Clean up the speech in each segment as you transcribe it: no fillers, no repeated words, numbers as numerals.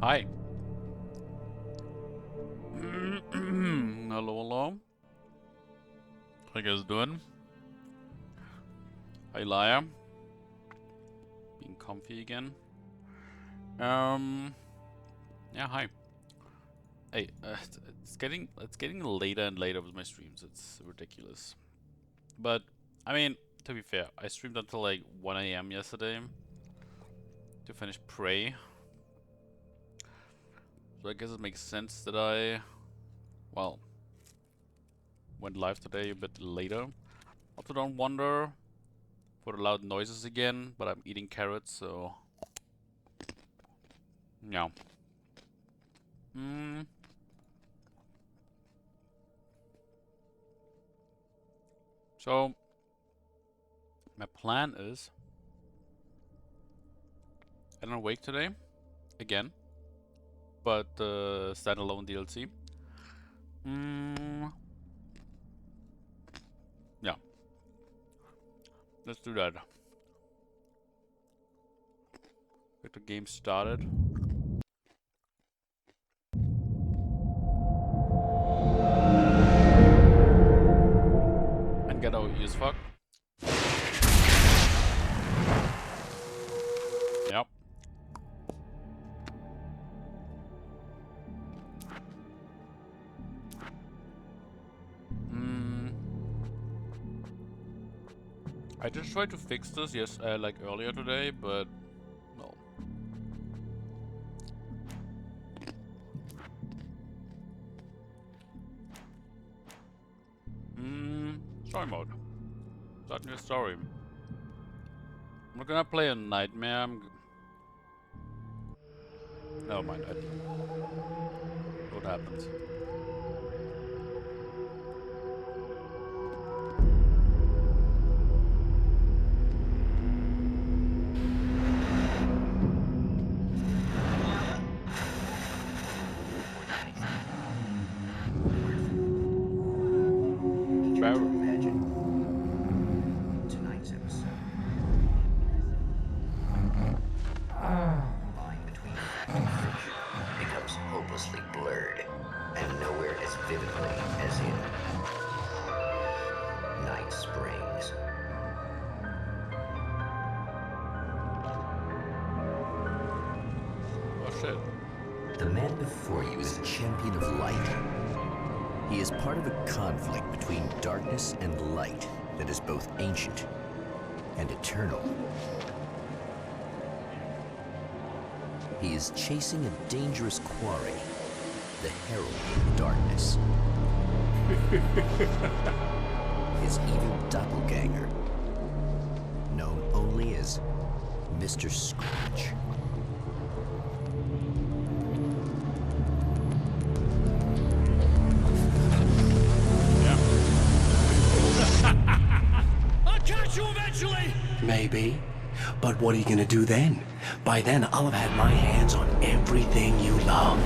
Hi. Hello, hello. How you guys doing? Hi, Liar. Being comfy again. Yeah, hi. Hey, it's getting later and later with my streams. It's ridiculous. But I mean, to be fair, I streamed until like 1 a.m. yesterday to finish Prey. So I guess it makes sense that I, well, went live today a bit later. Also, don't wonder for the loud noises again, but I'm eating carrots, so yeah. So my plan is Alan Wake today again, but standalone DLC. Yeah, let's do that. Get the game started. And get our ears fucked. Yep. I just tried to fix this, yes, like earlier today, but no. Story mode. Start new story. I'm not gonna play a nightmare. Never mind. I do. What happens? Barrel. Tonight's episode. Line between fact and fiction becomes hopelessly blurred, and nowhere as vividly as in Night Springs. Oh shit. The man before you is a champion of light. He is part of a conflict between darkness and light that is both ancient and eternal. He is chasing a dangerous quarry, the Herald of Darkness. His evil doppelganger, known only as Mr. Scratch. I'll catch you eventually! Maybe. But what are you gonna do then? By then, I'll have had my hands on everything you love.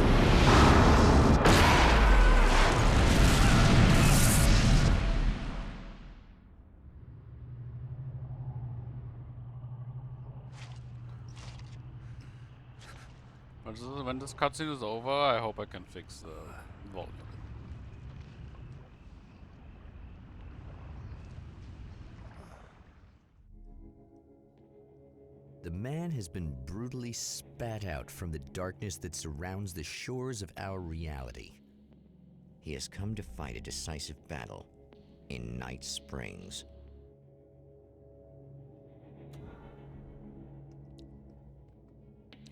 When this cutscene is over, I hope I can fix the volume. The man has been brutally spat out from the darkness that surrounds the shores of our reality. He has come to fight a decisive battle in Night Springs.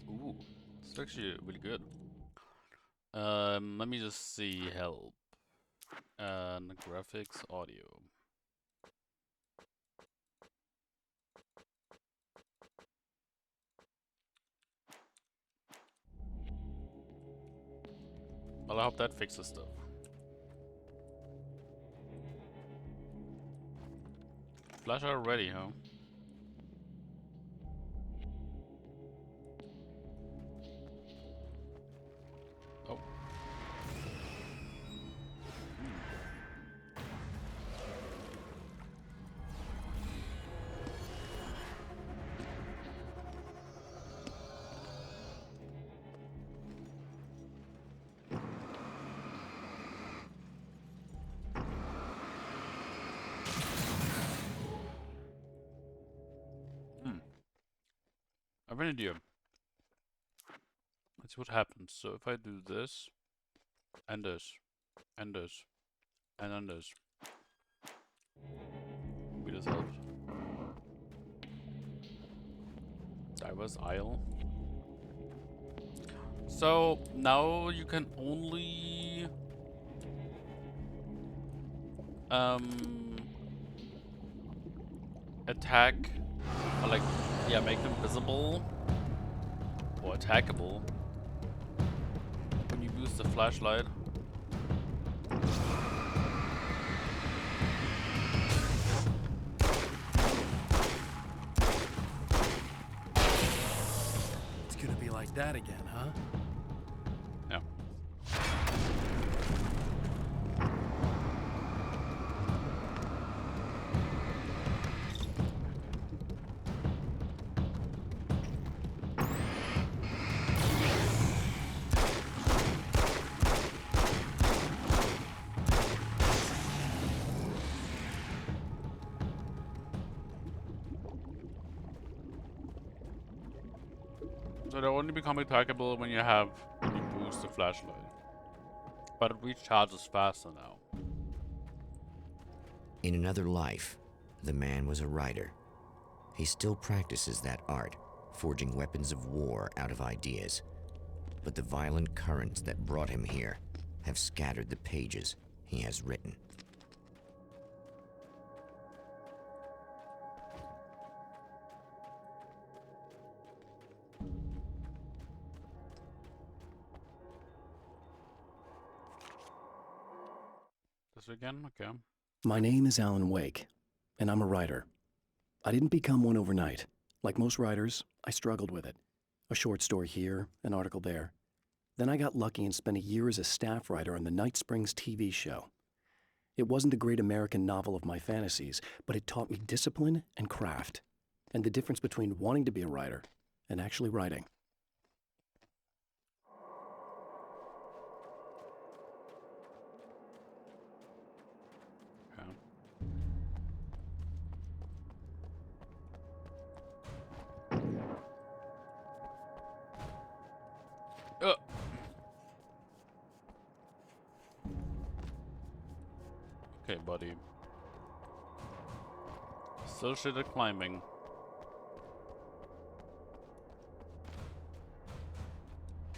Ooh, it's actually really good. Let me just see help. And graphics, audio. Well, I hope that fixes stuff. Flash already, huh? Oh. have an idea. Let's see what happens. So if I do this, and this, and this, and then this. Maybe this helps. Diver's Isle. So now you can only attack, or like, yeah, make them visible or attackable when you use the flashlight. It's gonna be like that again, huh? Yeah. So they only become attackable when you boost the flashlight. But it recharges faster now. In another life, the man was a writer. He still practices that art, forging weapons of war out of ideas. But the violent currents that brought him here have scattered the pages he has written. This again? Okay. My name is Alan Wake, and I'm a writer. I didn't become one overnight. Like most writers, I struggled with it. A short story here, an article there. Then I got lucky and spent a year as a staff writer on the Night Springs TV show. It wasn't the great American novel of my fantasies, but it taught me discipline and craft, and the difference between wanting to be a writer and actually writing. Okay, buddy. Still shit at climbing.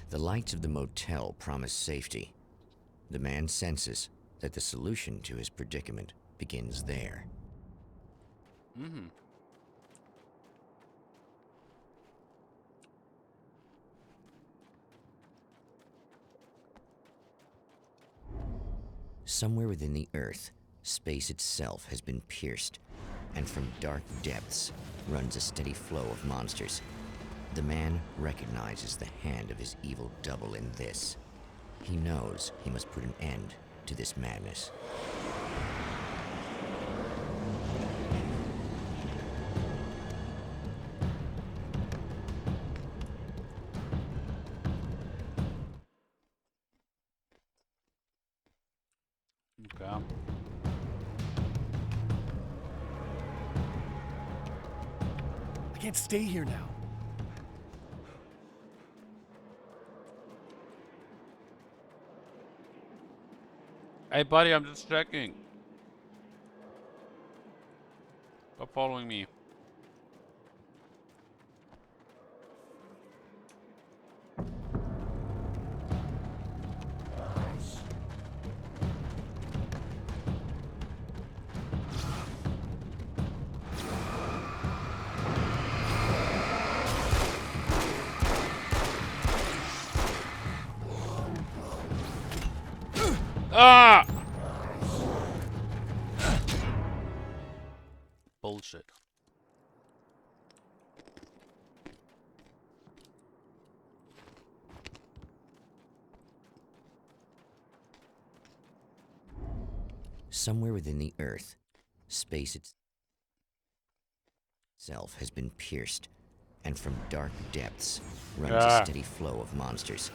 The lights of the motel promise safety. The man senses that the solution to his predicament begins there. Mm-hmm. Somewhere within the Earth, space itself has been pierced, and from dark depths runs a steady flow of monsters. The man recognizes the hand of his evil double in this. He knows he must put an end to this madness. Okay. I can't stay here now. Hey, buddy, I'm just checking. Stop following me. Ah! Bullshit. Somewhere within the Earth, space itself has been pierced, and from dark depths runs a steady flow of monsters.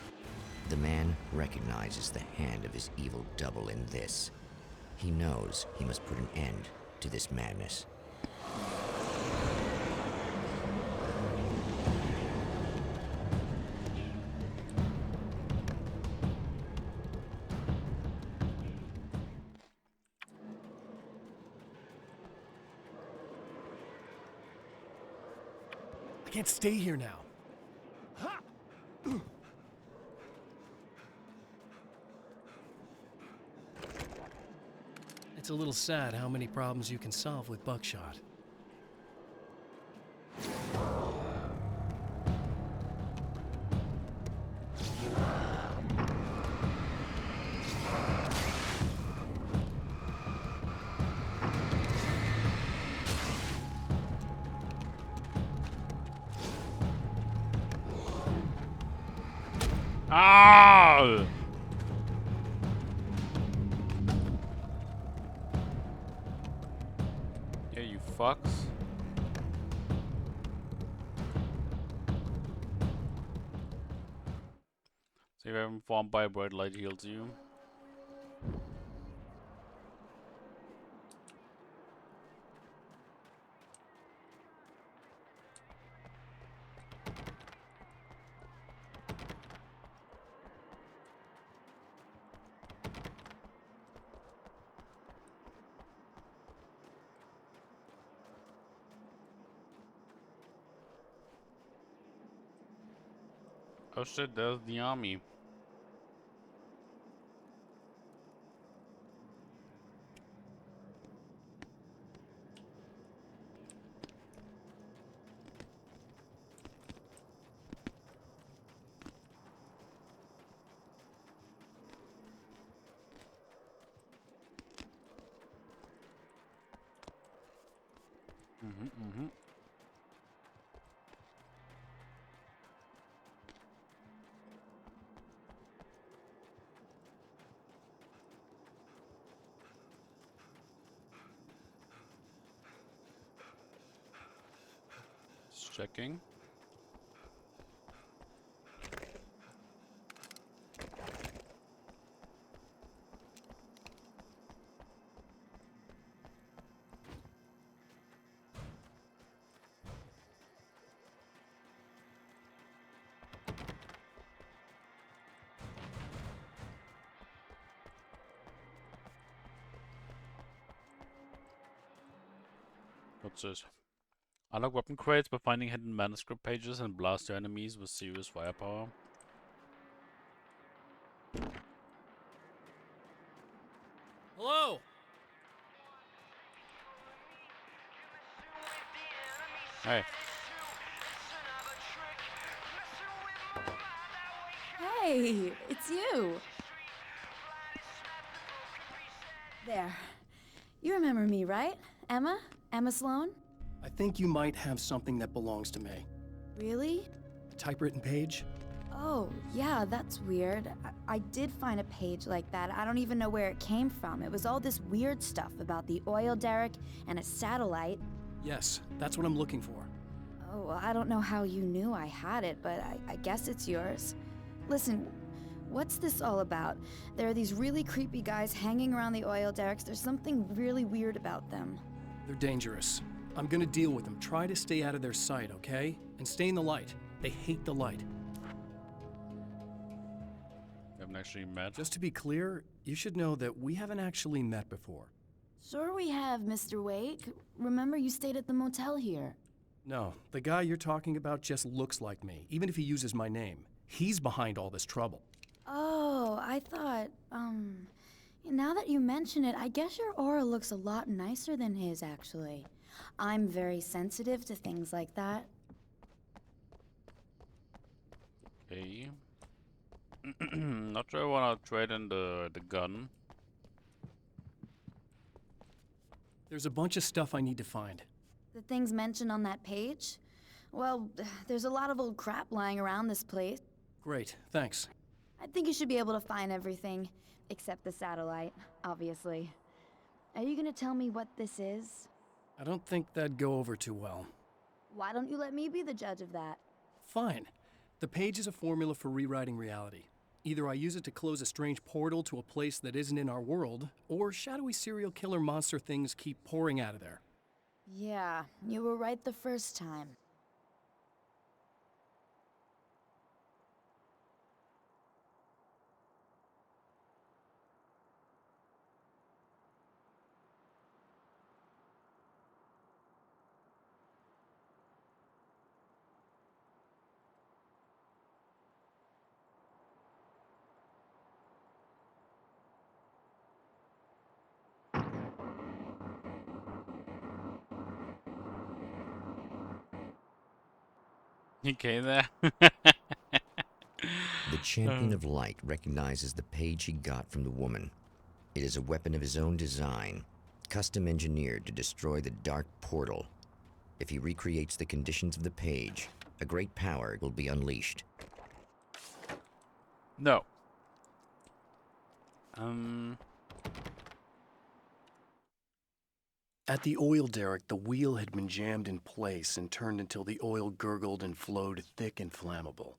The man recognizes the hand of his evil double in this. He knows he must put an end to this madness. can't stay here now. It's a little sad how many problems you can solve with buckshot. Ah! Yeah, you fucks. See if I'm informed by a bright light heals you. Oh shit, there's the army. Mm-hmm. Just checking. What's this? Unlock weapon crates by finding hidden manuscript pages and blast your enemies with serious firepower. Hello? Hey. Hey, it's you. There. You remember me, right? Emma? Emma Sloan? I think you might have something that belongs to me. Really? A typewritten page? Oh, yeah, that's weird. I did find a page like that. I don't even know where it came from. It was all this weird stuff about the oil derrick and a satellite. Yes, that's what I'm looking for. Oh, well, I don't know how you knew I had it, but I guess it's yours. Listen, what's this all about? There are these really creepy guys hanging around the oil derricks. There's something really weird about them. They're dangerous. I'm gonna deal with them. Try to stay out of their sight, okay? And stay in the light. They hate the light. We haven't actually met. Just to be clear, you should know that we haven't actually met before. Sure we have, Mr. Wake. Remember you stayed at the motel here. No, the guy you're talking about just looks like me, even if he uses my name. He's behind all this trouble. Oh, I thought, now that you mention it, I guess your aura looks a lot nicer than his, actually. I'm very sensitive to things like that. Okay. Not sure I wanna trade in the gun. There's a bunch of stuff I need to find. The things mentioned on that page? Well, there's a lot of old crap lying around this place. Great, thanks. I think you should be able to find everything, except the satellite, obviously. Are you gonna tell me what this is? I don't think that'd go over too well. Why don't you let me be the judge of that? Fine. The page is a formula for rewriting reality. Either I use it to close a strange portal to a place that isn't in our world, or shadowy serial killer monster things keep pouring out of there. Yeah, you were right the first time. Okay there. The Champion of Light recognizes the page he got from the woman. It is a weapon of his own design, custom engineered to destroy the dark portal. If he recreates the conditions of the page, a great power will be unleashed. No. At the oil derrick, the wheel had been jammed in place and turned until the oil gurgled and flowed thick and flammable.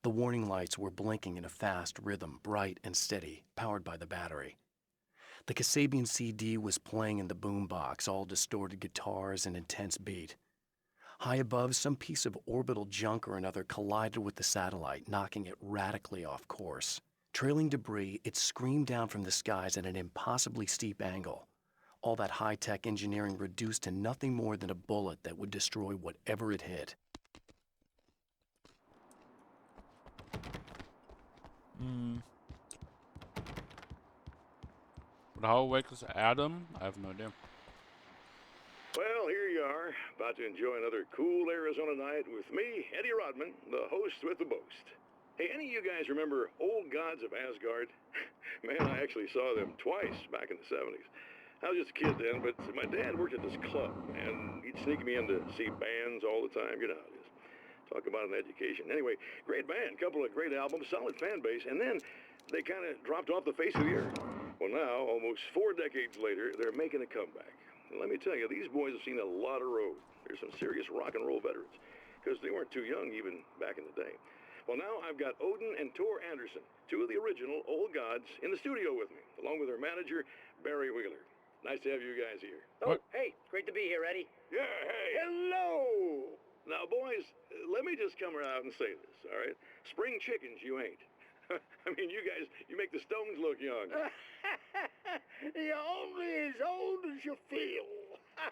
The warning lights were blinking in a fast rhythm, bright and steady, powered by the battery. The Kasabian CD was playing in the boombox, all distorted guitars and intense beat. High above, some piece of orbital junk or another collided with the satellite, knocking it radically off course. Trailing debris, it screamed down from the skies at an impossibly steep angle. All that high-tech engineering reduced to nothing more than a bullet that would destroy whatever it hit. But how awake is Adam? I have no idea. Well, here you are, about to enjoy another cool Arizona night with me, Eddie Rodman, the host with the boast. Hey, any of you guys remember Old Gods of Asgard? Man, I actually saw them twice back in the 70s. I was just a kid then, but my dad worked at this club, and he'd sneak me in to see bands all the time. You know how it is. Talk about an education. Anyway, great band, couple of great albums, solid fan base, and then they kind of dropped off the face of the earth. Well, now, almost 4 decades later, they're making a comeback. And let me tell you, these boys have seen a lot of road. They're some serious rock and roll veterans, because they weren't too young even back in the day. Well, now I've got Odin and Tor Anderson, two of the original Old Gods, in the studio with me, along with their manager, Barry Wheeler. Nice to have you guys here. Oh, What? hey, great to be here, Eddie. Yeah, hey. Hello! Now, boys, let me just come out and say this, all right? Spring chickens, you ain't. I mean, you guys, you make the Stones look young. You're only as old as you feel.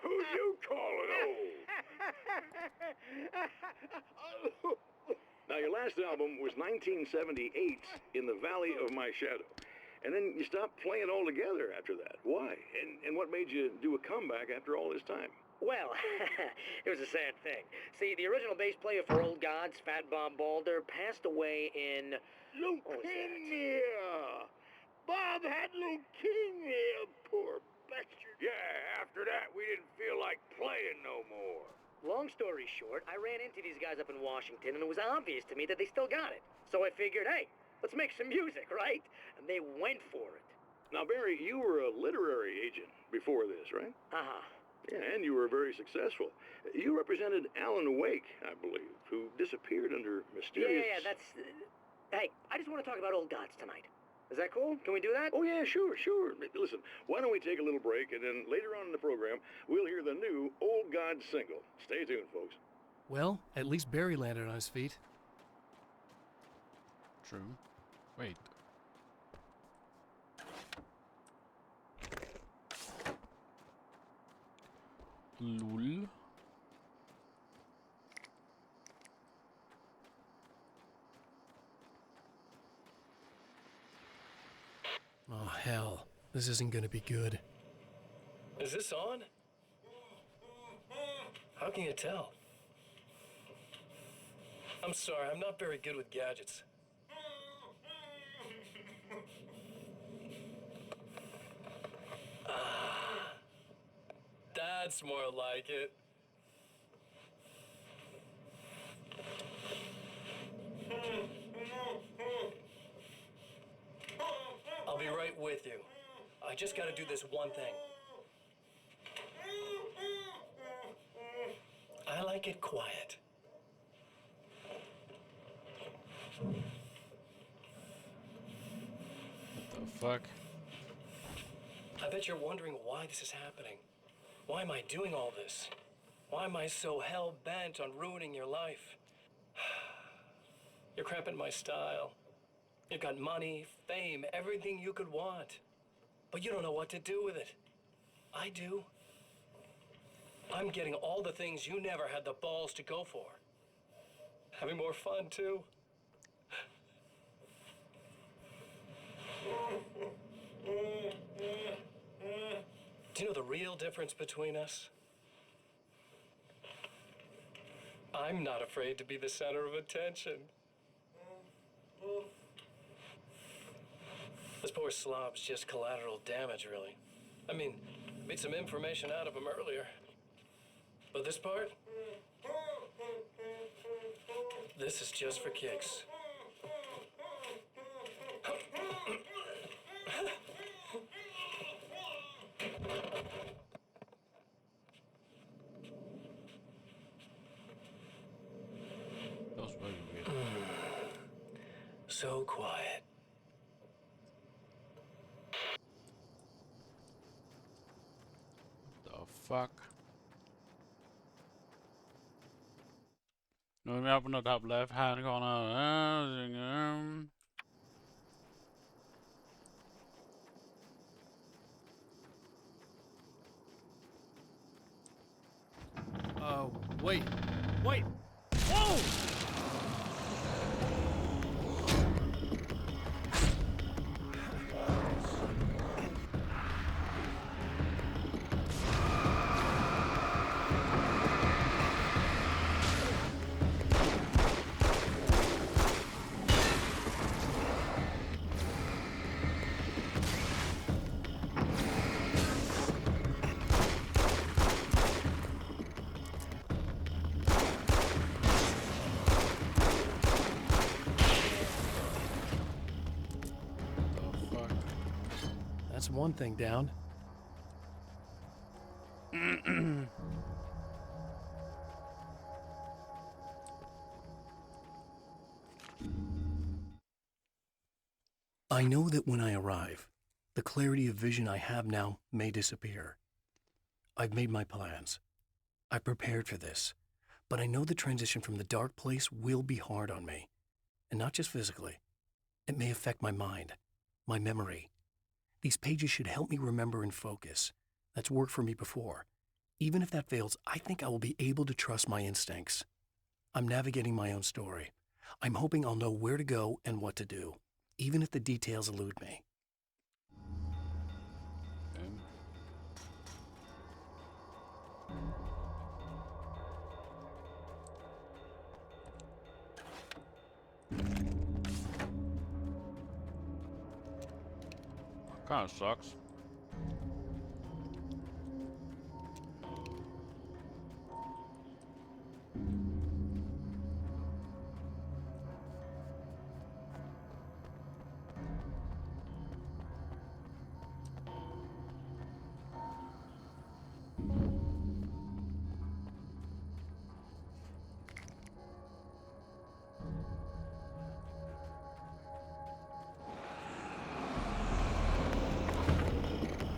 Who you calling old? Now, your last album was 1978's In the Valley of My Shadow. And then you stopped playing altogether after that. Why? And what made you do a comeback after all this time? Well, it was a sad thing. See, the original bass player for Old Gods, Fat Bob Balder, passed away in... Leukemia! Bob had leukemia, poor bastard. Yeah, after that, we didn't feel like playing no more. Long story short, I ran into these guys up in Washington, and it was obvious to me that they still got it. So I figured, hey, let's make some music, right? And they went for it. Now, Barry, you were a literary agent before this, right? Uh-huh. Yeah, and you were very successful. You represented Alan Wake, I believe, who disappeared under mysterious... Yeah, that's... Hey, I just want to talk about Old Gods tonight. Is that cool? Can we do that? Oh, yeah, sure. Listen, why don't we take a little break, and then later on in the program, we'll hear the new Old Gods single. Stay tuned, folks. Well, at least Barry landed on his feet. True. Wait. Lul. Oh, hell. This isn't gonna be good. Is this on? How can you tell? I'm sorry, I'm not very good with gadgets. That's more like it. I'll be right with you. I just gotta do this one thing. I like it quiet. The fuck? I bet you're wondering why this is happening. Why am I doing all this? Why am I so hell-bent on ruining your life? You're cramping my style. You've got money, fame, everything you could want. But you don't know what to do with it. I do. I'm getting all the things you never had the balls to go for. Having more fun, too. Do you know the real difference between us? I'm not afraid to be the center of attention. This poor slob's just collateral damage, really. I mean, beat some information out of him earlier. But this part? This is just for kicks. That was really weird. So quiet. The fuck? Moving up in the top left hand corner. Wait. Wait! Whoa! That's one thing down. I know that when I arrive, the clarity of vision I have now may disappear. I've made my plans. I prepared for this, but I know the transition from the dark place will be hard on me, and not just physically. It may affect my mind, my memory. These pages should help me remember and focus. That's worked for me before. Even if that fails, I think I will be able to trust my instincts. I'm navigating my own story. I'm hoping I'll know where to go and what to do, even if the details elude me. Kind of sucks.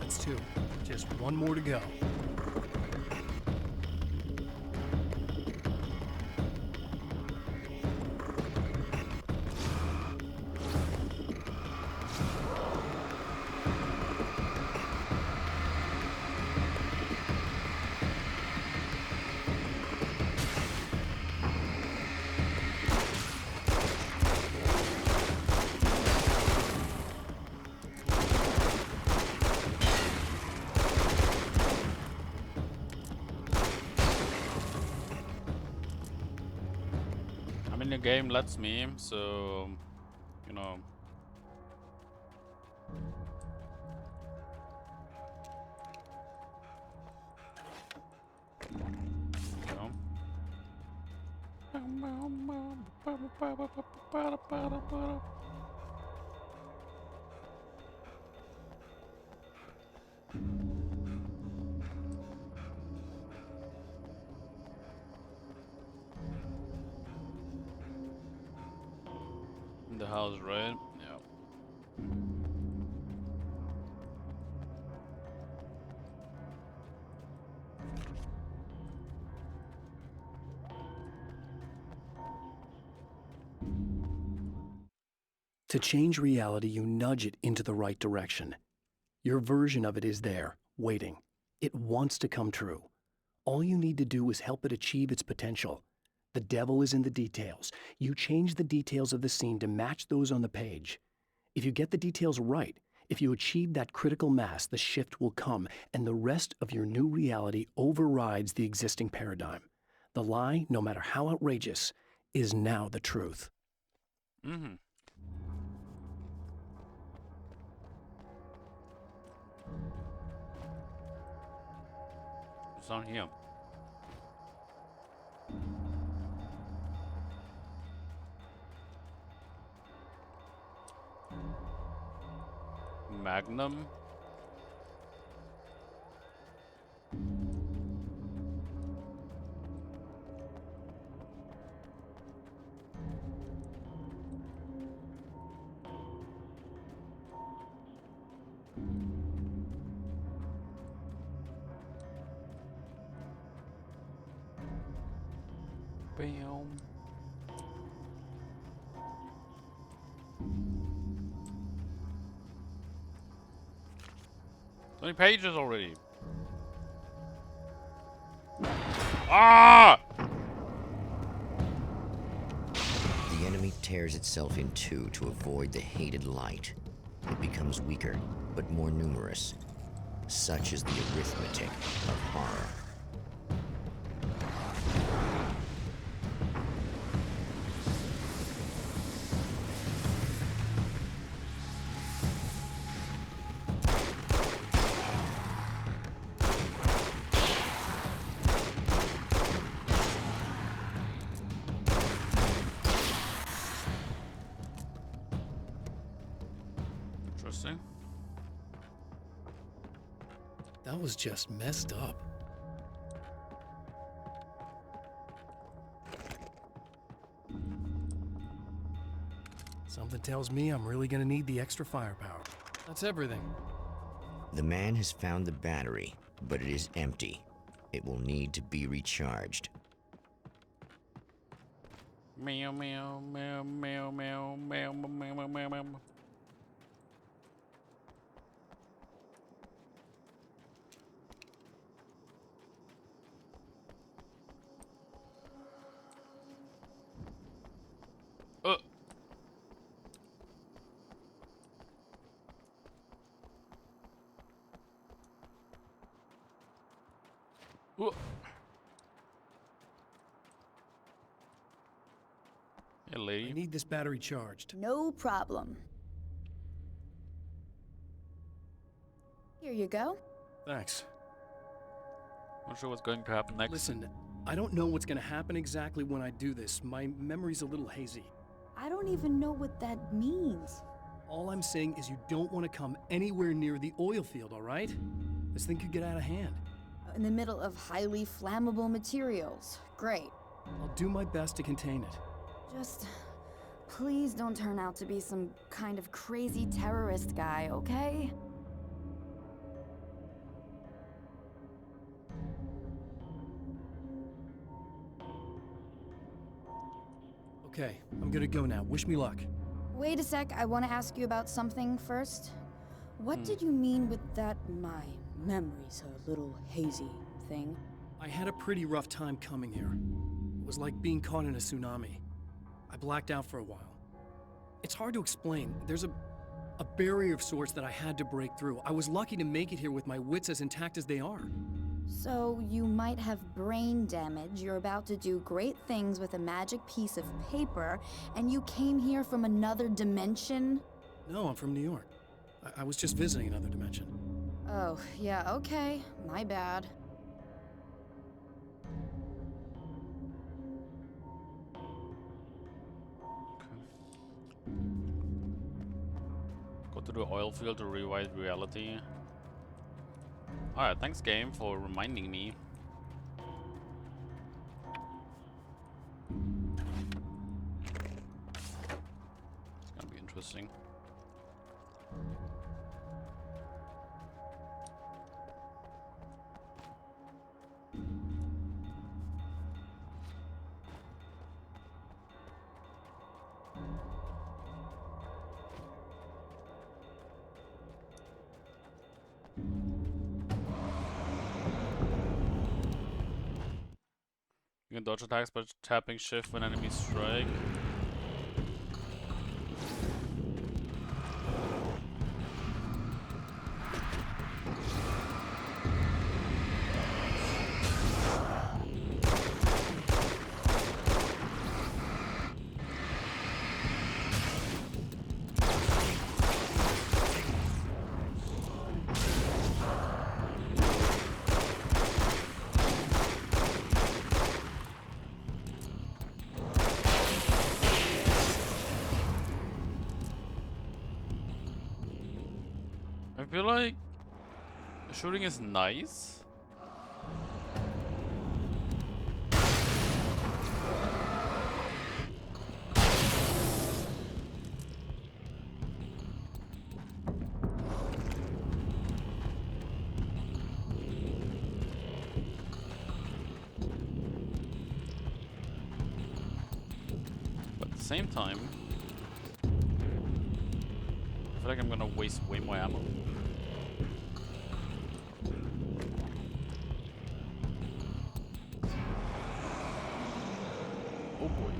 That's two. Just one more to go. I mean, the game lets me, so you know. The house, right? Yeah. To change reality, you nudge it into the right direction. Your version of it is there, waiting. It wants to come true. All you need to do is help it achieve its potential. The devil is in the details. You change the details of the scene to match those on the page. If you get the details right, if you achieve that critical mass, the shift will come, and the rest of your new reality overrides the existing paradigm. The lie, no matter how outrageous, is now the truth. Mm-hmm. What's down here? Magnum? Bam. So many pages already. Ah! The enemy tears itself in two to avoid the hated light. It becomes weaker, but more numerous. Such is the arithmetic of horror. Interesting. That was just messed up. Something tells me I'm really gonna need the extra firepower. That's everything. The man has found the battery, but it is empty. It will need to be recharged. Meow meow meow meow meow meow meow meow meow meow. Uh. Hey, I lady. need this battery charged. No problem. Here you go. Thanks. Not sure what's going to happen next. Listen, I don't know what's gonna happen exactly when I do this. My memory's a little hazy. I don't even know what that means. All I'm saying is you don't want to come anywhere near the oil field, all right? This thing could get out of hand. In the middle of highly flammable materials. Great. I'll do my best to contain it. Just please don't turn out to be some kind of crazy terrorist guy, okay? Okay, I'm gonna go now. Wish me luck. Wait a sec, I want to ask you about something first. What did you mean with that my memory's a little hazy thing? I had a pretty rough time coming here. It was like being caught in a tsunami. I blacked out for a while. It's hard to explain. There's a barrier of sorts that I had to break through. I was lucky to make it here with my wits as intact as they are. So you might have brain damage, you're about to do great things with a magic piece of paper, and you came here from another dimension? No, I'm from New York. I was just visiting another dimension. Oh, yeah, okay. My bad. Go to the oil field to revive reality. Alright, thanks game for reminding me. It's gonna be interesting. You can dodge attacks by tapping shift when enemies strike. feel like shooting is nice. But at the same time, I feel like I'm gonna waste way more ammo. Oh boy.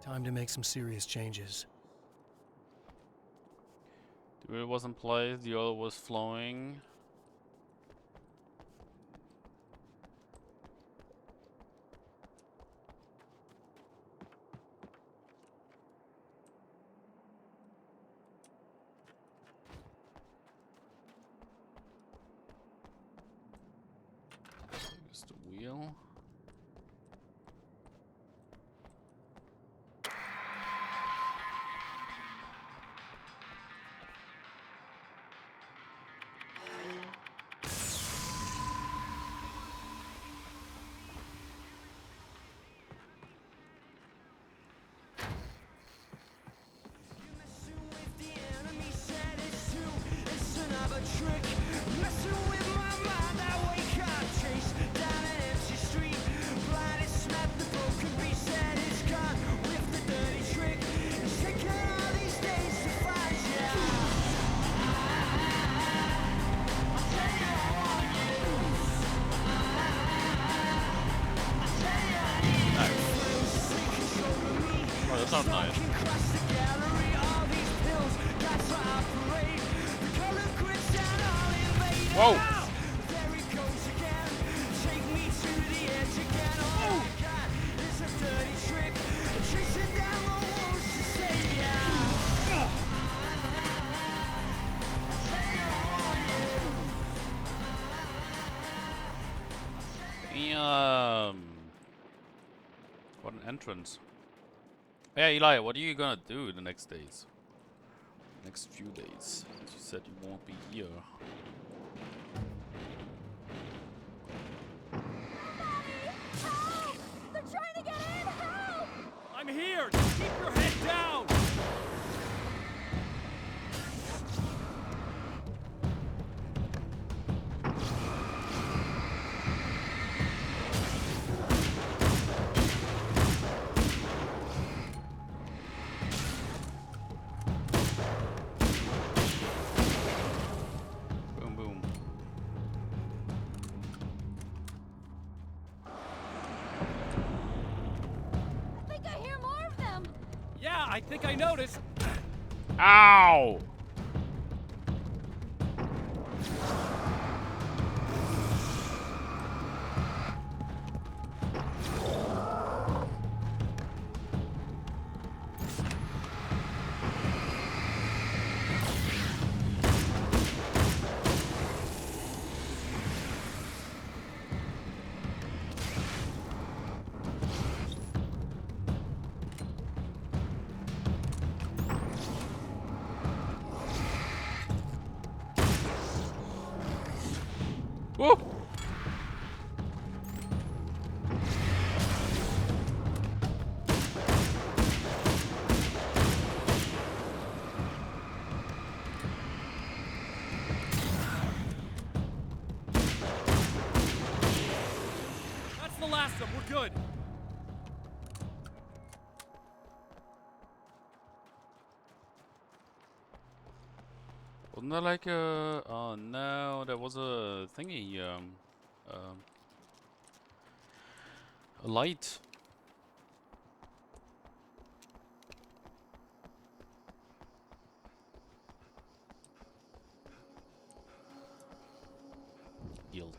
Time to make some serious changes. The wheel was in place, the oil was flowing. Here's the wheel. Oh, that sounds nice. Whoa! What an entrance. Hey Eli, what are you gonna do the next days? Next few days. You said you won't be here. Help! They're trying to get in! Help! I'm here! Just keep your head down! Boom, boom. I think I hear more of them! Yeah, I think I noticed. Ow! Woo! That's the last of them. We're good. Wasn't there like a... Oh no, there was a thingy, a light. Yield.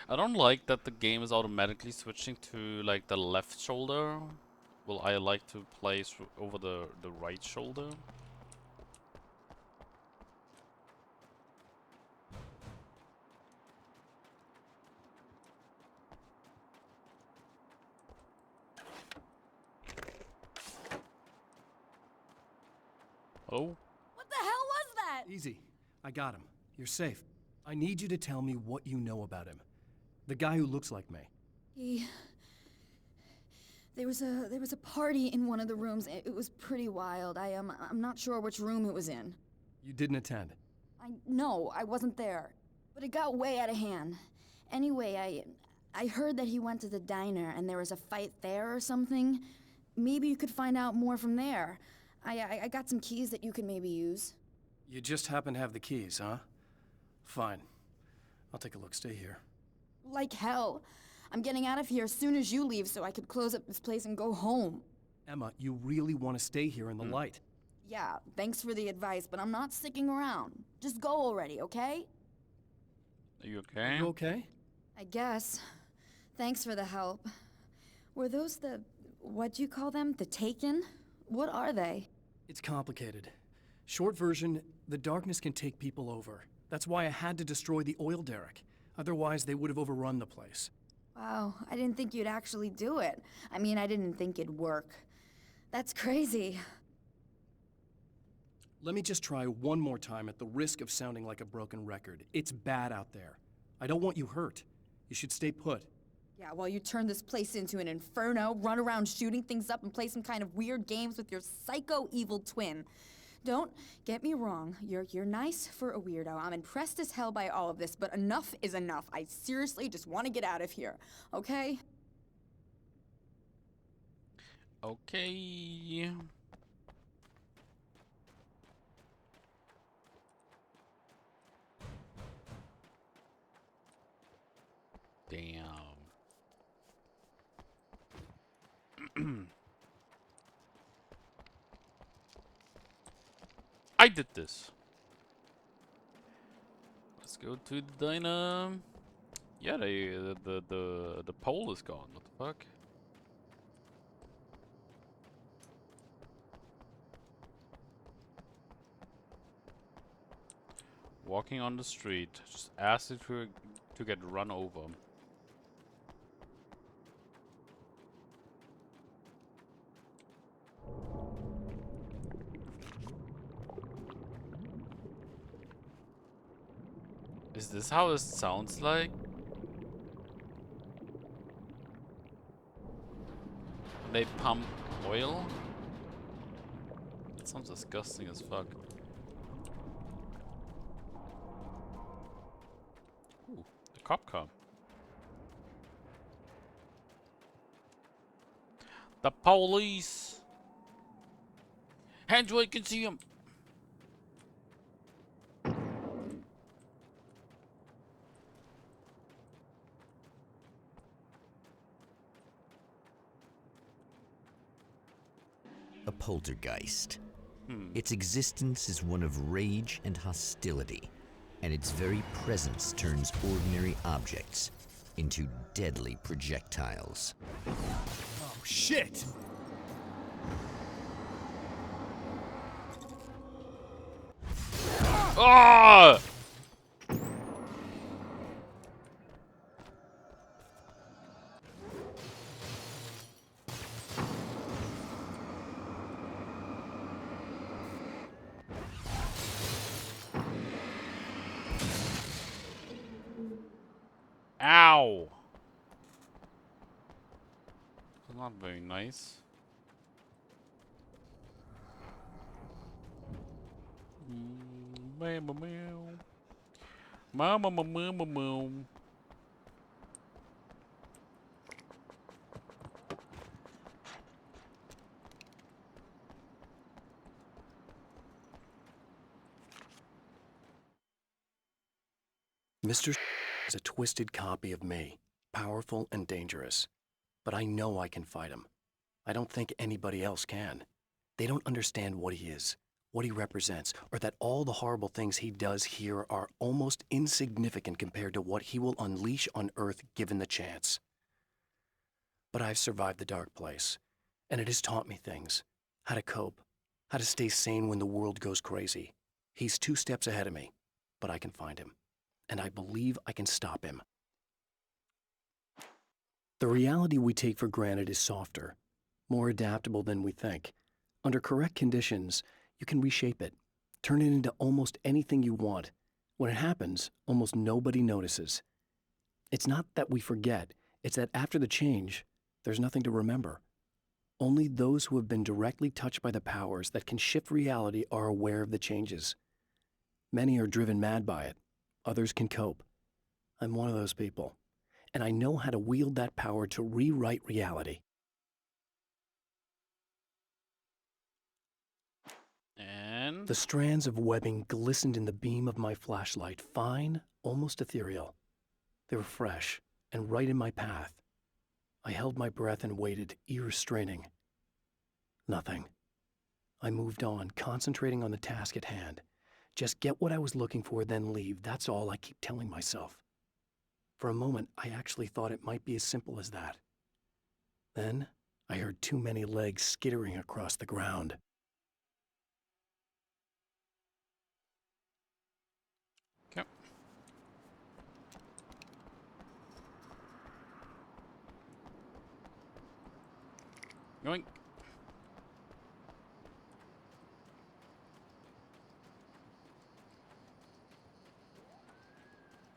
I don't like that the game is automatically switching to like the left shoulder. Well, I like to play over the right shoulder. Oh, What the hell was that? Easy. I got him. You're safe. I need you to tell me what you know about him. The guy who looks like me. There was a party in one of the rooms. It was pretty wild. I'm not sure which room it was in. You didn't attend. No, I wasn't there. But it got way out of hand. Anyway, I heard that he went to the diner and there was a fight there or something. Maybe you could find out more from there. I got some keys that you could maybe use. You just happen to have the keys, huh? Fine. I'll take a look. Stay here. Like hell. I'm getting out of here as soon as you leave so I could close up this place and go home. Emma, you really want to stay here in the light. Yeah, thanks for the advice, but I'm not sticking around. Just go already, okay? are you okay? You okay? I guess. Thanks for the help. Were those what'd you call them? The Taken? What are they? It's complicated. Short version, the darkness can take people over. That's why I had to destroy the oil derrick. Otherwise, they would have overrun the place. Wow, I didn't think you'd actually do it. I mean, I didn't think it'd work. That's crazy. Let me just try one more time at the risk of sounding like a broken record. It's bad out there. I don't want you hurt. You should stay put. Yeah, while you turn this place into an inferno, run around shooting things up and play some kind of weird games with your psycho evil twin. Don't get me wrong, you're nice for a weirdo. I'm impressed as hell by all of this, but enough is enough. I seriously just want to get out of here, okay? Okay. Damn. I did this. Let's go to the diner. Yeah, the pole is gone. What the fuck? Walking on the street, just asked it to get run over. Is this how it sounds like? When they pump oil? That sounds disgusting as fuck. Ooh, the cop car. The police! Hands where you can see them! A poltergeist. Its existence is one of rage and hostility, and its very presence turns ordinary objects into deadly projectiles. Oh, shit! Ah! Ow! That's not very nice. Mama meow. Mama mama meow. Mr. is a twisted copy of me, powerful and dangerous. But I know I can fight him. I don't think anybody else can. They don't understand what he is, what he represents, or that all the horrible things he does here are almost insignificant compared to what he will unleash on Earth given the chance. But I've survived the dark place, and it has taught me things. How to cope, how to stay sane when the world goes crazy. He's 2 steps ahead of me, but I can find him, and I believe I can stop him. The reality we take for granted is softer, more adaptable than we think. Under correct conditions, you can reshape it, turn it into almost anything you want. When it happens, almost nobody notices. It's not that we forget, it's that after the change, there's nothing to remember. Only those who have been directly touched by the powers that can shift reality are aware of the changes. Many are driven mad by it. Others can cope. I'm one of those people, and I know how to wield that power to rewrite reality. And The strands of webbing glistened in the beam of my flashlight, fine, almost ethereal. They were fresh and right in my path. I held my breath and waited, ears straining. Nothing. I moved on, concentrating on the task at hand. Just get what I was looking for, then leave. That's all I keep telling myself. For a moment, I actually thought it might be as simple as that. Then, I heard too many legs skittering across the ground. okay. Going.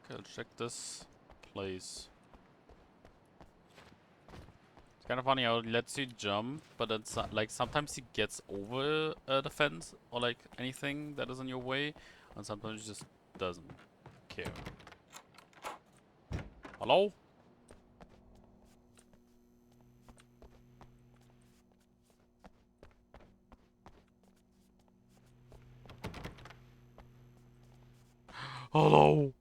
Okay, let's check this place. It's kind of funny how it lets you jump, but it's like sometimes he gets over the fence or like anything that is in your way, and sometimes he just doesn't care. Hello? Hello?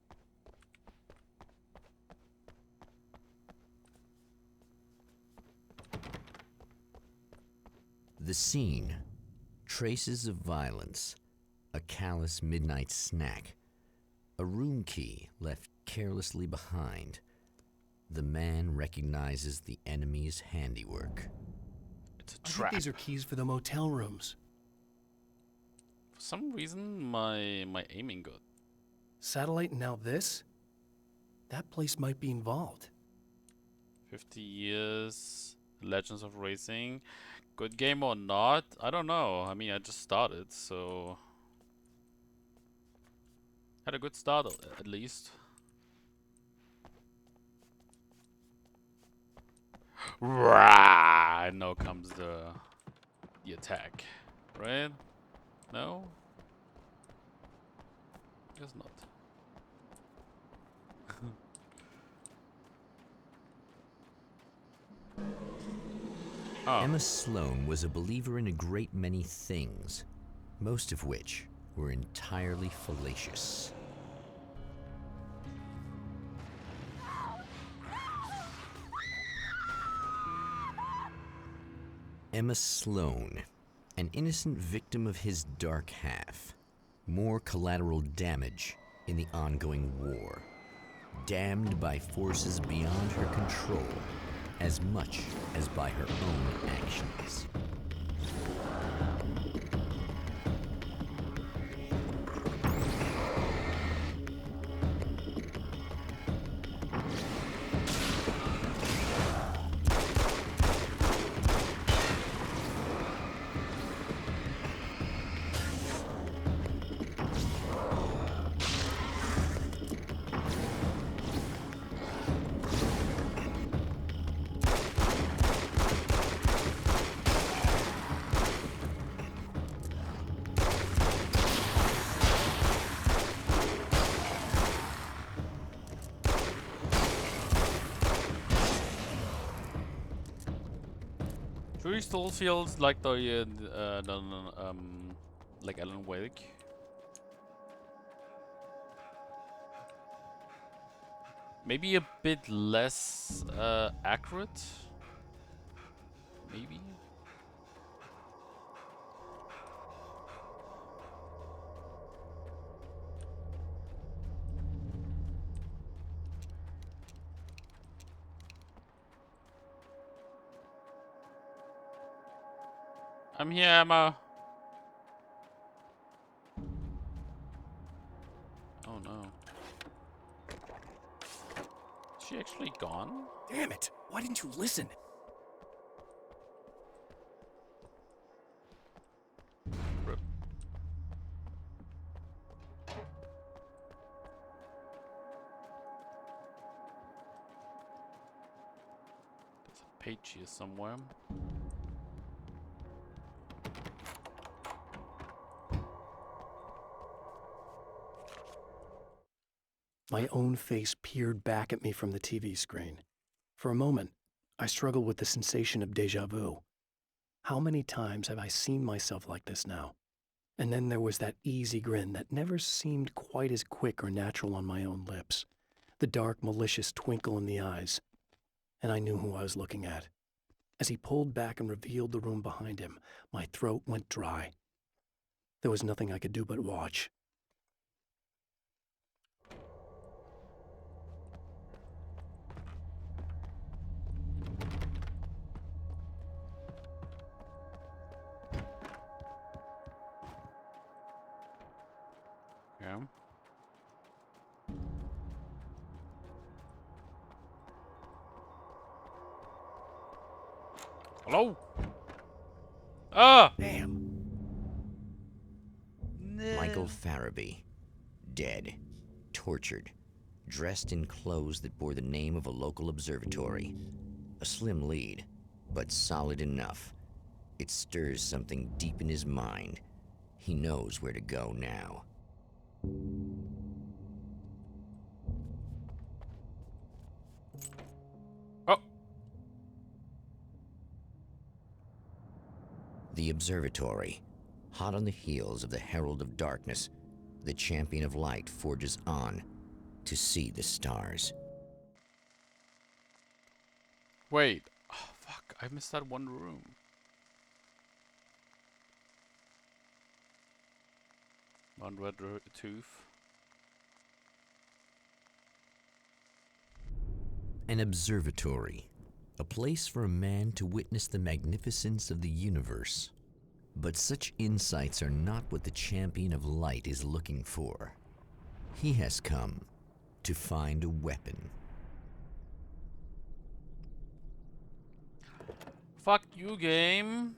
The scene. Traces of violence. A callous midnight snack. A room key left carelessly behind. The man recognizes the enemy's handiwork. It's a I think trap. these are keys for the motel rooms. For some reason, my aiming good. Satellite and now this? That place might be involved. 50 years, Legends of Racing. Good game or not? I don't know. I mean, I just started, so... Had a good start, at least. Rah! And now comes the attack, right? No? Guess not. Oh. Emma Sloan was a believer in a great many things, most of which were entirely fallacious. Emma Sloan, an innocent victim of his dark half. More collateral damage in the ongoing war. Damned by forces beyond her control, as much as by her own actions. Truly still feels like the like Alan Wake. Maybe a bit less accurate. Maybe. I'm here, Emma. Oh no. Is she actually gone? Damn it! Why didn't you listen? Rip. There's a page here somewhere. My own face peered back at me from the TV screen. For a moment, I struggled with the sensation of déjà vu. How many times have I seen myself like this now? And then there was that easy grin that never seemed quite as quick or natural on my own lips, the dark, malicious twinkle in the eyes. And I knew who I was looking at. As he pulled back and revealed the room behind him, my throat went dry. There was nothing I could do but watch. Yeah. Hello? Ah! Damn. Michael Farabee, dead, tortured, dressed in clothes that bore the name of a local observatory. A slim lead, but solid enough. It stirs something deep in his mind. He knows where to go now. Oh! The observatory. Hot on the heels of the Herald of Darkness, the Champion of Light forges on to see the stars. Wait. Oh, fuck. I missed that one room. One red tooth. An observatory. A place for a man to witness the magnificence of the universe. But such insights are not what the Champion of Light is looking for. He has come to find a weapon. Fuck you, game.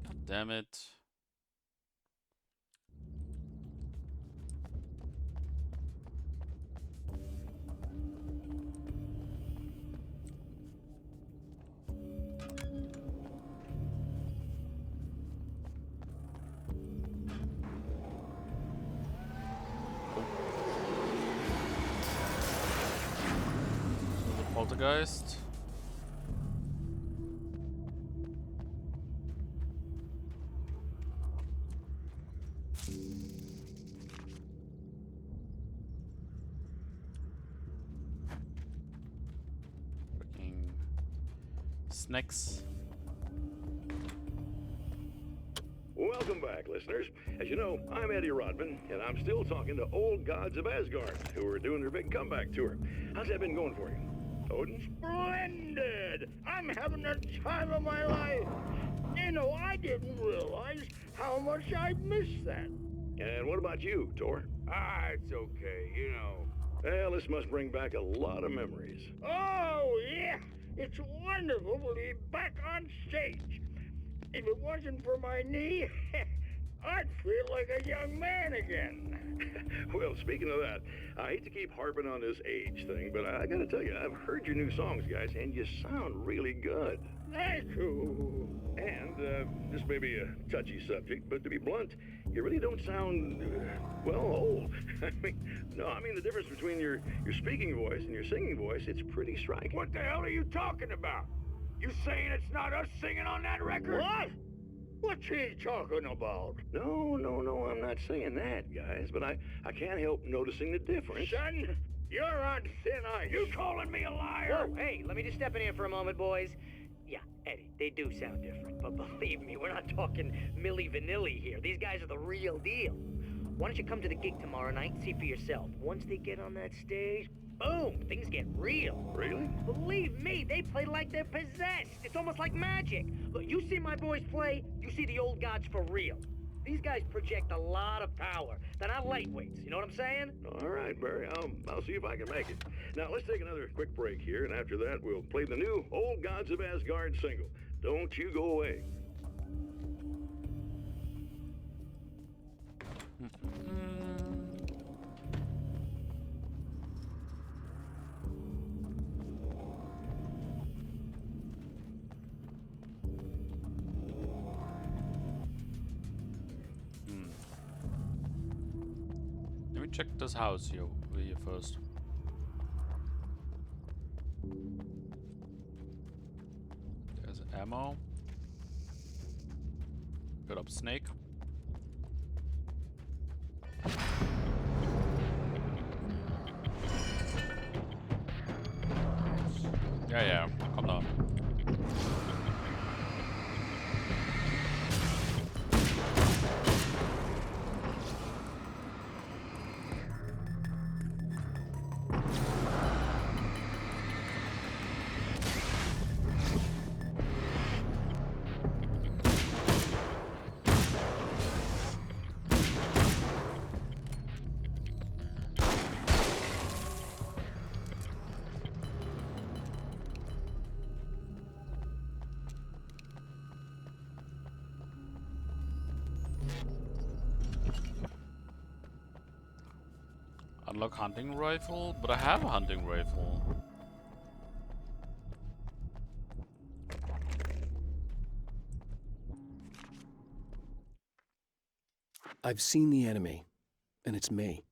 God damn it. Poltergeist. Freaking snakes. Welcome back, listeners. As you know, I'm Eddie Rodman, and I'm still talking to old gods of Asgard, who are doing their big comeback tour. How's that been going for you? Odin? Splendid! I'm having the time of my life. You know, I didn't realize how much I'd missed that. And what about you, Thor? Ah, it's okay, you know. Well, this must bring back a lot of memories. Oh, yeah. It's wonderful to be back on stage. If it wasn't for my knee, I'd feel like a young man again. Well, speaking of that, I hate to keep harping on this age thing, but I gotta tell you, I've heard your new songs, guys, and you sound really good. Thank you. And this may be a touchy subject, but to be blunt, you really don't sound, well, old. I mean the difference between your speaking voice and your singing voice, it's pretty striking. What the hell are you talking about? You saying it's not us singing on that record? What? What's he talking about? No, I'm not saying that, guys, but I can't help noticing the difference. Son, you're on thin ice. You calling me a liar? Whoa, hey, let me just step in here for a moment, boys. Yeah, Eddie, they do sound different, but believe me, we're not talking Milli Vanilli here. These guys are the real deal. Why don't you come to the gig tomorrow night and see for yourself? Once they get on that stage, boom, things get real. Really? Believe me, they play like they're possessed. It's almost like magic. Look, you see my boys play, you see the old gods for real. These guys project a lot of power. They're not lightweights, you know what I'm saying? All right, Barry, I'll see if I can make it. Now, let's take another quick break here, and after that, we'll play the new Old Gods of Asgard single. Don't you go away. Let me check this house here over here first. There's ammo. Good up, snake. Yeah, calm down. Unlock hunting rifle, but I have a hunting rifle. I've seen the enemy, and it's me.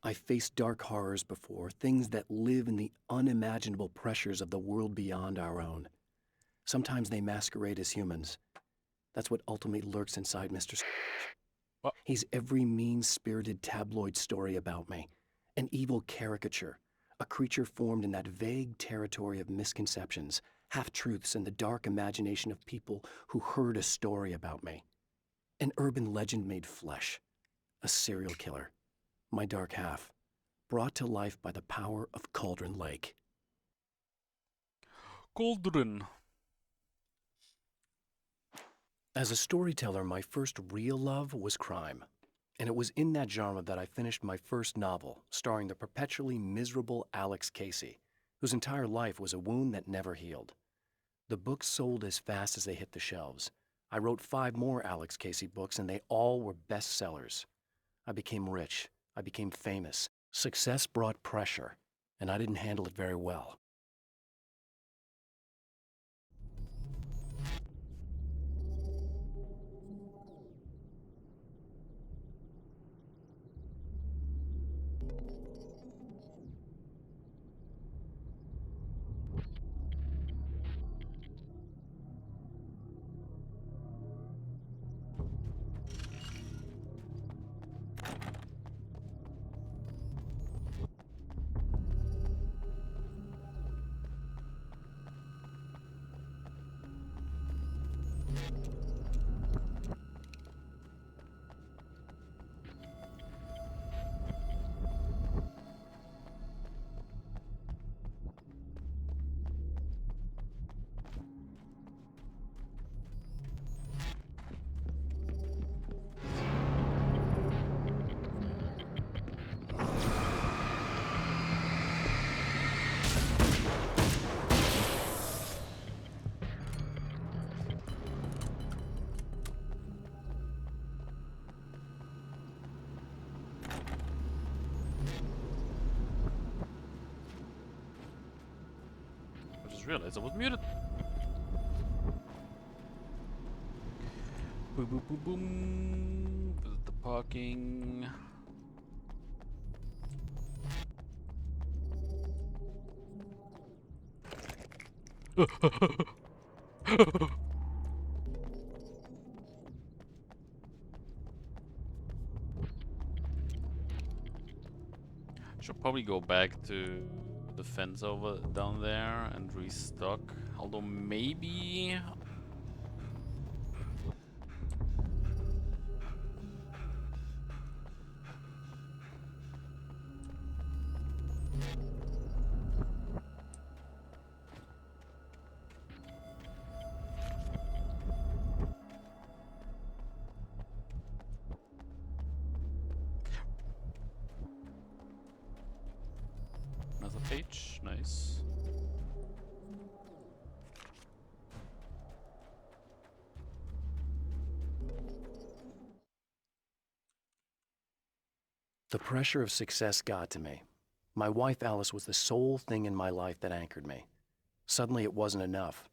I've faced dark horrors before, things that live in the unimaginable pressures of the world beyond our own. Sometimes they masquerade as humans. That's what ultimately lurks inside Mr. What? He's every mean-spirited tabloid story about me. An evil caricature, a creature formed in that vague territory of misconceptions, half-truths, and the dark imagination of people who heard a story about me. An urban legend made flesh. A serial killer. My dark half. Brought to life by the power of Cauldron Lake. Cauldron. As a storyteller, my first real love was crime. And it was in that genre that I finished my first novel, starring the perpetually miserable Alex Casey, whose entire life was a wound that never healed. The books sold as fast as they hit the shelves. I wrote 5 more Alex Casey books, and they all were bestsellers. I became rich. I became famous. Success brought pressure, and I didn't handle it very well. I just realized I was muted. Boom, boom, boom, boom. Visit the parking. Should probably go back to the fence over down there and restock. Although maybe another page. Nice. The pressure of success got to me. My wife Alice was the sole thing in my life that anchored me. Suddenly it wasn't enough.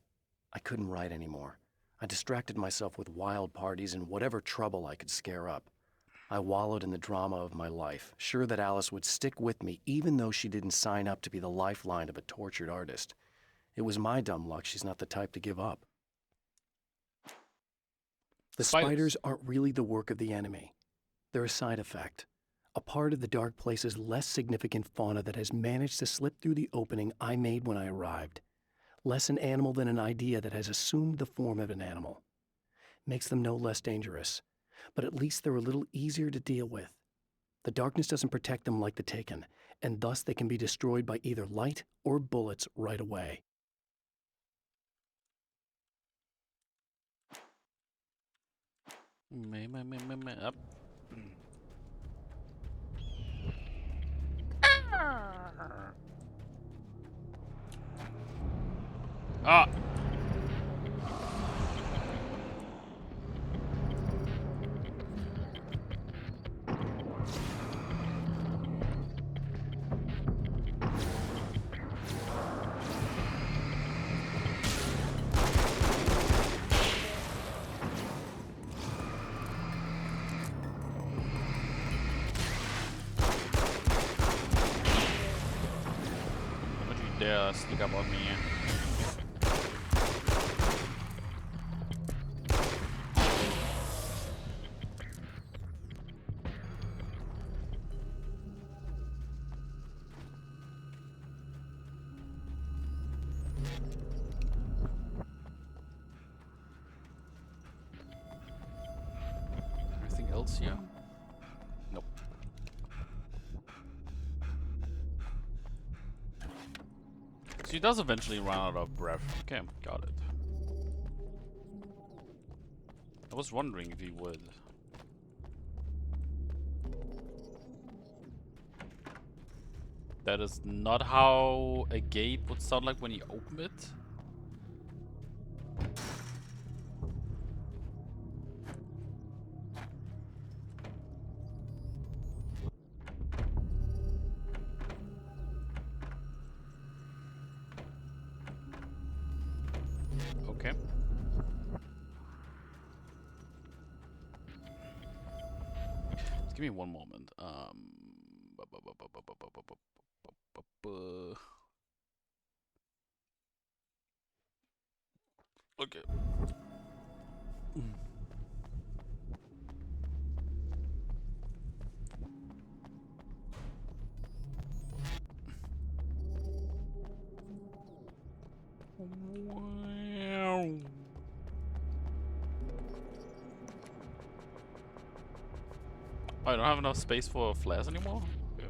I couldn't write anymore. I distracted myself with wild parties and whatever trouble I could scare up. I wallowed in the drama of my life, sure that Alice would stick with me even though she didn't sign up to be the lifeline of a tortured artist. It was my dumb luck she's not the type to give up. The spiders aren't really the work of the enemy. They're a side effect. A part of the Dark Place's less significant fauna that has managed to slip through the opening I made when I arrived. Less an animal than an idea that has assumed the form of an animal. Makes them no less dangerous, but at least they're a little easier to deal with. The darkness doesn't protect them like the Taken, and thus they can be destroyed by either light or bullets right away. Up. Ah! Don't you dare sneak up on me. Anything else here? Nope. So he does eventually run out of breath. Okay, got it. I was wondering if he would. That is not how a gate would sound like when you open it. Okay. Just give me one moment. Okay. Wow. Oh, I don't have enough space for flares anymore? Okay.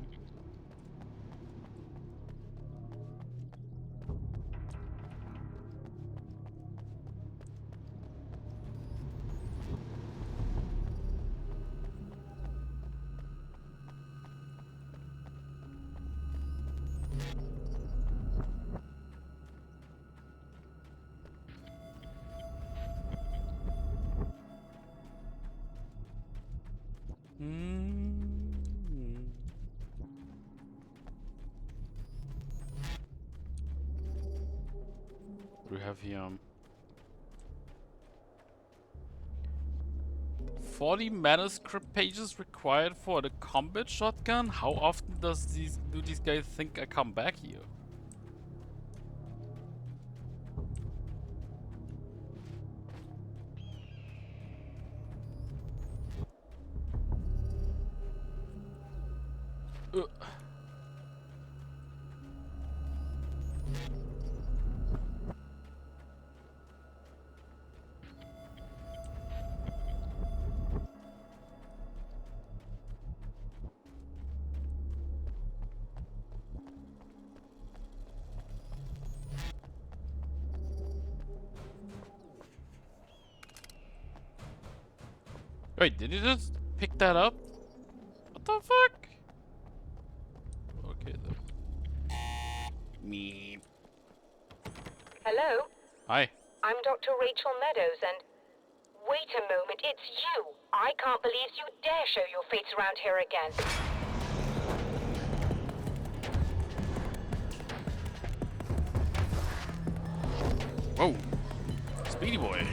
What do we have here? 40 manuscript pages required for the combat shotgun? How often do these guys think I come back here? Wait, did you just pick that up? What the fuck? Okay then. Me. Hello? Hi. I'm Dr. Rachel Meadows, and... Wait a moment, it's you! I can't believe you dare show your face around here again. Whoa. Speedy boy.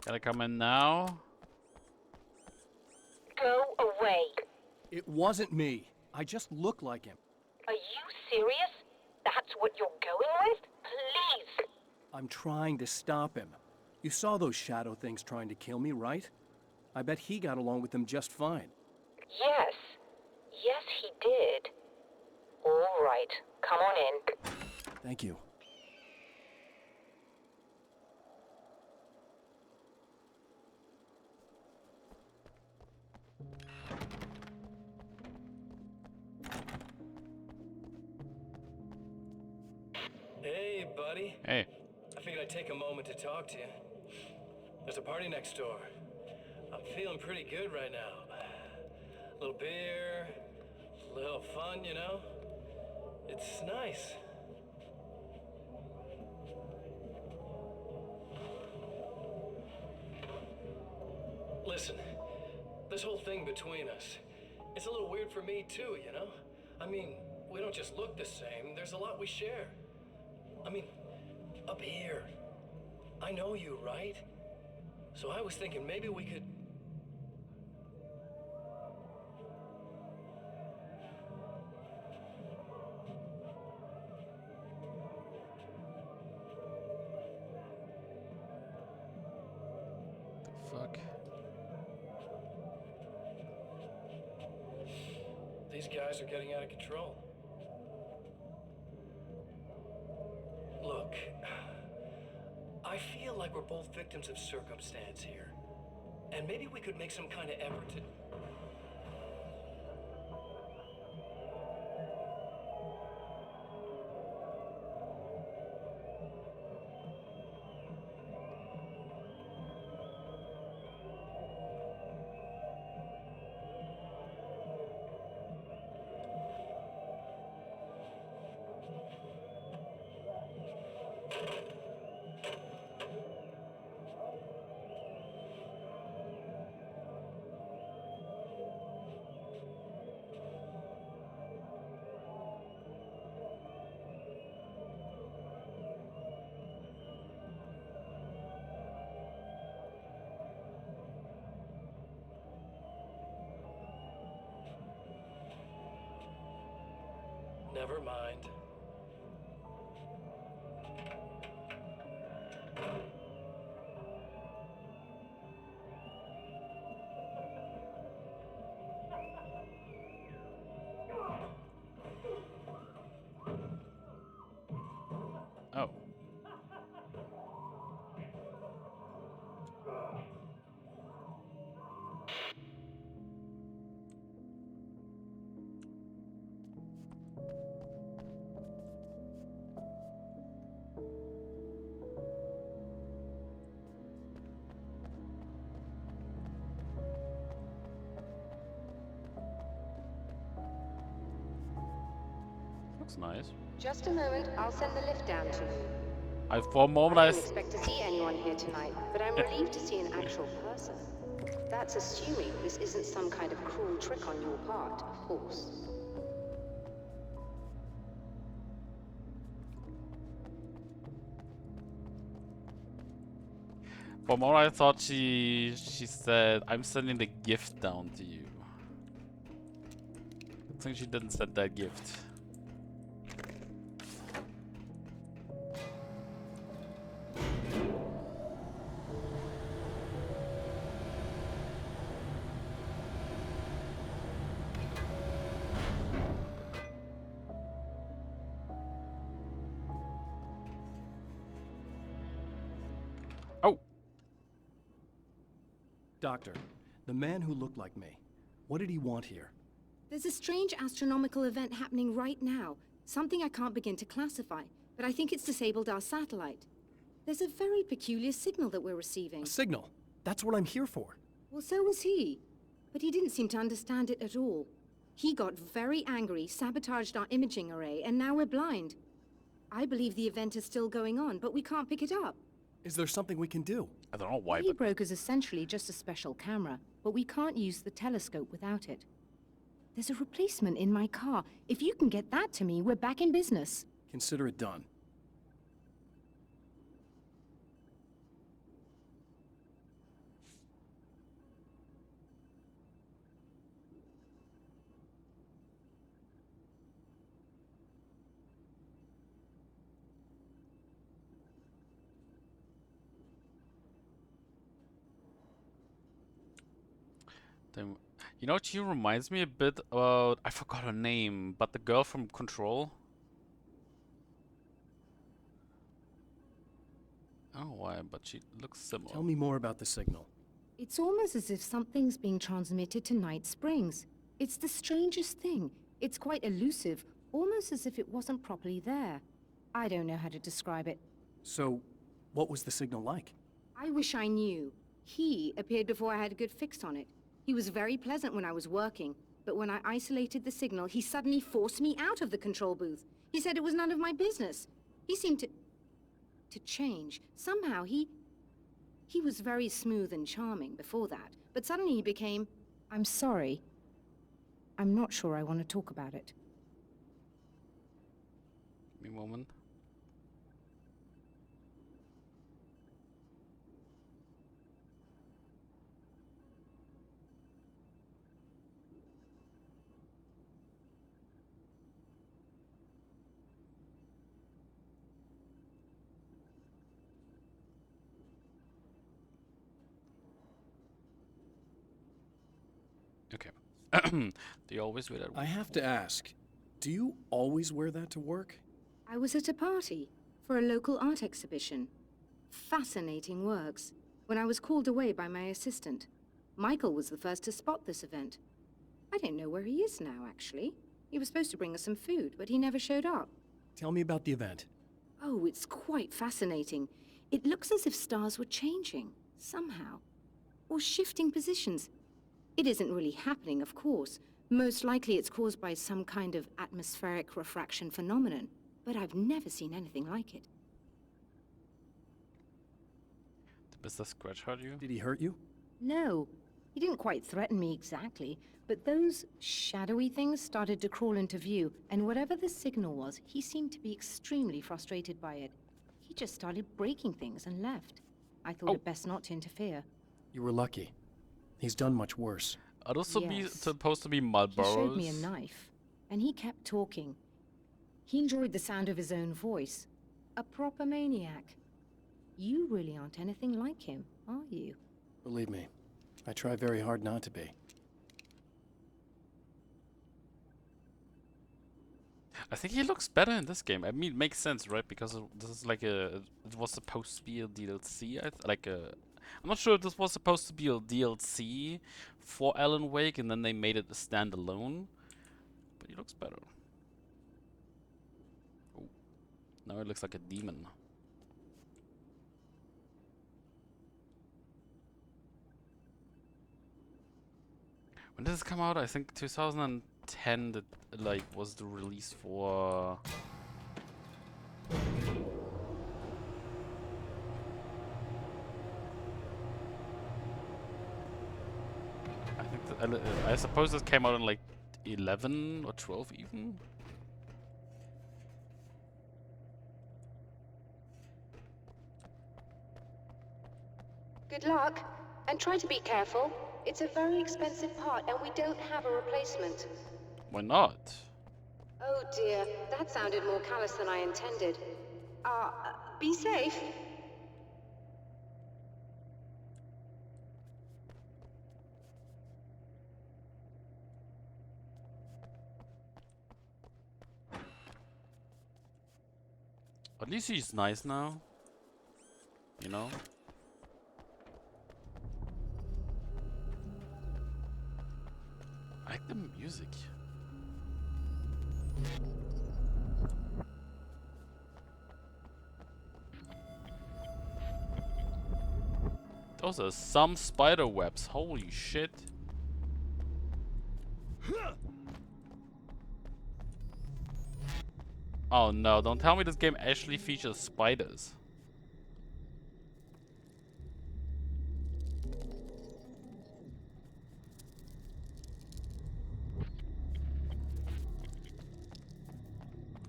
Gotta come in now. Go away. It wasn't me. I just look like him. Are you serious? That's what you're going with? Please! I'm trying to stop him. You saw those shadow things trying to kill me, right? I bet he got along with them just fine. Yes. Yes, he did. All right. Come on in. Thank you. Hey, buddy. Hey. I figured I'd take a moment to talk to you. There's a party next door. I'm feeling pretty good right now. A little beer, a little fun, you know? It's nice. Listen, this whole thing between us, it's a little weird for me too, you know? I mean, we don't just look the same, there's a lot we share. I mean, up here, I know you, right? So I was thinking maybe we could... Fuck. These guys are getting out of control. Look, I feel like we're both victims of circumstance here. And maybe we could make some kind of effort to... Never mind. Oh. Looks nice. Just a moment, I'll send the lift down to you. For a moment I I didn't expect to see anyone here tonight, but I'm relieved to see an actual person. That's assuming this isn't some kind of cruel trick on your part, of course. For a moment I thought she said, I'm sending the gift down to you. thing she didn't send that gift. Oh! Doctor, the man who looked like me, what did he want here? There's a strange astronomical event happening right now. Something I can't begin to classify, but I think it's disabled our satellite. There's a very peculiar signal that we're receiving. A signal? That's what I'm here for. Well, so was he. But he didn't seem to understand it at all. He got very angry, sabotaged our imaging array, and now we're blind. I believe the event is still going on, but we can't pick it up. Is there something we can do? I don't know why, He but broke is essentially just a special camera, but we can't use the telescope without it. There's a replacement in my car. If you can get that to me, we're back in business. Consider it done. then, you know what she reminds me a bit about? I forgot her name, but the girl from Control. I don't know why, but she looks similar. Tell me more about the signal. It's almost as if something's being transmitted to Night Springs. It's the strangest thing. It's quite elusive, almost as if it wasn't properly there. I don't know how to describe it. So, what was the signal like? I wish I knew. He appeared before I had a good fix on it. He was very pleasant when I was working, but when I isolated the signal, he suddenly forced me out of the control booth. He said it was none of my business. He seemed to change. Somehow he was very smooth and charming before that, but suddenly he became, I'm sorry. I'm not sure I want to talk about it. Give me a moment. Okay. Do you always wear that? I have to ask, do you always wear that to work? I was at a party for a local art exhibition. Fascinating works. When I was called away by my assistant, Michael was the first to spot this event. I don't know where he is now, actually. He was supposed to bring us some food, but he never showed up. Tell me about the event. Oh, it's quite fascinating. It looks as if stars were changing, somehow. Or shifting positions. It isn't really happening, of course. Most likely it's caused by some kind of atmospheric refraction phenomenon. But I've never seen anything like it. Did Mr. Scratch hurt you? Did he hurt you? No, he didn't quite threaten me exactly, but those shadowy things started to crawl into view, and whatever the signal was, he seemed to be extremely frustrated by it. He just started breaking things and left. I thought it best not to interfere. You were lucky. He's done much worse. Are those Yes. supposed to be He Marlboros? showed me a knife, and he kept talking. He enjoyed the sound of his own voice. A proper maniac. You really aren't anything like him, are you? Believe me, I try very hard not to be. I think he looks better in this game. I mean, it makes sense, right? Because this is like a... It was supposed to be a DLC. I'm not sure if this was supposed to be a DLC for Alan Wake, and then they made it a standalone. But he looks better. Oh, now it looks like a demon. When did this come out? I think 2010. That was the release for. I suppose it came out in like 11 or 12 even. Good luck, and try to be careful. It's a very expensive part, and we don't have a replacement. Why not? Oh dear, that sounded more callous than I intended. Be safe. At least he's nice now. You know? I like the music. Those are some spider webs. Holy shit. Oh no, don't tell me this game actually features spiders.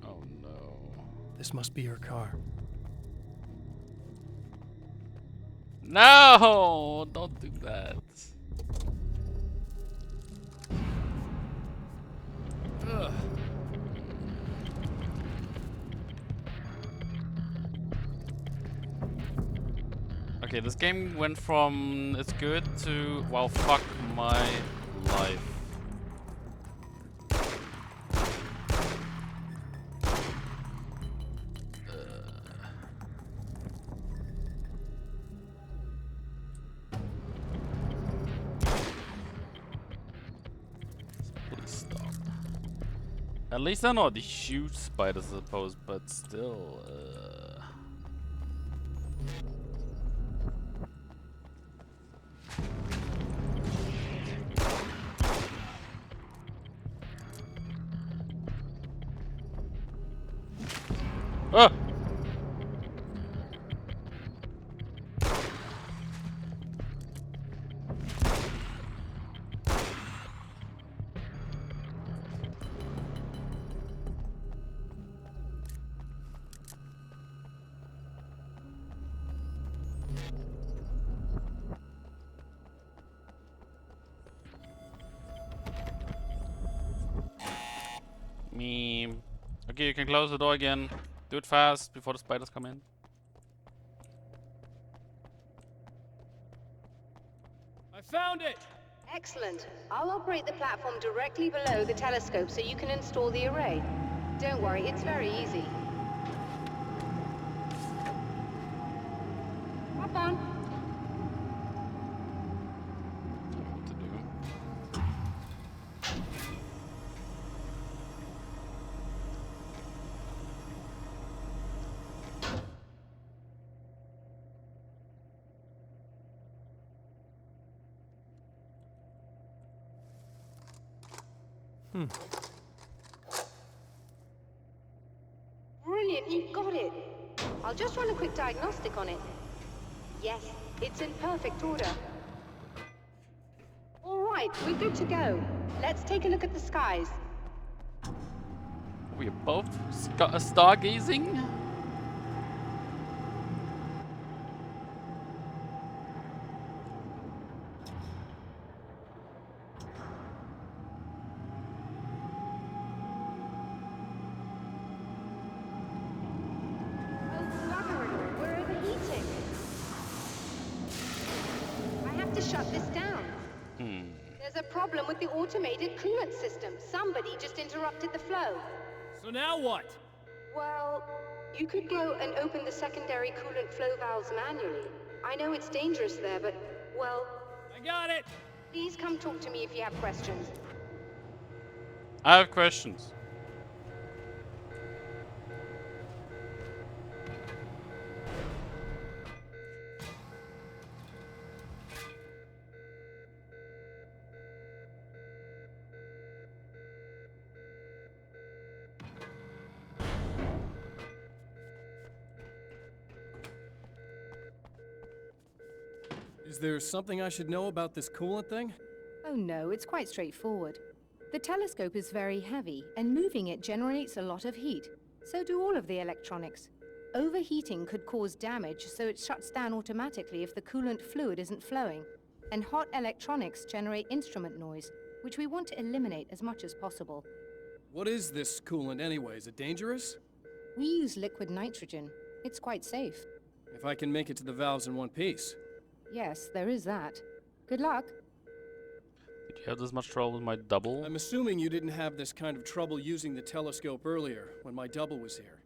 Oh no. This must be your car. No! Don't do that. Ugh. Okay, this game went from it's good to well, fuck my life. Please stop. At least they're not huge spiders, I suppose, but still. Ah! Meme. Okay, you can close the door again. Do it fast before the spiders come in. I found it! Excellent. I'll operate the platform directly below the telescope so you can install the array. Don't worry, it's very easy. Hop on. What to do? Brilliant, you got it. I'll just run a quick diagnostic on it. Yes, it's in perfect order. All right, we're good to go. Let's take a look at the skies. We're both stargazing? Oh, bugger it, we're overheating. I have to shut this down. There's a problem with the automated coolant system. Somebody just interrupted the flow. So now what? Well, you could go and open the secondary coolant flow valves manually. I know it's dangerous there, but, well... I got it! Please come talk to me if you have questions. I have questions. Is there something I should know about this coolant thing? Oh no, it's quite straightforward. The telescope is very heavy, and moving it generates a lot of heat. So do all of the electronics. Overheating could cause damage, so it shuts down automatically if the coolant fluid isn't flowing. And hot electronics generate instrument noise, which we want to eliminate as much as possible. What is this coolant anyway? Is it dangerous? We use liquid nitrogen. It's quite safe. If I can make it to the valves in one piece. Yes, there is that. Good luck. Did you have this much trouble with my double? I'm assuming you didn't have this kind of trouble using the telescope earlier, when my double was here.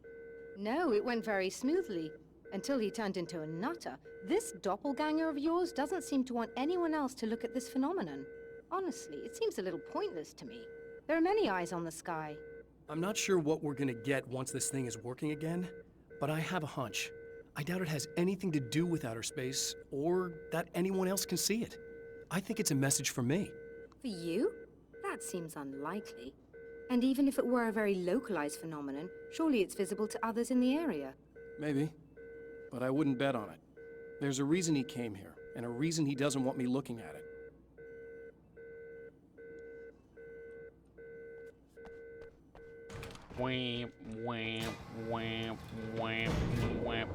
No, it went very smoothly. Until he turned into a nutter. This doppelganger of yours doesn't seem to want anyone else to look at this phenomenon. Honestly, it seems a little pointless to me. There are many eyes on the sky. I'm not sure what we're gonna get once this thing is working again, but I have a hunch. I doubt it has anything to do with outer space, or that anyone else can see it. I think it's a message for me. For you? That seems unlikely. And even if it were a very localized phenomenon, surely it's visible to others in the area. Maybe. But I wouldn't bet on it. There's a reason he came here, and a reason he doesn't want me looking at it. Wham, wham, wham, wham, wham.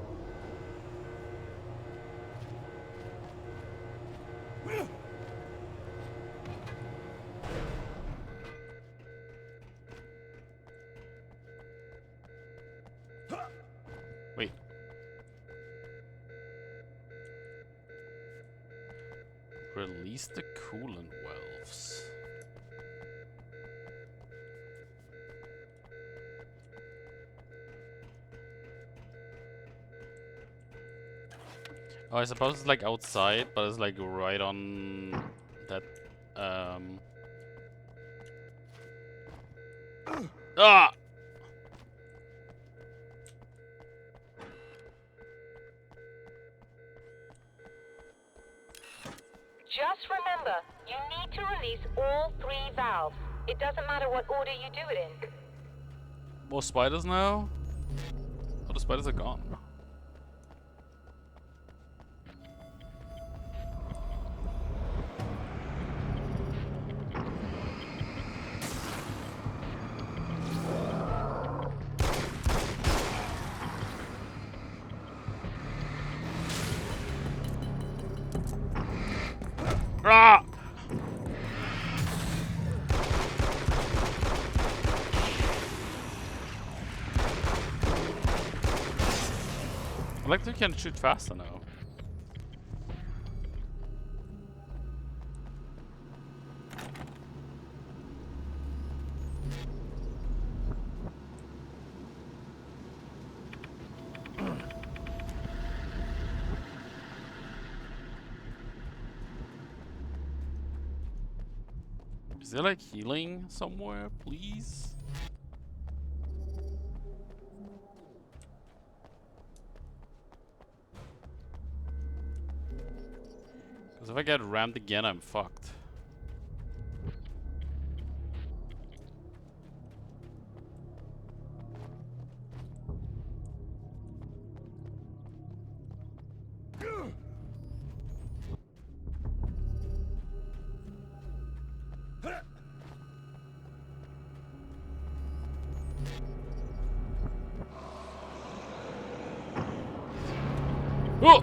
Wait. Release the coolant valves. Oh, I suppose it's like outside, but it's like right on that, Ah! Just remember, you need to release all 3 valves. It doesn't matter what order you do it in. More spiders now? Oh, the spiders are gone. Ah! I like that you can shoot faster now. Is there like healing somewhere, please? Because if I get rammed again, I'm fucked. Oh!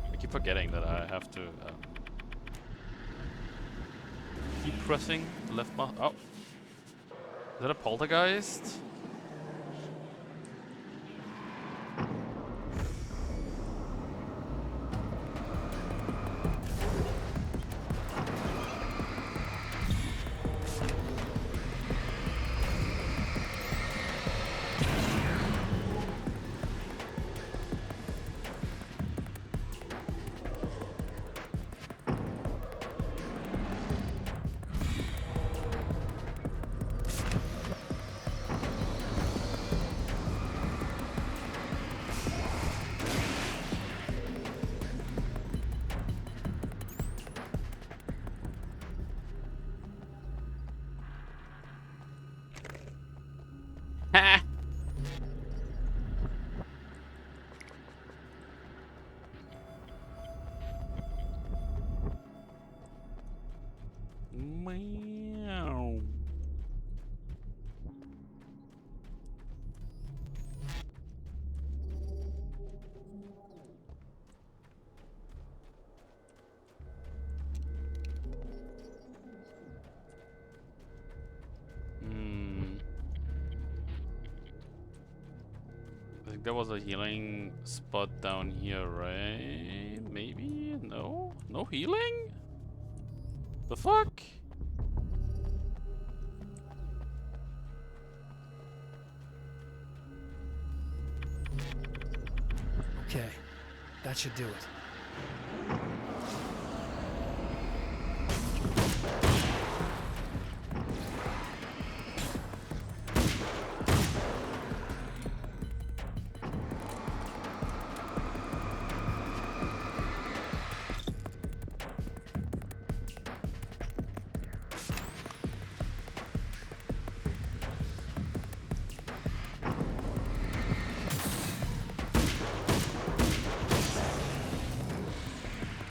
I keep forgetting that I have to keep pressing the left button. Oh, is that a poltergeist? think there was a healing spot down here, right? Maybe? No? No healing? The fuck? Okay, that should do it.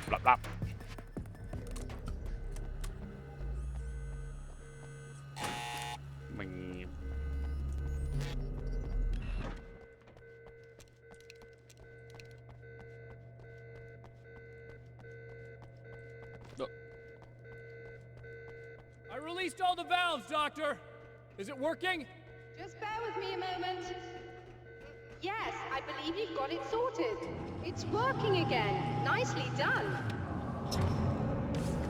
Blah, blah. Bing. No. I released all the valves, Doctor! Is it working? Just bear with me a moment. Yes, I believe you've got it sorted. It's working again. Nicely done.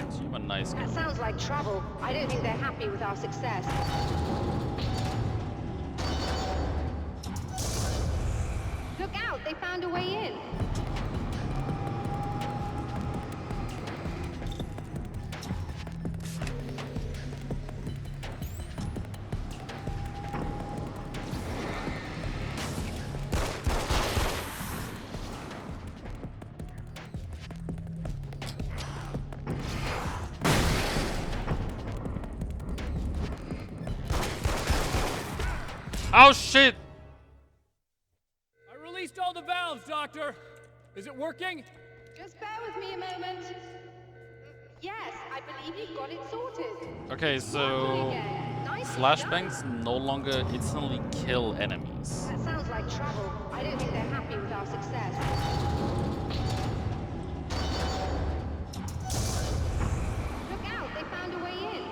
So you're a nice guy. That sounds like trouble. I don't think they're happy with our success. Look out, they found a way in. Oh shit! I released all the valves, Doctor! Is it working? Just bear with me a moment. Yes, I believe you've got it sorted. Okay, so flashbangs no longer instantly kill enemies. That sounds like trouble. I don't think they're happy with our success. Look out, they found a way in.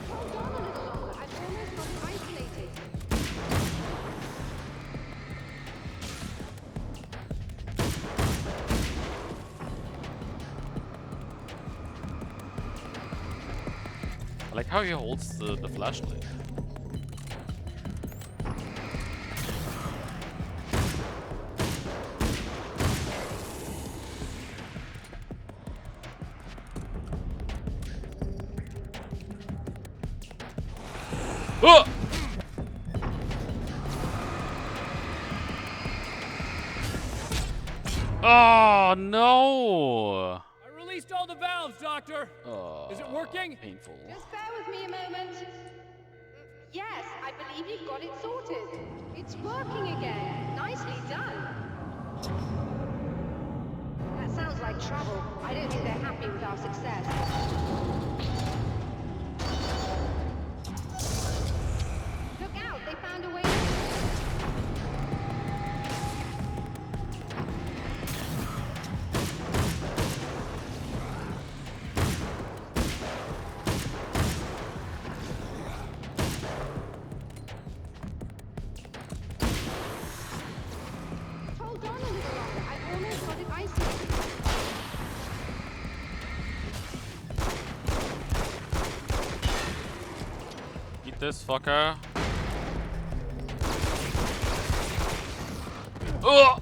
Hold on a little longer. I've almost got it isolated. I like how he holds the flashlight. Oh! Oh no! I released all the valves, Doctor! Oh, Is it working? Painful. Just bear with me a moment. Yes, I believe you've got it sorted. It's working again. Nicely done. That sounds like trouble. I don't think they're happy with our success. Look out, they found a way in. Hold on a little longer. I've almost got it isolated. Eat this fucker. Oh!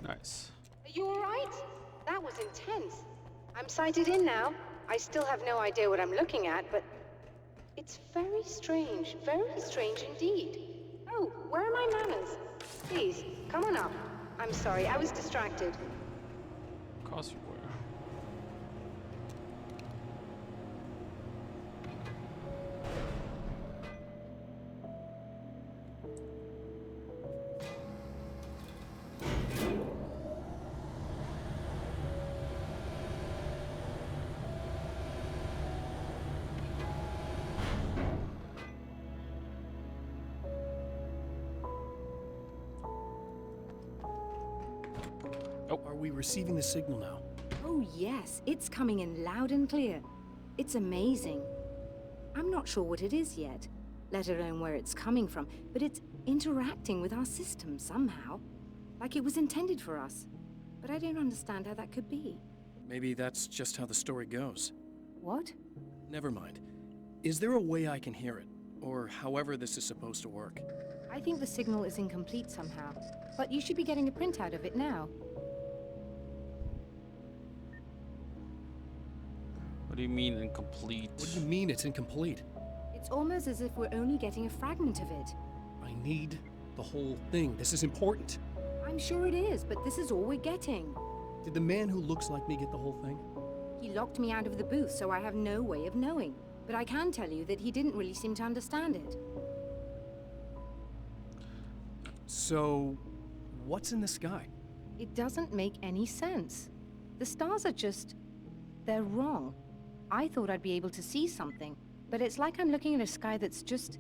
Nice. Are you alright? That was intense. I'm sighted in now. I still have no idea what I'm looking at, but it's very strange indeed. Oh, where are my manners? Please, Come on up. I'm sorry, I was distracted. Of course you were. Are we receiving the signal now? Oh, yes. It's coming in loud and clear. It's amazing. I'm not sure what it is yet, let alone where it's coming from, but it's interacting with our system somehow. Like it was intended for us. But I don't understand how that could be. Maybe that's just how the story goes. What? Never mind. Is there a way I can hear it? Or however this is supposed to work? I think the signal is incomplete somehow, but you should be getting a printout of it now. What do you mean incomplete? What do you mean it's incomplete? It's almost as if we're only getting a fragment of it. I need the whole thing. This is important. I'm sure it is, but this is all we're getting. Did the man who looks like me get the whole thing? He locked me out of the booth, so I have no way of knowing. But I can tell you that he didn't really seem to understand it. So, what's in the sky? It doesn't make any sense. The stars are just... they're wrong. I thought I'd be able to see something, but it's like I'm looking at a sky that's just...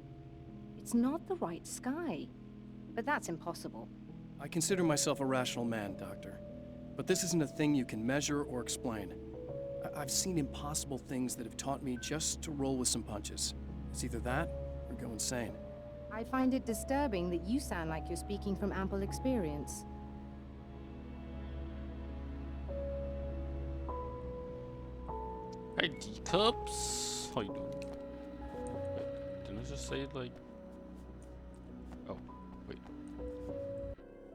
it's not the right sky. But that's impossible. I consider myself a rational man, Doctor. But this isn't a thing you can measure or explain. I've seen impossible things that have taught me just to roll with some punches. It's either that, or go insane. I find it disturbing that you sound like you're speaking from ample experience. Hey, D-Cups! How you doing? Wait, didn't I just say it like... Oh, wait.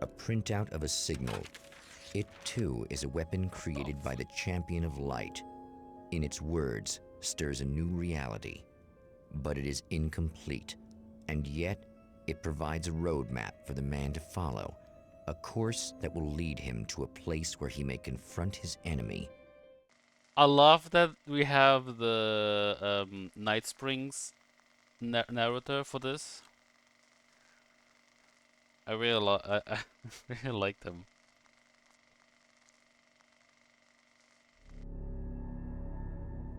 A printout of a signal. It too is a weapon created by the Champion of Light. In its words, stirs a new reality. But it is incomplete, and yet it provides a roadmap for the man to follow, a course that will lead him to a place where he may confront his enemy. I love that we have the Night Springs narrator for this. I really really like them.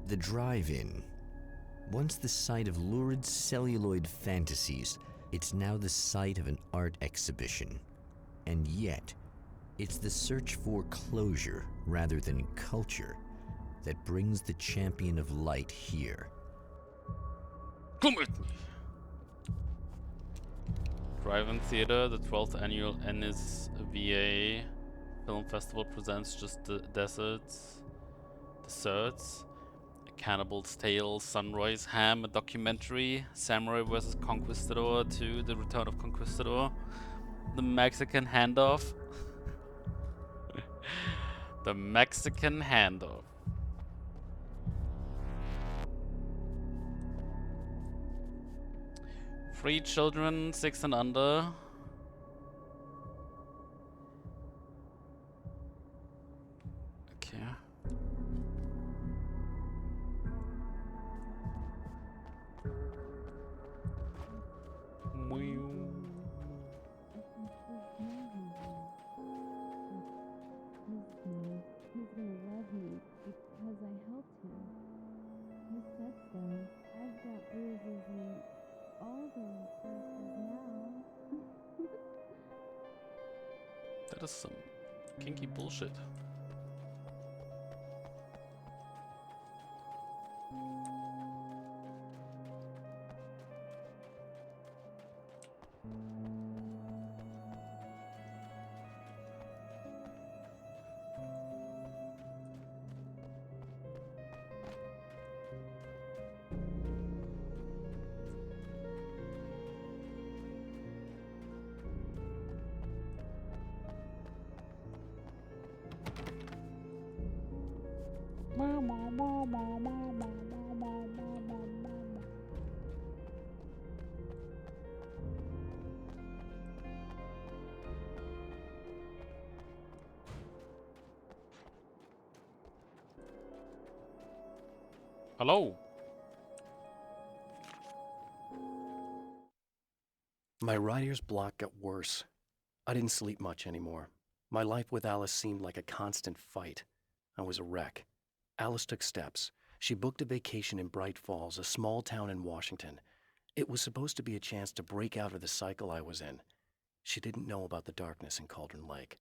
The drive-in. Once the site of lurid celluloid fantasies, it's now the site of an art exhibition. And yet, it's the search for closure rather than culture that brings the Champion of Light here. Come with me! Drive-in Theater, the 12th annual NSVA Film Festival presents Just the Desserts, A Cannibal's Tale, Sunrise Ham, a documentary, Samurai vs. Conquistador 2, The Return of Conquistador, The Mexican Handoff. The Mexican Handoff. Free children 6 and under. Okay. He's gonna love me because I helped him. He said so. I've got bruises and all those places now. That is some kinky bullshit. Hello. My writer's block got worse. I didn't sleep much anymore. My life with Alice seemed like a constant fight. I was a wreck. Alice took steps. She booked a vacation in Bright Falls, a small town in Washington. It was supposed to be a chance to break out of the cycle I was in. She didn't know about the darkness in Cauldron Lake.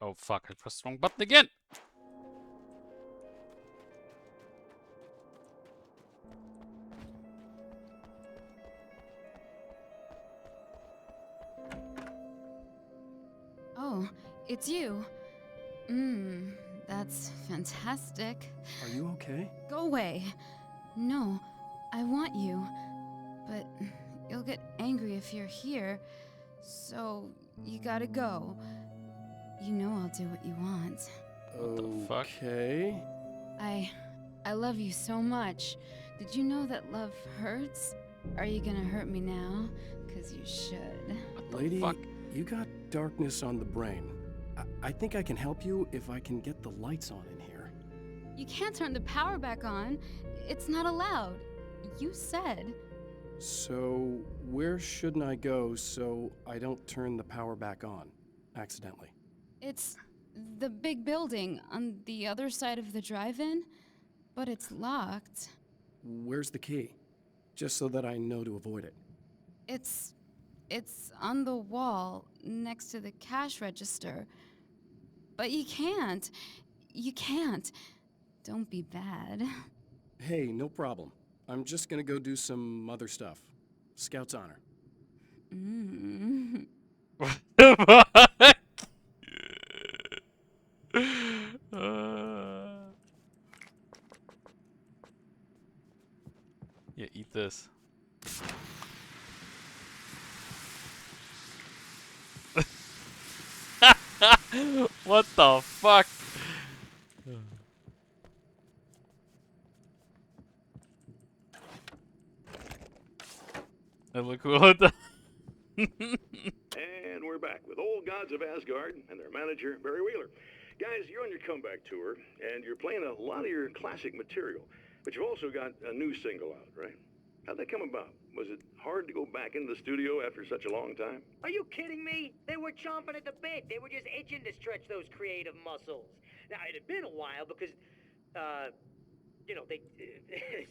Oh fuck, I pressed the wrong button again! Oh, it's you. That's fantastic. Are you okay? Go away. No, I want you. But you'll get angry if you're here. So you gotta go. You know I'll do what you want. What the fuck? Okay. I love you so much. Did you know that love hurts? Are you gonna hurt me now? 'Cause you should. What the Lady, fuck? you got darkness on the brain. I think I can help you if I can get the lights on in here. You can't turn the power back on. It's not allowed. You said. So, where shouldn't I go so I don't turn the power back on accidentally? It's the big building on the other side of the drive-in, but it's locked. Where's the key? Just so that I know to avoid it. It's on the wall next to the cash register. But you can't. You can't. Don't be bad. Hey, no problem. I'm just gonna go do some other stuff. Scout's honor. What the fuck? Yeah, eat this. What the fuck? That look cool. And we're back with Old Gods of Asgard and their manager, Barry Wheeler. Guys, you're on your comeback tour, and you're playing a lot of your classic material, but you've also got a new single out, right? How'd that come about? Was it hard to go back into the studio after such a long time? Are you kidding me? They were chomping at the bit. They were just itching to stretch those creative muscles. Now, it had been a while because, you know, they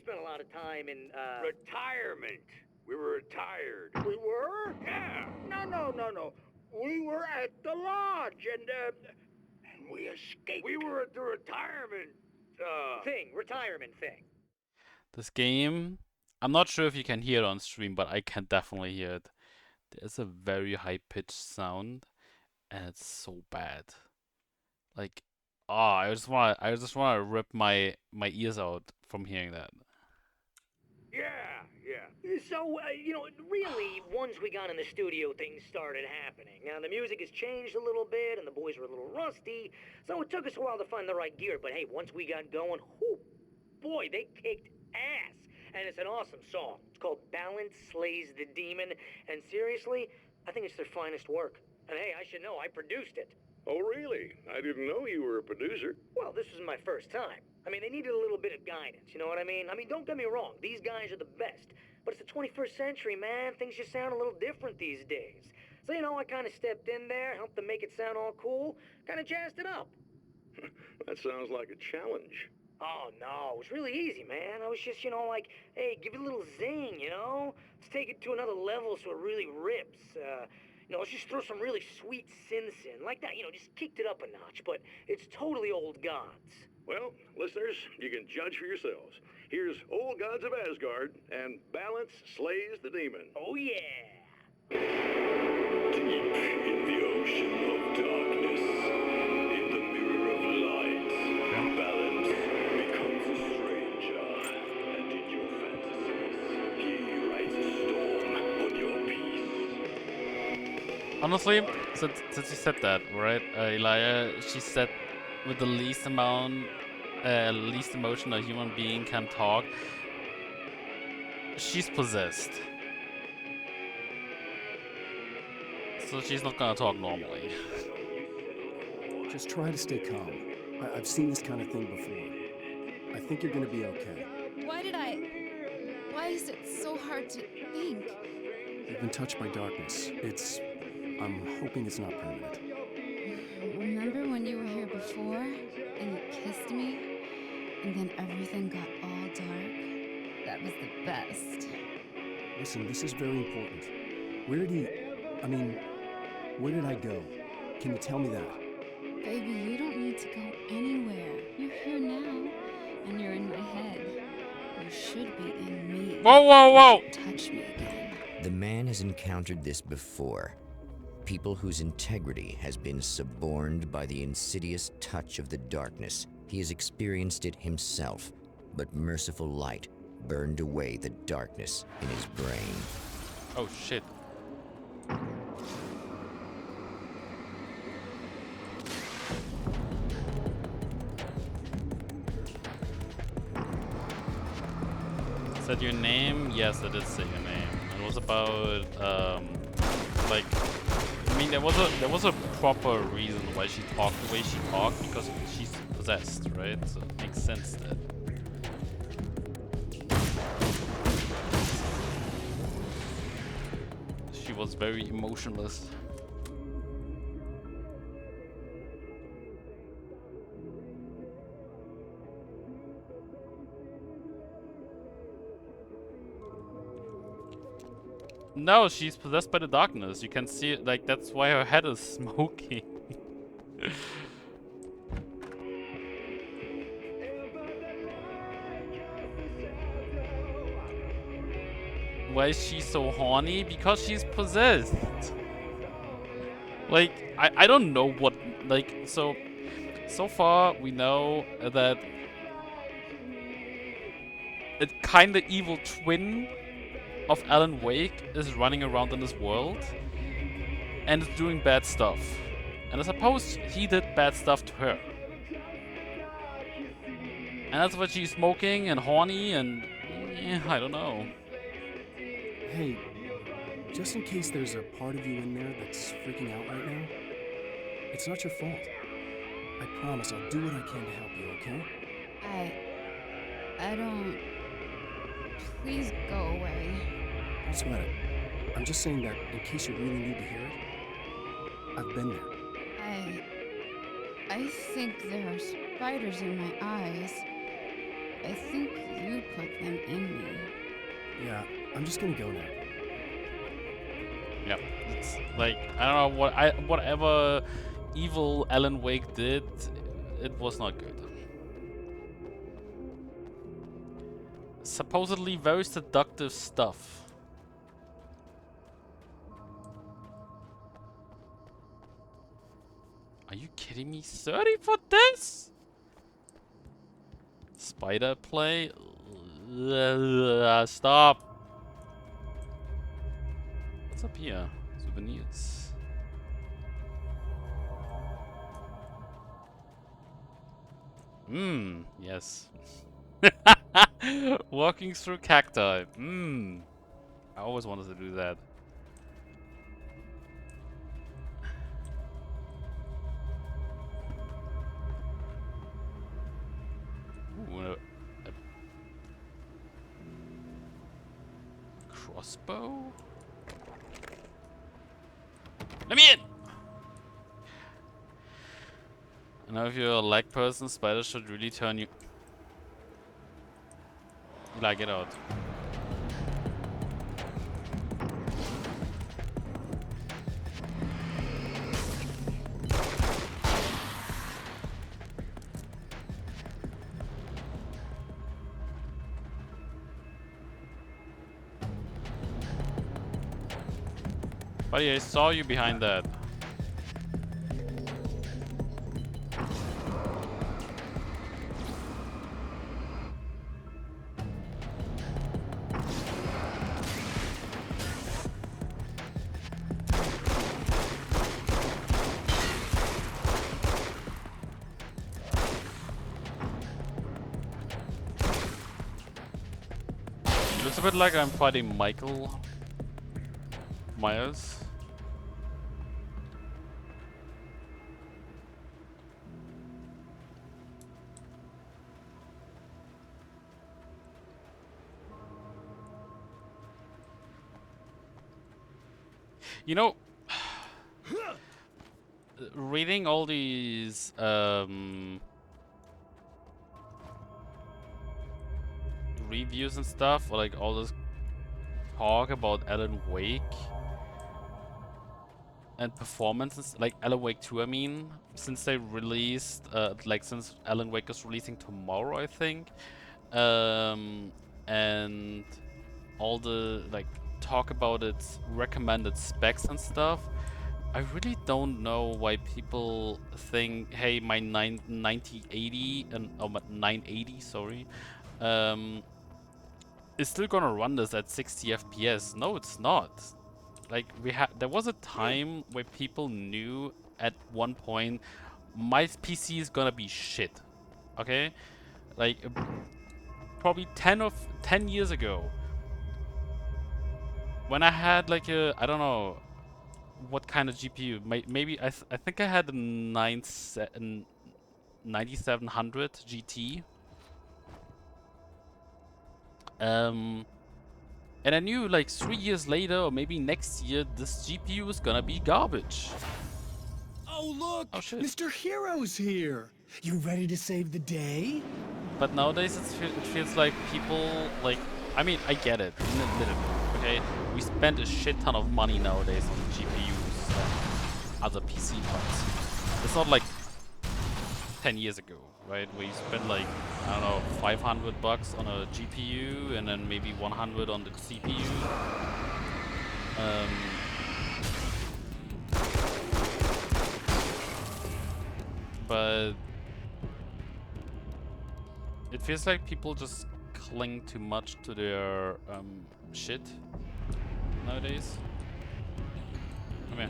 spent a lot of time in, Retirement. We were retired. We were? Yeah. No. We were at the lodge and we escaped. We were at the retirement, retirement thing. This game, I'm not sure if you can hear it on stream, but I can definitely hear it. There's a very high-pitched sound, and it's so bad. Like, I just wanna rip my ears out from hearing that. Yeah. So, you know, really, once we got in the studio, things started happening. Now, the music has changed a little bit, and the boys were a little rusty, so it took us a while to find the right gear. But hey, once we got going, whoo, boy, they kicked ass. And it's an awesome song. It's called Balance Slays the Demon, and seriously, I think it's their finest work. And hey, I should know, I produced it. Oh, really? I didn't know you were a producer. Well, this was my first time. I mean, they needed a little bit of guidance, you know what I mean? I mean, don't get me wrong, these guys are the best. But it's the 21st century, man. Things just sound a little different these days. So, you know, I kind of stepped in there, helped them make it sound all cool, kind of jazzed it up. That sounds like a challenge. Oh, no, it was really easy, man. I was just, you know, like, hey, give it a little zing, you know? Let's take it to another level so it really rips. You know, let's just throw some really sweet synths in. Like that, you know, just kicked it up a notch, but it's totally Old Gods. Well, listeners, you can judge for yourselves. Here's Old Gods of Asgard and Balance Slays the Demon. Oh, yeah. Deep in the ocean of darkness, in the mirror of light, Balance becomes a stranger, and in your fantasies, he rides a storm on your peace. Honestly, since you said that, right, Elijah, she said with the least emotion a human being can talk. She's possessed. So she's not gonna talk normally. Just try to stay calm. I've seen this kind of thing before. I think you're gonna be okay. Why is it so hard to think? You've been touched by darkness. I'm hoping it's not permanent. Remember when you were here before and you kissed me? And then everything got all dark? That was the best. Listen, this is very important. Where did I go? Can you tell me that? Baby, you don't need to go anywhere. You're here now, and you're in my head. You should be in me. Whoa, whoa, whoa! Touch me again. The man has encountered this before. People whose integrity has been suborned by the insidious touch of the darkness. He has experienced it himself, but merciful light burned away the darkness in his brain. Oh shit. Said your name? Yes, I did say your name. It was about like, I mean, there was a proper reason why she talked the way she talked, because she's possessed, right? So it makes sense that. She was very emotionless. No, she's possessed by the darkness. You can see it, like, that's why her head is smoking. Why is she so horny? Because she's possessed. Like, I don't know what, like, so far we know that a kinda evil twin of Alan Wake is running around in this world and is doing bad stuff. And I suppose he did bad stuff to her. And that's why she's smoking and horny and I don't know. Hey, just in case there's a part of you in there that's freaking out right now, it's not your fault. I promise I'll do what I can to help you, okay? I don't... Please go away. Don't sweat it. I'm just saying that in case you really need to hear it, I've been there. I think there are spiders in my eyes. I think you put them in me. Yeah, I'm just gonna go now. Yep, it's like, I don't know, whatever evil Alan Wake did, it was not good. Supposedly very seductive stuff. Are you kidding me? 30 for this? Spider play? Stop. What's up here? Souvenirs. Yes. Walking through cacti. I always wanted to do that. Ooh, a crossbow? Let me in! I know if you're a lag person, spiders should really turn you. Eli, get out. Buddy, I saw you behind that. Looks a bit like I'm fighting Michael Myers. You know, reading all these reviews and stuff, or like all this talk about Alan Wake and performances, like Alan Wake 2, I mean, since they released, like since Alan Wake is releasing tomorrow, I think, and all the like talk about its recommended specs and stuff, I really don't know why people think, hey, my 9080 and oh, my 980, sorry, is still gonna run this at 60 FPS. No, it's not. Like there was a time where people knew at one point my PC is gonna be shit. Okay, like probably 10 years ago, when I had like a, I don't know what kind of GPU. Maybe I think I had a 9700 GT. And I knew like 3 years later, or maybe next year, this GPU is gonna be garbage. Oh look! Oh shit. Mr. Hero's here! You ready to save the day? But nowadays it feels like people, like, I mean, I get it, admittedly, okay? We spend a shit ton of money nowadays on GPUs and other PC parts. It's not like 10 years ago, right? Where you spend like, I don't know, $500 on a GPU and then maybe 100 on the CPU. But it feels like people just cling too much to their shit nowadays. Come here.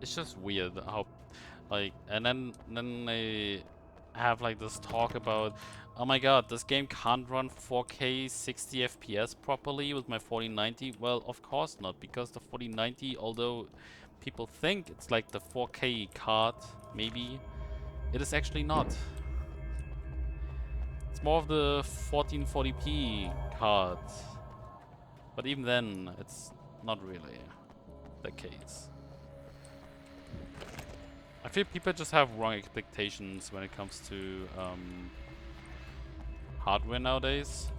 It's just weird how, like, and then they have like this talk about, oh my god, this game can't run 4K 60 FPS properly with my 4090. Well, of course not, because the 4090, although people think it's like the 4K card, maybe, it is actually not. It's more of the 1440p card. But even then, it's not really the case. I feel people just have wrong expectations when it comes to hardware nowadays.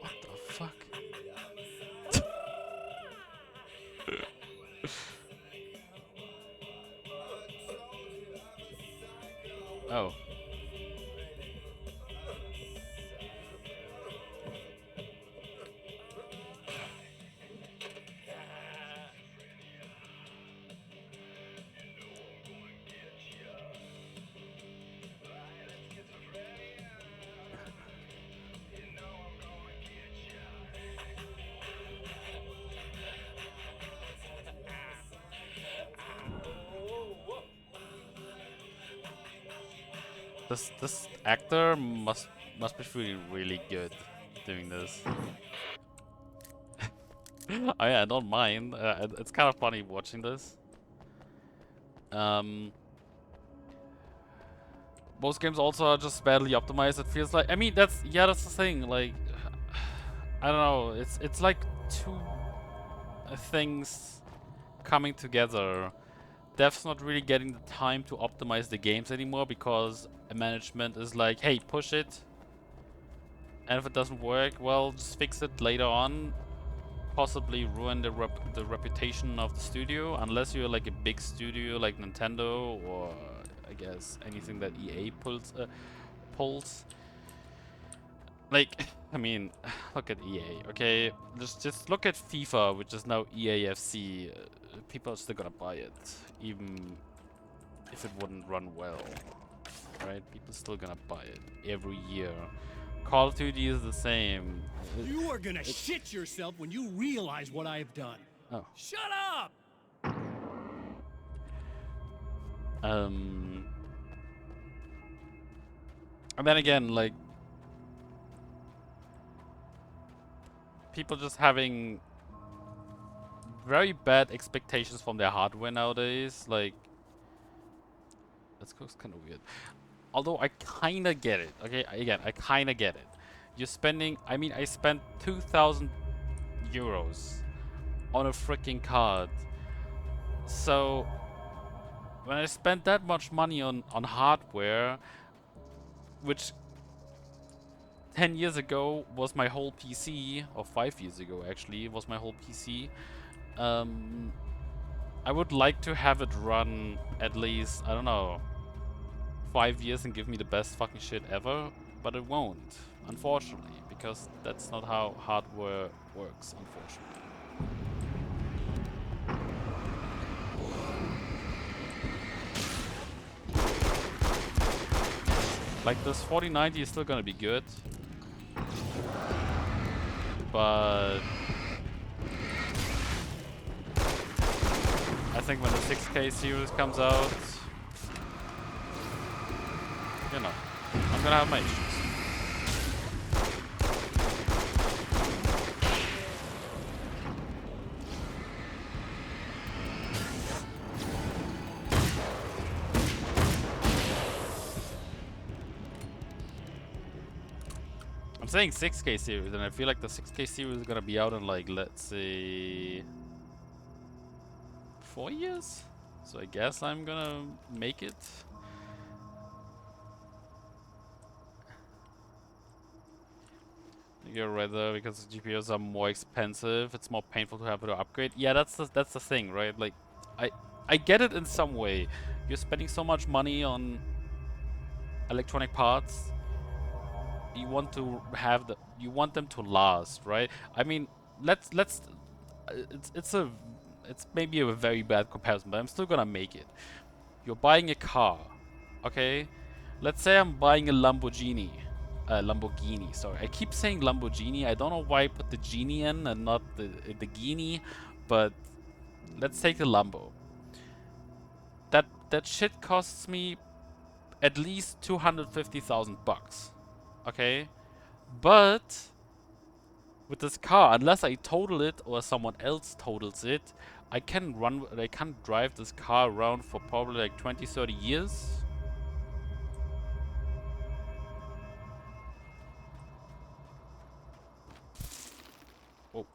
What the fuck? Oh. This actor must be feeling really good doing this. Oh yeah, I don't mind. It's kind of funny watching this. Most games also are just badly optimized. It feels like. I mean, that's the thing. Like, I don't know. It's like two things coming together. Dev's not really getting the time to optimize the games anymore because management is like, hey, push it. And if it doesn't work, well, just fix it later on. Possibly ruin the reputation of the studio, unless you're like a big studio like Nintendo or I guess anything that EA pulls. Like, I mean, look at EA, okay? Just look at FIFA, which is now EAFC. People are still gonna buy it, even if it wouldn't run well, right? People are still gonna buy it every year. Call of Duty is the same. You are gonna shit yourself when you realize what I have done. Oh. Shut up! And then again, like, people just having very bad expectations from their hardware nowadays. Like, that's kind of weird. Although I kind of get it. Okay, again, I kind of get it. You're spending, I mean, I spent 2,000 euros on a freaking card. So when I spent that much money on hardware, which 10 years ago was my whole PC, or 5 years ago actually was my whole PC, I would like to have it run at least, I don't know, 5 years and give me the best fucking shit ever, but it won't, unfortunately, because that's not how hardware works, unfortunately. Like, this 4090 is still gonna be good, but I think when the 6K series comes out, you know, I'm gonna have my issues. I'm saying 6K series, and I feel like the 6K series is gonna be out in, like, let's say 4 years? So I guess I'm gonna make it. You're rather because GPUs are more expensive, it's more painful to have to upgrade. Yeah, that's the thing, right? Like, I get it in some way. You're spending so much money on electronic parts. You want to have you want them to last, right? I mean, it's maybe a very bad comparison, but I'm still gonna make it. You're buying a car, okay? Let's say I'm buying a Lamborghini. Lamborghini, sorry. I keep saying Lamborghini. I don't know why I put the genie in and not the Genie, but let's take the Lambo. That shit costs me at least 250,000 bucks. Okay? But with this car, unless I total it or someone else totals it, I can drive this car around for probably like 20-30 years. Oh.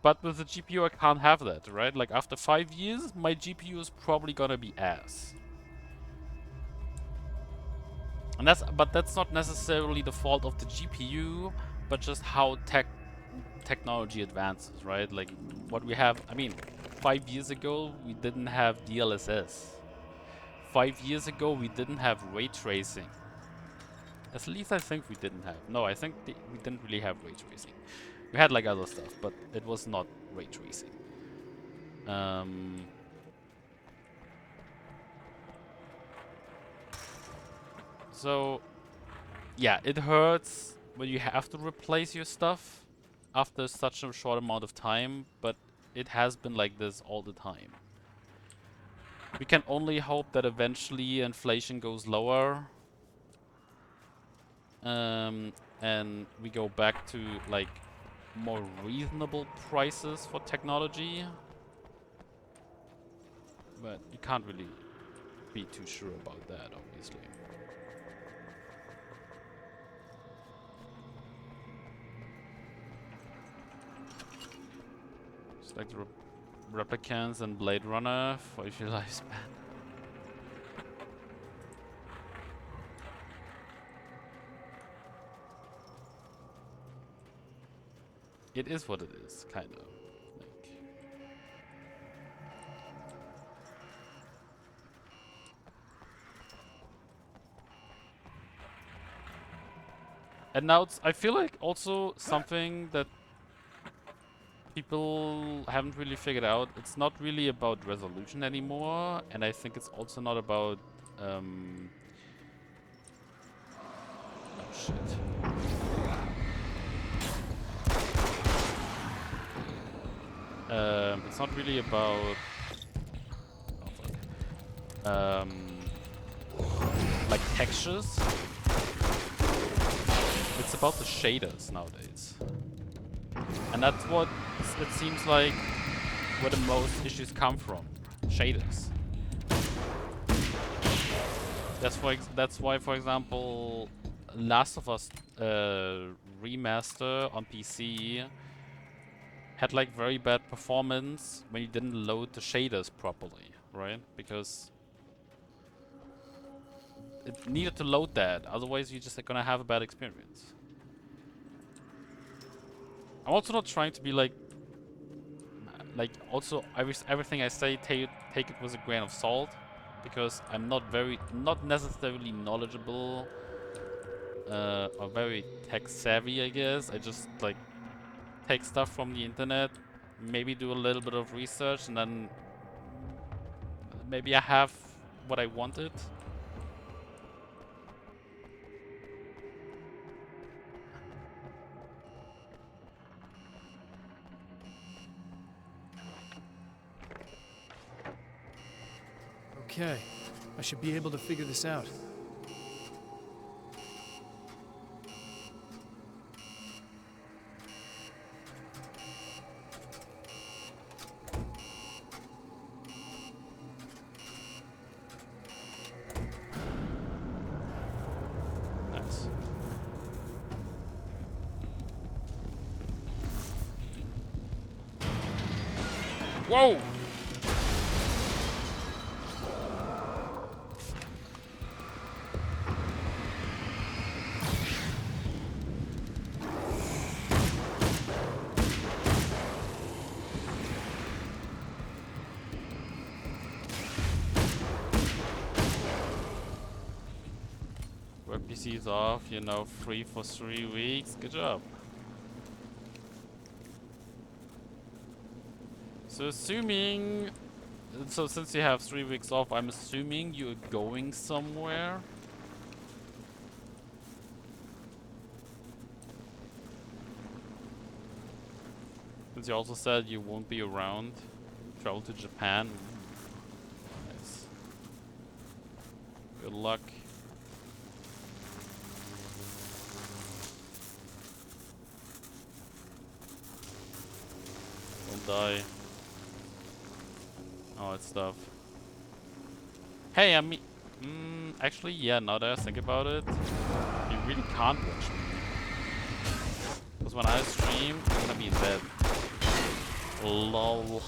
But with the GPU I can't have that, right? Like, after 5 years, my GPU is probably gonna be ass. And that's not necessarily the fault of the GPU, but just how technology advances, right? Like, what we have, I mean, 5 years ago we didn't have DLSS. 5 years ago we didn't have ray tracing. At least I think we didn't have. No, I think we didn't really have ray tracing. We had like other stuff, but it was not ray tracing. So, yeah, it hurts when you have to replace your stuff after such a short amount of time, but it has been like this all the time. We can only hope that eventually inflation goes lower, and we go back to like more reasonable prices for technology. But you can't really be too sure about that, obviously. It's like the Replicants and Blade Runner for your lifespan. It is what it is, kind of. Like. And now I feel like also something that people haven't really figured out. It's not really about resolution anymore, and I think it's also not about oh shit. It's not really about like textures. It's about the shaders nowadays. And that's what it seems like where the most issues come from. Shaders. That's why, for example, Last of Us remaster on PC had like very bad performance when you didn't load the shaders properly, right? Because it needed to load that, otherwise you're just gonna have a bad experience. I'm also not trying to be like also everything I say take it with a grain of salt, because I'm not necessarily knowledgeable or very tech savvy, I guess. I just like take stuff from the internet, maybe do a little bit of research, and then maybe I have what I wanted. Okay, I should be able to figure this out. Nice. Whoa! Work PC's off, you know, free for 3 weeks. Good job. So since you have 3 weeks off, I'm assuming you're going somewhere. Since you also said you won't be around, travel to Japan. Nice. Good luck. Don't die. All that stuff. Hey, I mean, actually, yeah, now that I think about it, you really can't watch me. Because when I stream, you're gonna be in bed. LOL.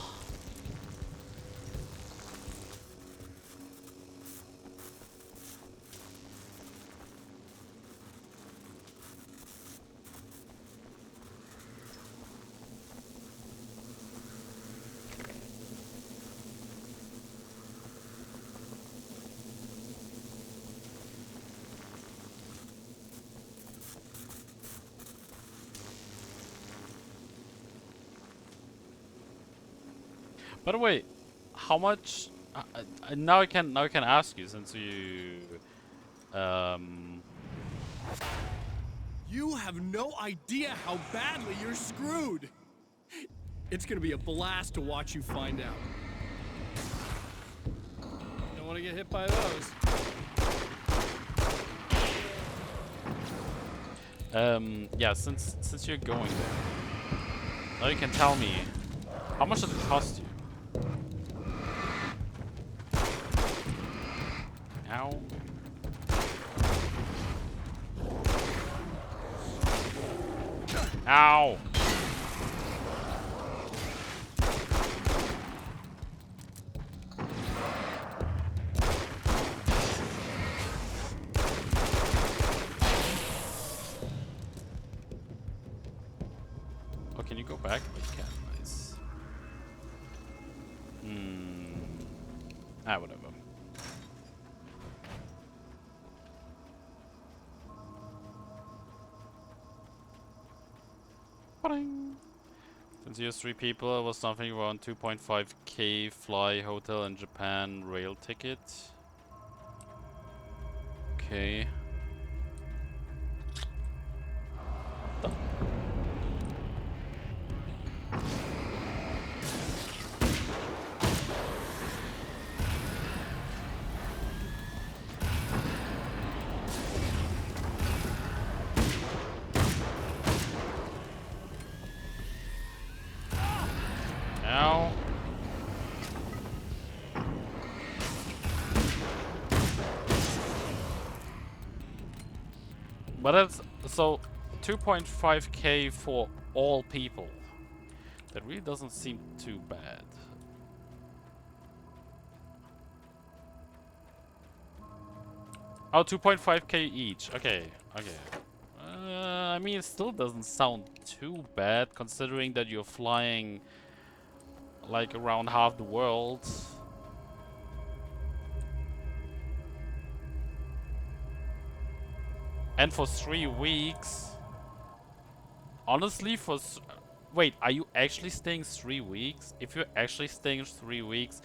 By the way, how much? Now I can ask you, since you You have no idea how badly you're screwed. It's gonna be a blast to watch you find out. Don't want to get hit by those. Yeah, since you're going there, now you can tell me, how much does it cost you? Ow. Ow! Oh, can you go back? Oh, you can. Nice. Whatever. Since you're 3 people, it was something around 2.5k fly, hotel in Japan, rail ticket. Okay. Done. Now. But that's so 2.5k for all people. That really doesn't seem too bad. Oh, 2.5k each. Okay, okay. I mean, it still doesn't sound too bad considering that you're flying like around half the world. And for 3 weeks. Honestly, wait, are you actually staying 3 weeks? If you're actually staying 3 weeks,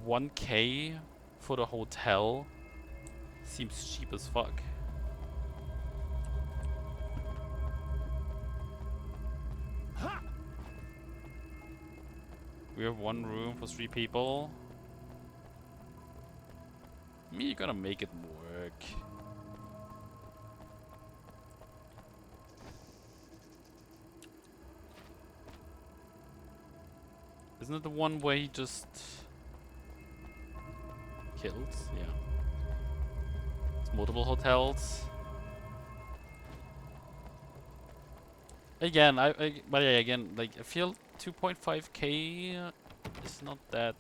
1k for the hotel seems cheap as fuck. We have 1 room for 3 people. I mean, you're gonna make it work. Isn't it the one where he just kills? Yeah. It's multiple hotels. Again, but yeah, again, like I feel 2.5k is not that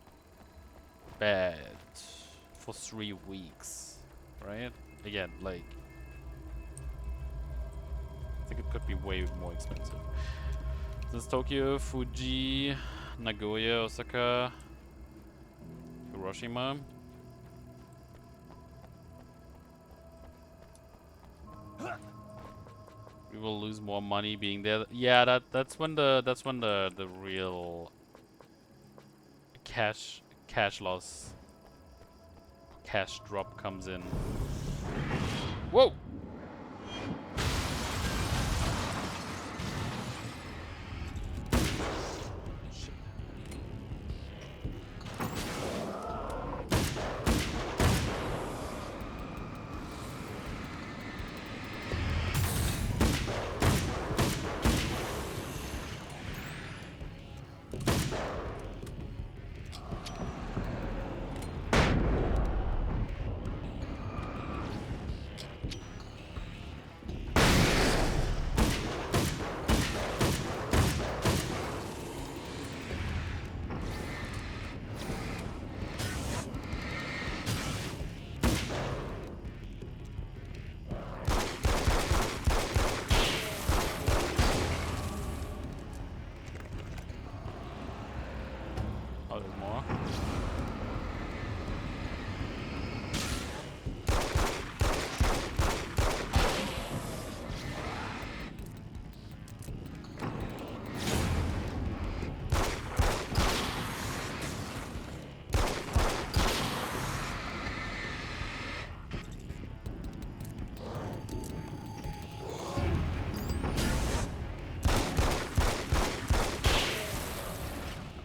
bad for 3 weeks, right? Again, like I think it could be way more expensive. This is Tokyo, Fuji, Nagoya, Osaka, Hiroshima. We will lose more money being there. Yeah, that's when the real cash loss, cash drop comes in. Whoa!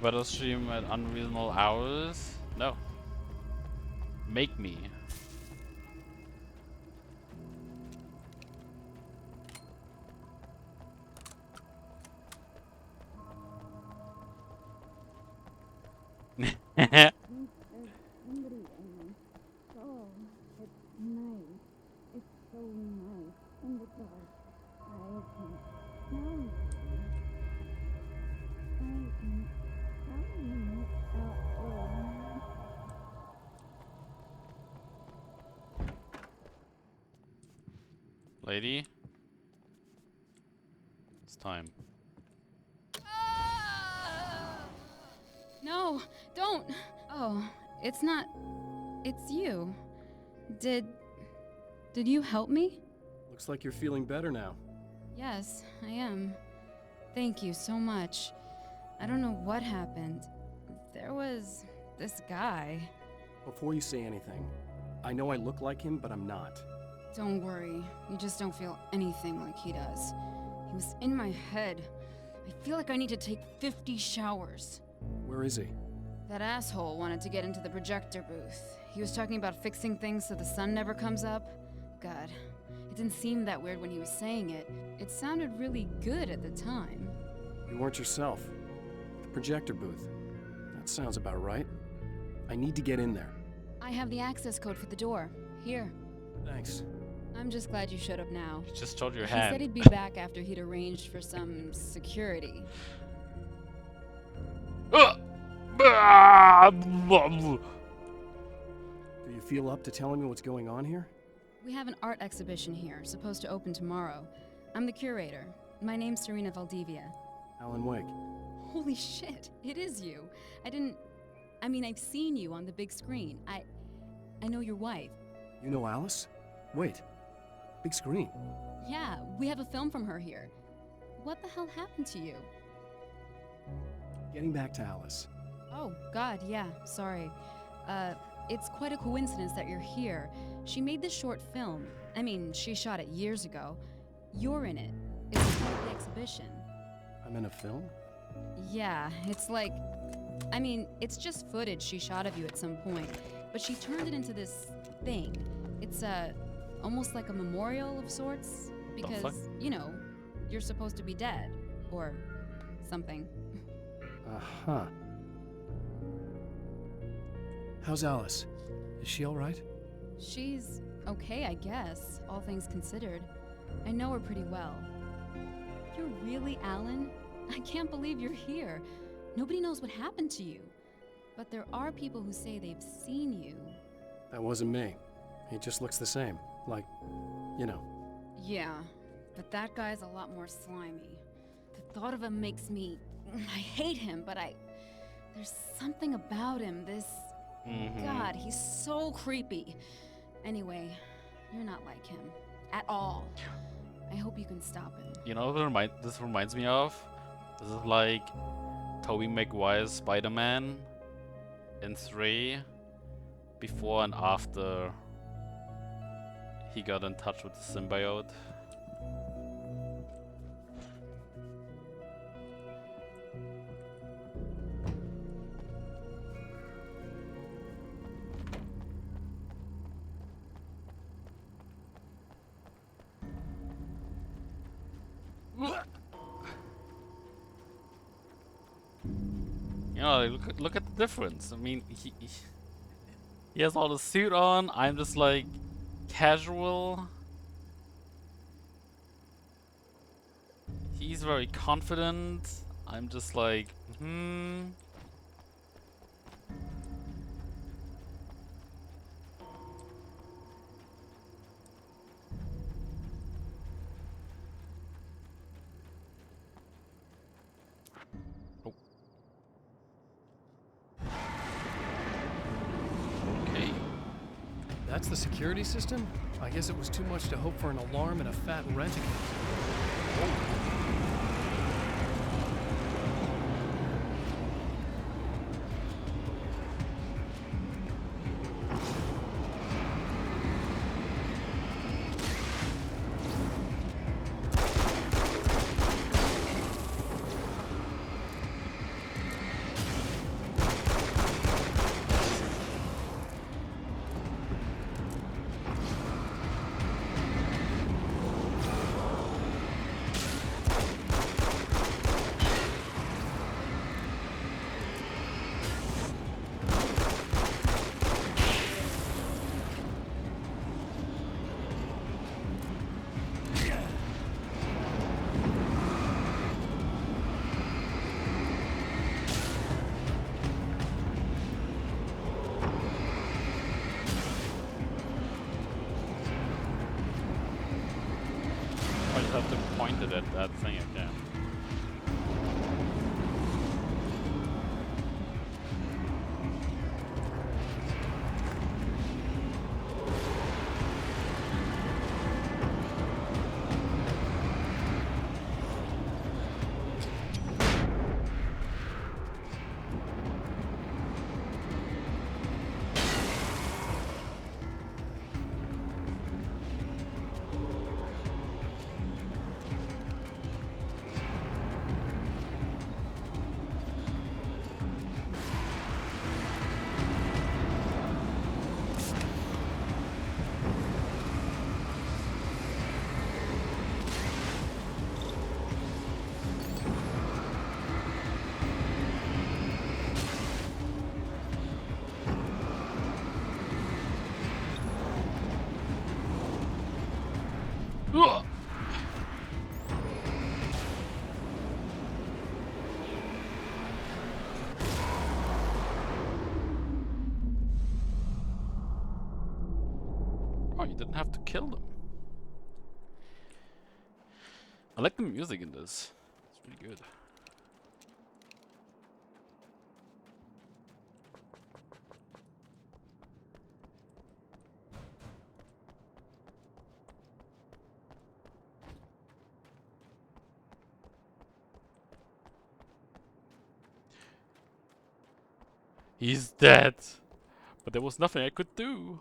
Better stream at unreasonable hours? No. Make me. Lady? It's time. No, don't! Oh, it's not... It's you. Did you help me? Looks like you're feeling better now. Yes, I am. Thank you so much. I don't know what happened. There was this guy. Before you say anything, I know I look like him, but I'm not. Don't worry. You just don't feel anything like he does. He was in my head. I feel like I need to take 50 showers. Where is he? That asshole wanted to get into the projector booth. He was talking about fixing things so the sun never comes up. God, it didn't seem that weird when he was saying it. It sounded really good at the time. You weren't yourself. The projector booth. That sounds about right. I need to get in there. I have the access code for the door. Here. Thanks. I'm just glad you showed up now. You just showed your He hand. said he'd be back after he'd arranged for some security. Do you feel up to telling me what's going on here? We have an art exhibition here, supposed to open tomorrow. I'm the curator. My name's Serena Valdivia. Alan Wake. Holy shit, it is you. I've seen you on the big screen. I know your wife. You know Alice? Wait. Big screen. Yeah, we have a film from her here. What the hell happened to you? Getting back to Alice. Oh, God, yeah, sorry. It's quite a coincidence that you're here. She made this short film. She shot it years ago. You're in it. It's part of the exhibition. I'm in a film? Yeah, it's like... it's just footage she shot of you at some point, but she turned it into this thing. It's, almost like a memorial of sorts, because, you're supposed to be dead, or something. Uh-huh. How's Alice? Is she all right? She's okay, I guess, all things considered. I know her pretty well. You're really Alan? I can't believe you're here. Nobody knows what happened to you. But there are people who say they've seen you. That wasn't me. He just looks the same. Like, Yeah, but that guy's a lot more slimy. The thought of him makes me... I hate him, but there's something about him, this... God, he's so creepy. Anyway, you're not like him. At all. I hope you can stop him. You know what this reminds me of? This is like Tobey Maguire's Spider-Man in 3, before and after he got in touch with the symbiote. Look at the difference. He has all the suit on. I'm just like casual. He's very confident. I'm just like, That's the security system? I guess it was too much to hope for an alarm and a fat rent-a-kit. I just have to point it at that thing again. Ugh. Oh, you didn't have to kill them. I like the music in this. It's really good. He's dead. But there was nothing I could do.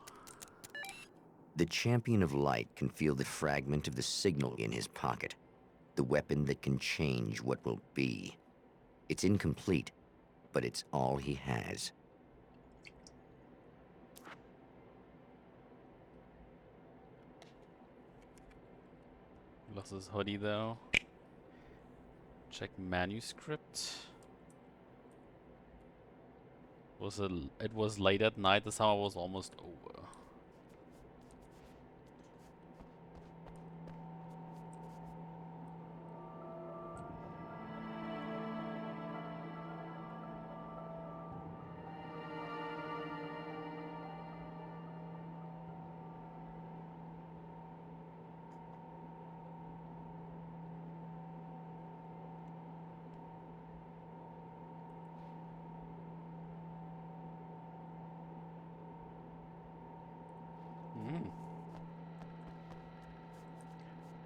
The Champion of Light can feel the fragment of the signal in his pocket. The weapon that can change what will be. It's incomplete, but it's all he has. Lost his hoodie though. Check manuscript. It was late at night. The summer was almost over.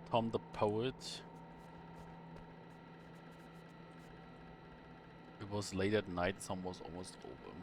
Tom the Poet. It was late at night, sun was almost over.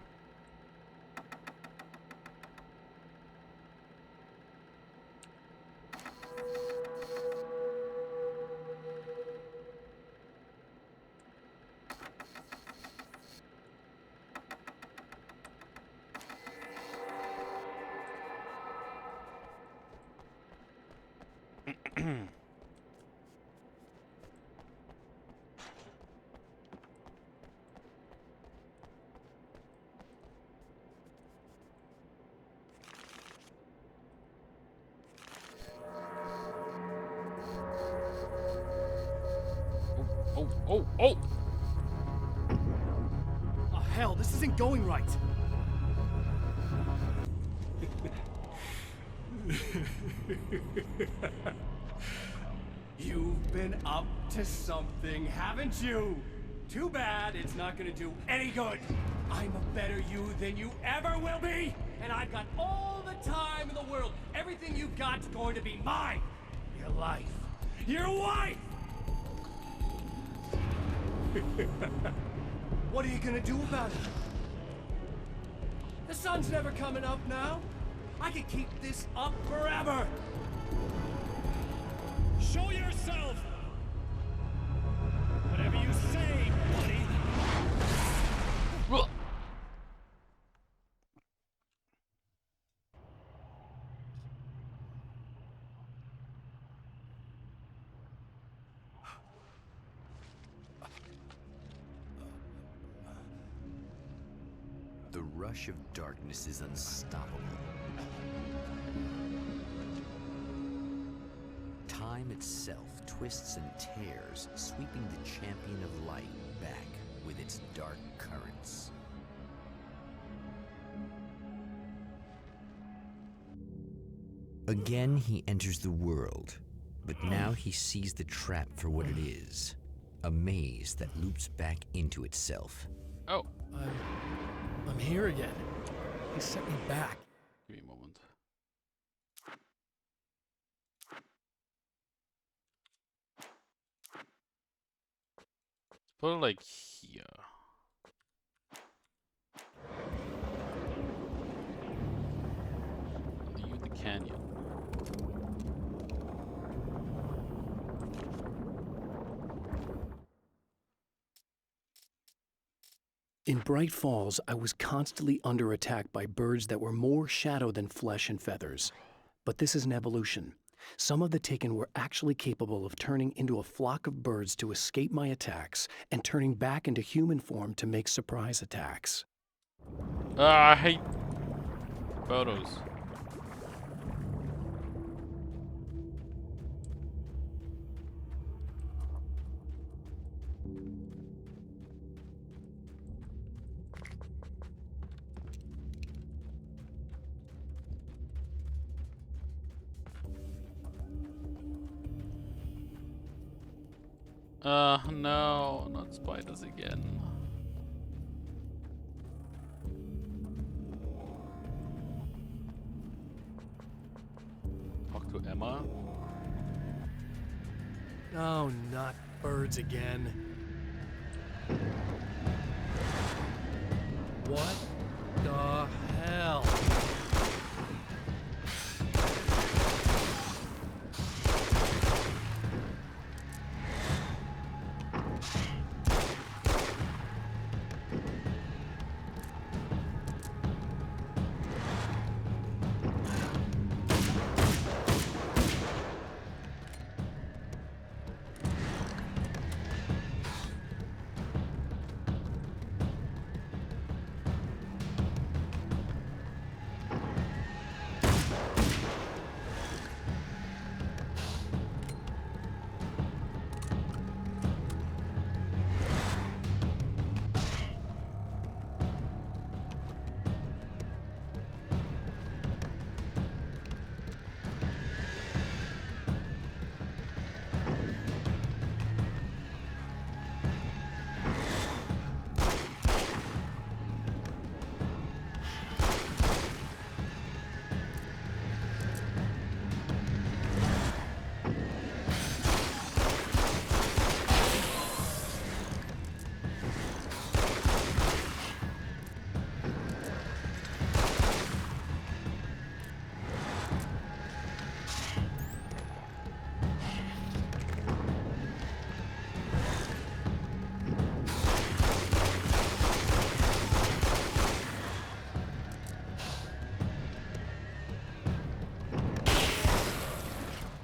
Oh! Oh, hell, this isn't going right. You've been up to something, haven't you? Too bad it's not gonna do any good. I'm a better you than you ever will be, and I've got all the time in the world. Everything you've got's going to be mine. Your life. Your wife! What are you gonna do about it? The sun's never coming up now. I can keep this up forever. Show yourself! Whatever you say, buddy. The rush of darkness is unstoppable. Time itself twists and tears, sweeping the Champion of Light back with its dark currents. Again, he enters the world, but now he sees the trap for what it is. A maze that loops back into itself. Oh. I'm here again. He set me back. Give me a moment. Put it like here. Leave the canyon. In Bright Falls, I was constantly under attack by birds that were more shadow than flesh and feathers. But this is an evolution. Some of the Taken were actually capable of turning into a flock of birds to escape my attacks and turning back into human form to make surprise attacks. I hate photos. No, not spiders again. Talk to Emma. Oh, not birds again. What the hell?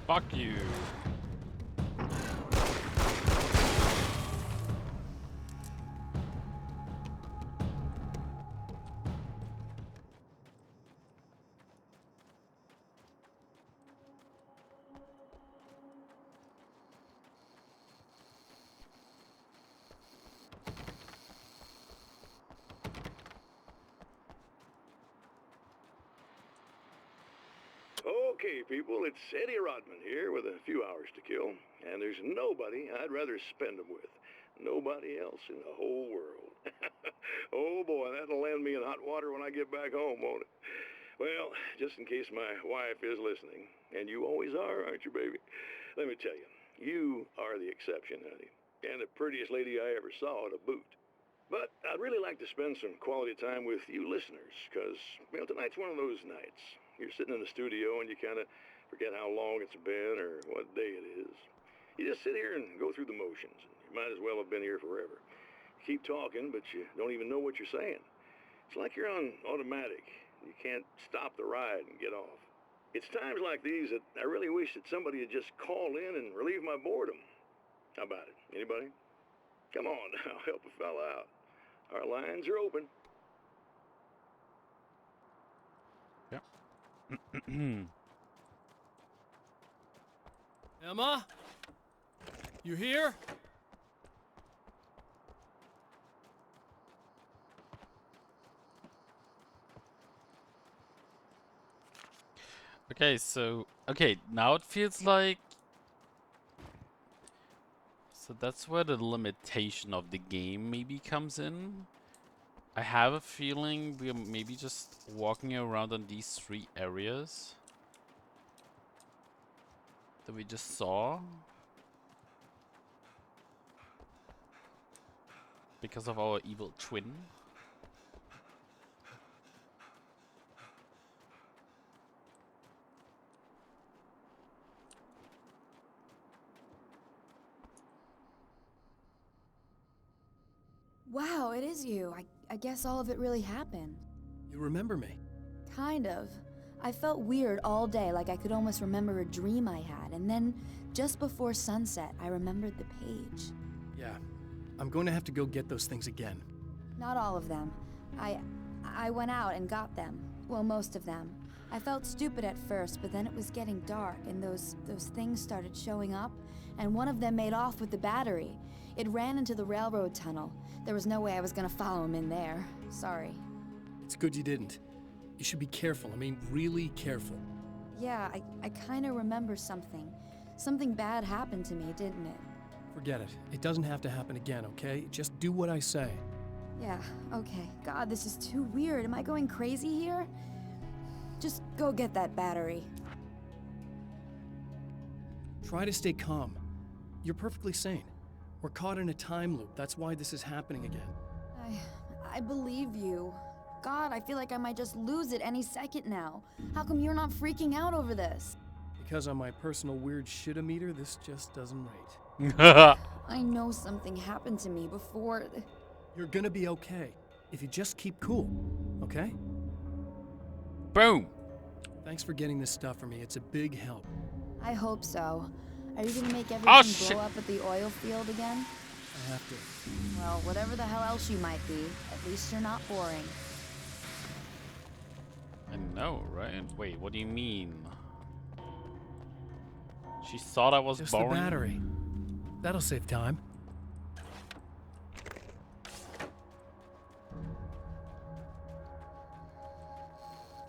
Fuck you. Okay, people, it's Eddie Rodman here with a few hours to kill, and there's nobody I'd rather spend them with. Nobody else in the whole world. Oh boy, that'll land me in hot water when I get back home, won't it? Well, just in case my wife is listening, and you always are, aren't you, baby? Let me tell you, you are the exception, honey, and the prettiest lady I ever saw to boot. But I'd really like to spend some quality time with you listeners, because, tonight's one of those nights. You're sitting in the studio and you kind of forget how long it's been or what day it is. You just sit here and go through the motions. You might as well have been here forever. You keep talking, but you don't even know what you're saying. It's like you're on automatic. You can't stop the ride and get off. It's times like these that I really wish that somebody would just call in and relieve my boredom. How about it? Anybody? Come on now, help a fella out. Our lines are open. Emma? You here? Okay, now it feels like... So that's where the limitation of the game maybe comes in. I have a feeling we are maybe just walking around on these 3 areas that we just saw because of our evil twin. Wow, it is you. I guess all of it really happened. You remember me? Kind of. I felt weird all day, like I could almost remember a dream I had, and then, just before sunset, I remembered the page. Yeah. I'm going to have to go get those things again. Not all of them. I went out and got them. Well, most of them. I felt stupid at first, but then it was getting dark, and those things started showing up, and one of them made off with the battery. It ran into the railroad tunnel. There was no way I was gonna follow him in there. Sorry. It's good you didn't. You should be careful. I mean, really careful. Yeah, I kinda remember something. Something bad happened to me, didn't it? Forget it. It doesn't have to happen again, okay? Just do what I say. Yeah, okay. God, this is too weird. Am I going crazy here? Just go get that battery. Try to stay calm. You're perfectly sane. We're caught in a time loop. That's why this is happening again. I believe you. God, I feel like I might just lose it any second now. How come you're not freaking out over this? Because on my personal weird shit-o-meter, this just doesn't rate. I know something happened to me before. You're gonna be okay. If you just keep cool, okay? Boom! Thanks for getting this stuff for me. It's a big help. I hope so. Are you gonna make everything blow up at the oil field again? I have to. Well, whatever the hell else you might be, at least you're not boring. I know, right? Wait, what do you mean? She thought I was Just boring? the battery. That'll save time.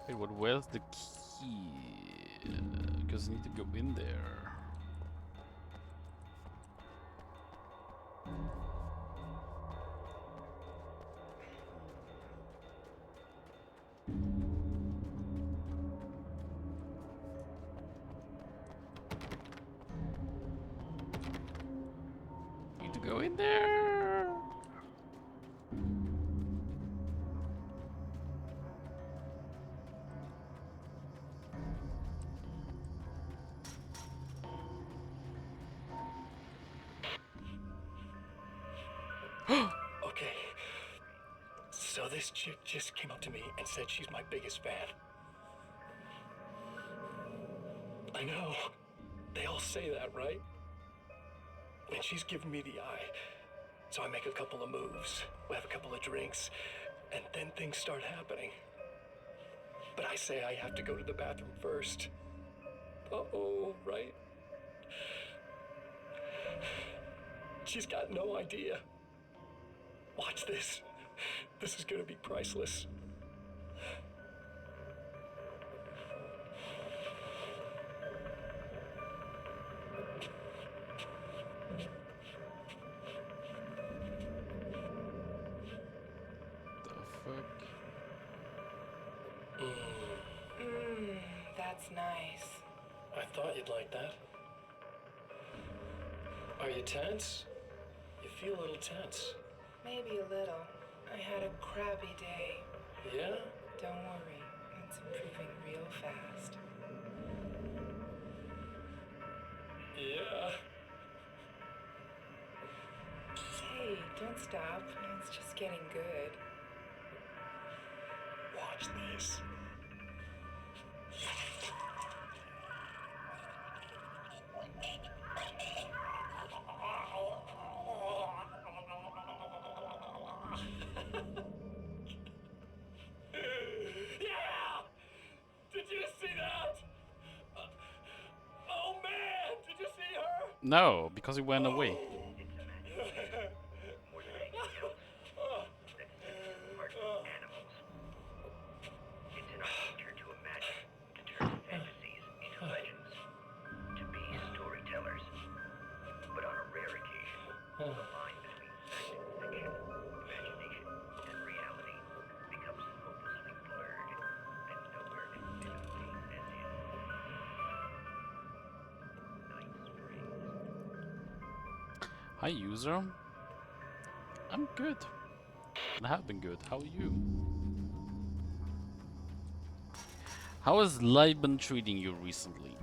Wait, where's the key? Because I need to go in there. Need to go in there. Okay. So this chick just came up to me and said she's my biggest fan. I know. They all say that, right? And she's giving me the eye. So I make a couple of moves, we have a couple of drinks, and then things start happening. But I say I have to go to the bathroom first. Uh-oh, right? She's got no idea. Watch this. This is gonna be priceless. That's nice. I thought you'd like that. Are you tense? You feel a little tense. Maybe a little. I had a crappy day. Yeah? Don't worry, it's improving real fast. Yeah. Hey, don't stop. It's just getting good. Watch this. Yeah! Did you see that? Oh man, did you see her? No, because he went away. Hi, user. I'm good. I have been good. How are you? How has life been treating you recently?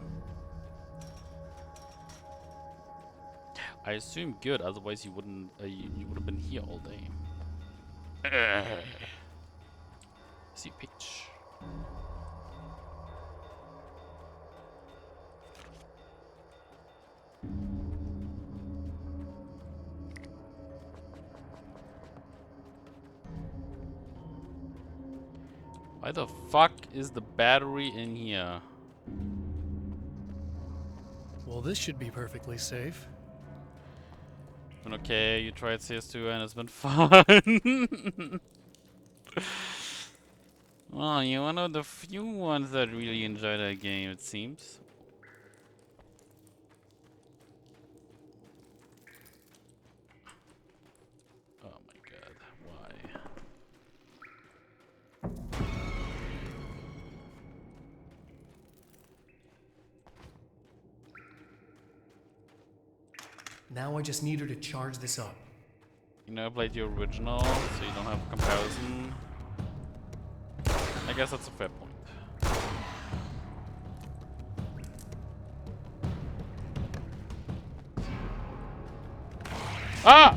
I assume good, otherwise you wouldn't. You would have been here all day. See pitch. Why the fuck is the battery in here? Well, this should be perfectly safe. Okay, you tried CS2 and it's been fun. Well, you're one of the few ones that really enjoy that game, it seems. Now I just need her to charge this up. You never played the original, so you don't have a comparison. I guess that's a fair point. Ah!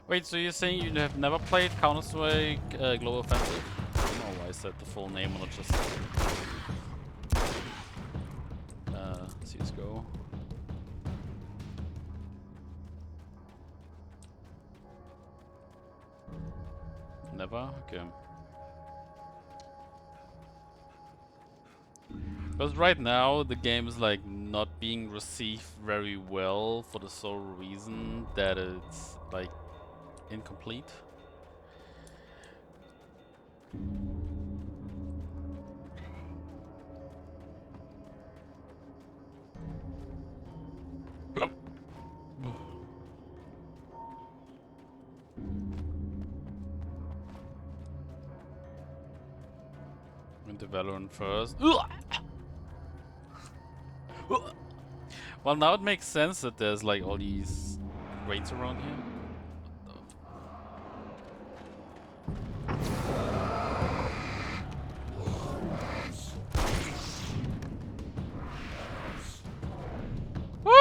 Wait, so you're saying you have never played Counter-Strike Global Offensive? I don't know why I said the full name or not just CSGO. Never? Okay. Because right now the game is like not being received very well for the sole reason that it's like incomplete. Into Valorant first. Well, now it makes sense that there's like all these crates around here. Woo!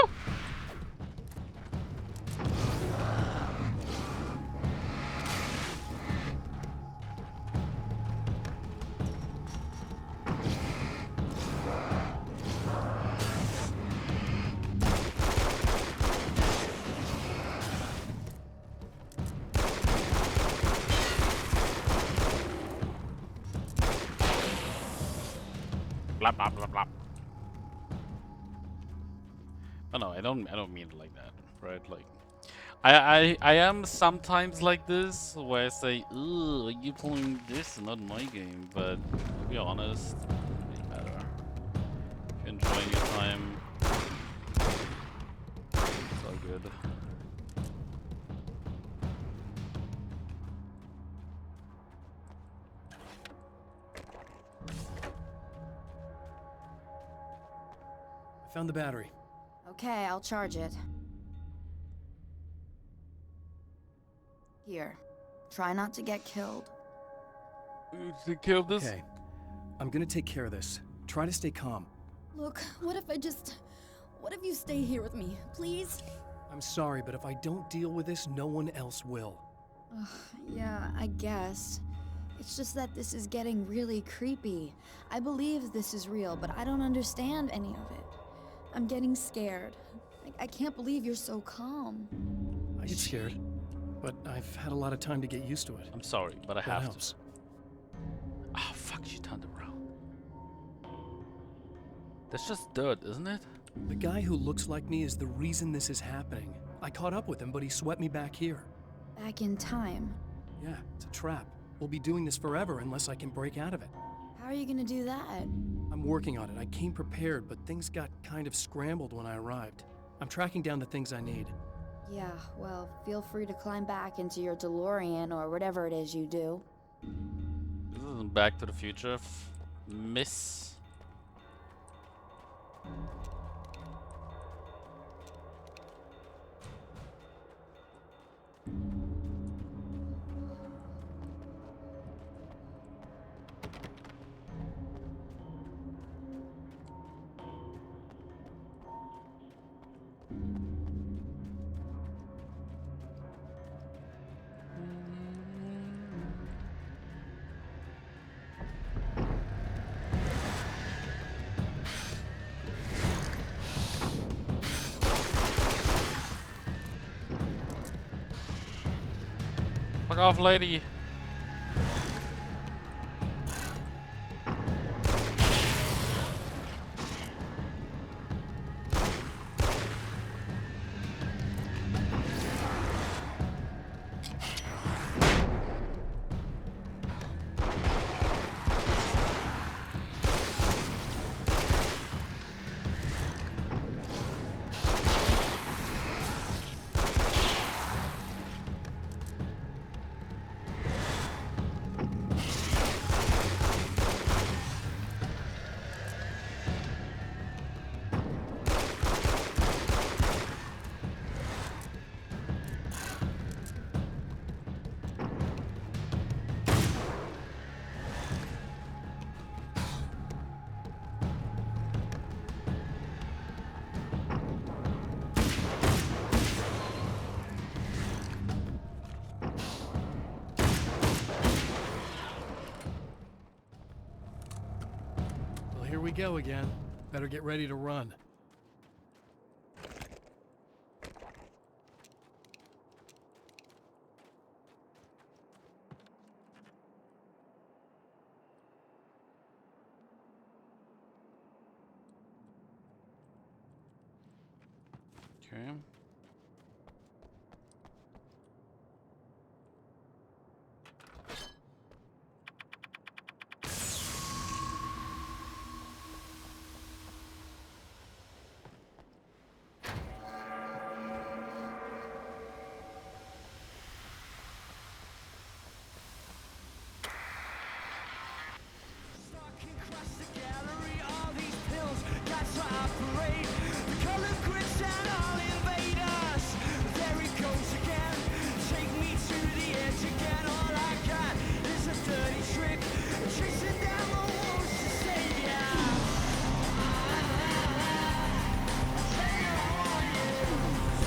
Blah blah blah blah. Oh no, I don't mean it like that, right? Like, I am sometimes like this, where I say, "Ugh, you playing this, not my game." But to be honest, it doesn't really matter. If you're enjoying your time, it's all good. I found the battery. Okay, I'll charge it. Here. Try not to get killed. To kill this? Okay. I'm gonna take care of this. Try to stay calm. Look, what if you stay here with me, please? I'm sorry, but if I don't deal with this, no one else will. Yeah, I guess. It's just that this is getting really creepy. I believe this is real, but I don't understand any of it. I'm getting scared. I can't believe you're so calm. I get scared, but I've had a lot of time to get used to it. I'm sorry, but I That have helps. to. Ah, fuck! She turned around. That's just dirt, isn't it? The guy who looks like me is the reason this is happening. I caught up with him, but he swept me back here. Back in time. Yeah, it's a trap. We'll be doing this forever unless I can break out of it. How are you gonna do that? I'm working on it. I came prepared, but things got kind of scrambled when I arrived. I'm tracking down the things I need. Yeah, well, feel free to climb back into your DeLorean or whatever it is you do. This isn't Back to the Future, Miss. Fuck off, lady. Here we go again. Better get ready to run. Okay.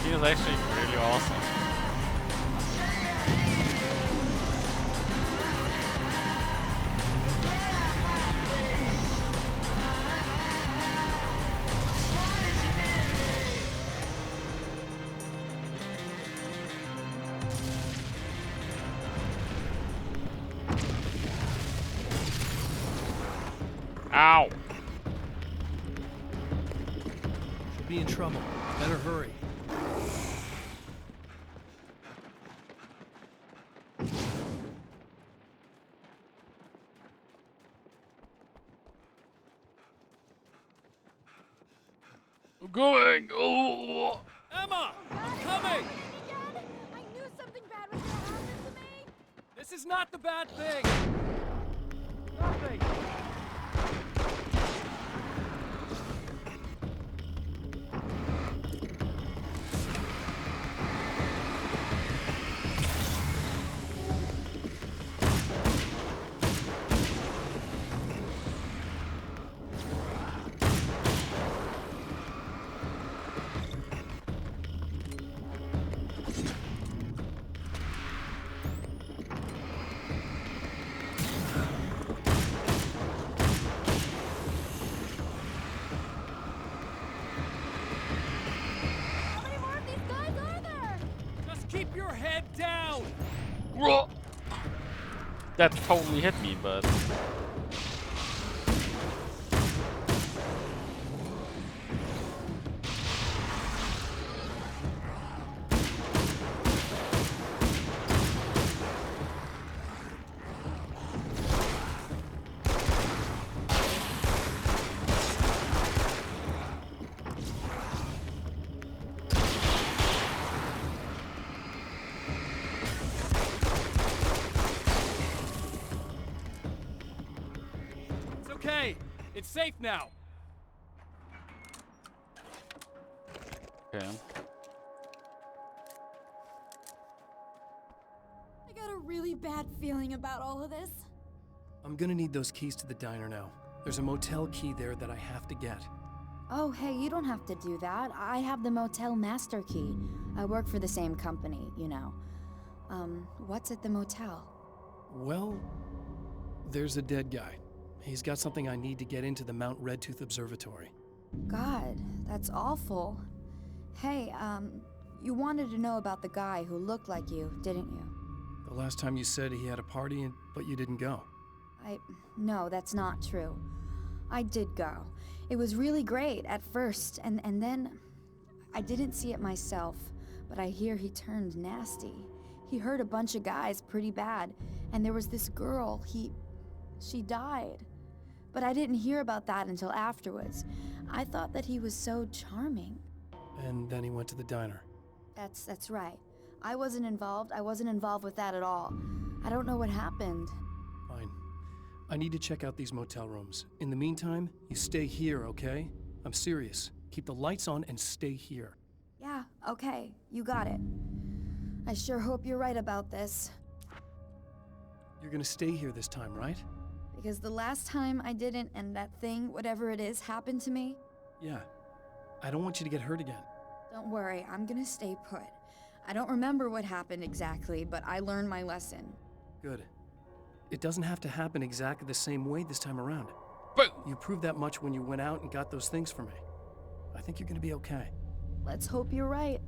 He is actually really awesome. Ow! Should be in trouble. Better hurry. I'm going! Oh! Emma! I'm coming! I knew something bad was gonna happen to me! This is not the bad thing! Nothing! Keep your head down! That totally hit me, but... Okay, it's safe now. Okay. I got a really bad feeling about all of this. I'm gonna need those keys to the diner now. There's a motel key there that I have to get. Oh, hey, you don't have to do that. I have the motel master key. I work for the same company, you know. What's at the motel? Well, there's a dead guy. He's got something I need to get into the Mount Redtooth Observatory. God, that's awful. Hey, you wanted to know about the guy who looked like you, didn't you? The last time you said he had a party, but you didn't go. No, that's not true. I did go. It was really great at first, and then I didn't see it myself, but I hear he turned nasty. He hurt a bunch of guys pretty bad, and there was this girl, she died. But I didn't hear about that until afterwards. I thought that he was so charming. And then he went to the diner. That's right. I wasn't involved. I wasn't involved with that at all. I don't know what happened. Fine. I need to check out these motel rooms. In the meantime, you stay here, okay? I'm serious. Keep the lights on and stay here. Yeah, okay. You got it. I sure hope you're right about this. You're gonna stay here this time, right? Because the last time I didn't, and that thing, whatever it is, happened to me. Yeah. I don't want you to get hurt again. Don't worry, I'm gonna stay put. I don't remember what happened exactly, but I learned my lesson. Good. It doesn't have to happen exactly the same way this time around. But you proved that much when you went out and got those things for me. I think you're gonna be okay. Let's hope you're right.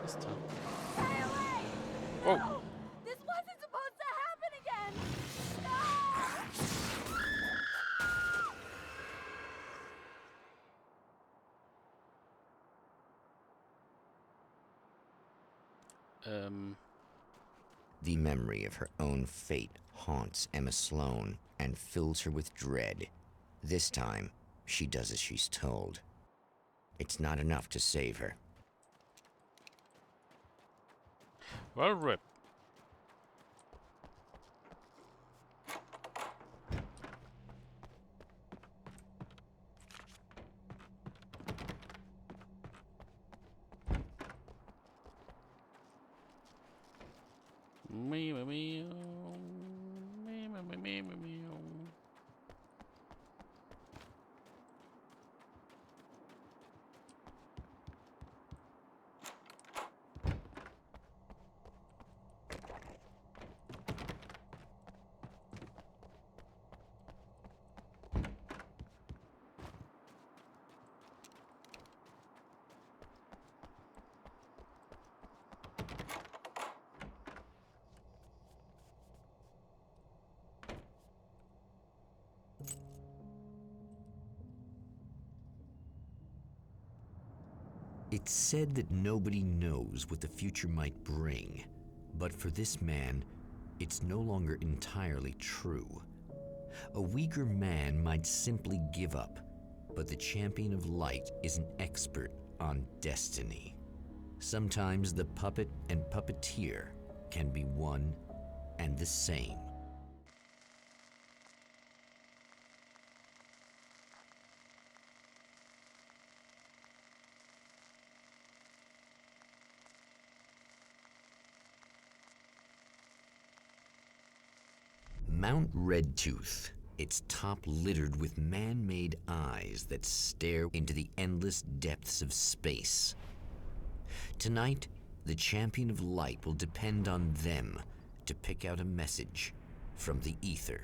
This time. Stay away! Whoa. No! This wasn't supposed to happen again! No! The memory of her own fate haunts Emma Sloan and fills her with dread. This time, she does as she's told. It's not enough to save her. Well, rip. It's said that nobody knows what the future might bring, but for this man, it's no longer entirely true. A weaker man might simply give up, but the Champion of Light is an expert on destiny. Sometimes the puppet and puppeteer can be one and the same. Mount Redtooth, its top littered with man-made eyes that stare into the endless depths of space. Tonight, the Champion of Light will depend on them to pick out a message from the ether.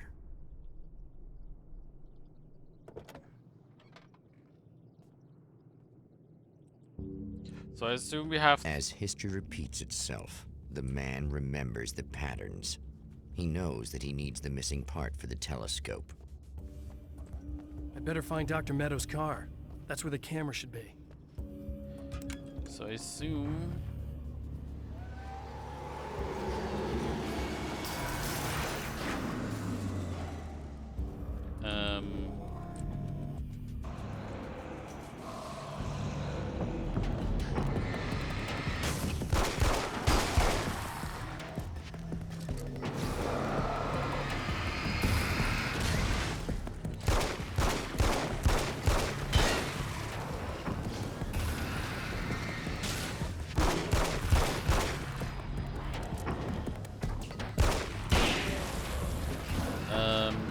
So I assume we have... As history repeats itself, the man remembers the patterns. He knows that he needs the missing part for the telescope. I'd better find Dr. Meadows' car. That's where the camera should be. So I assume...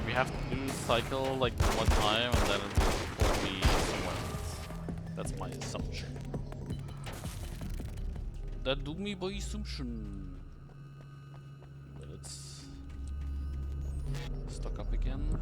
we have to do cycle like one time and then it will pull me somewhere else. That's my assumption. That do me by assumption. But it's stuck up again.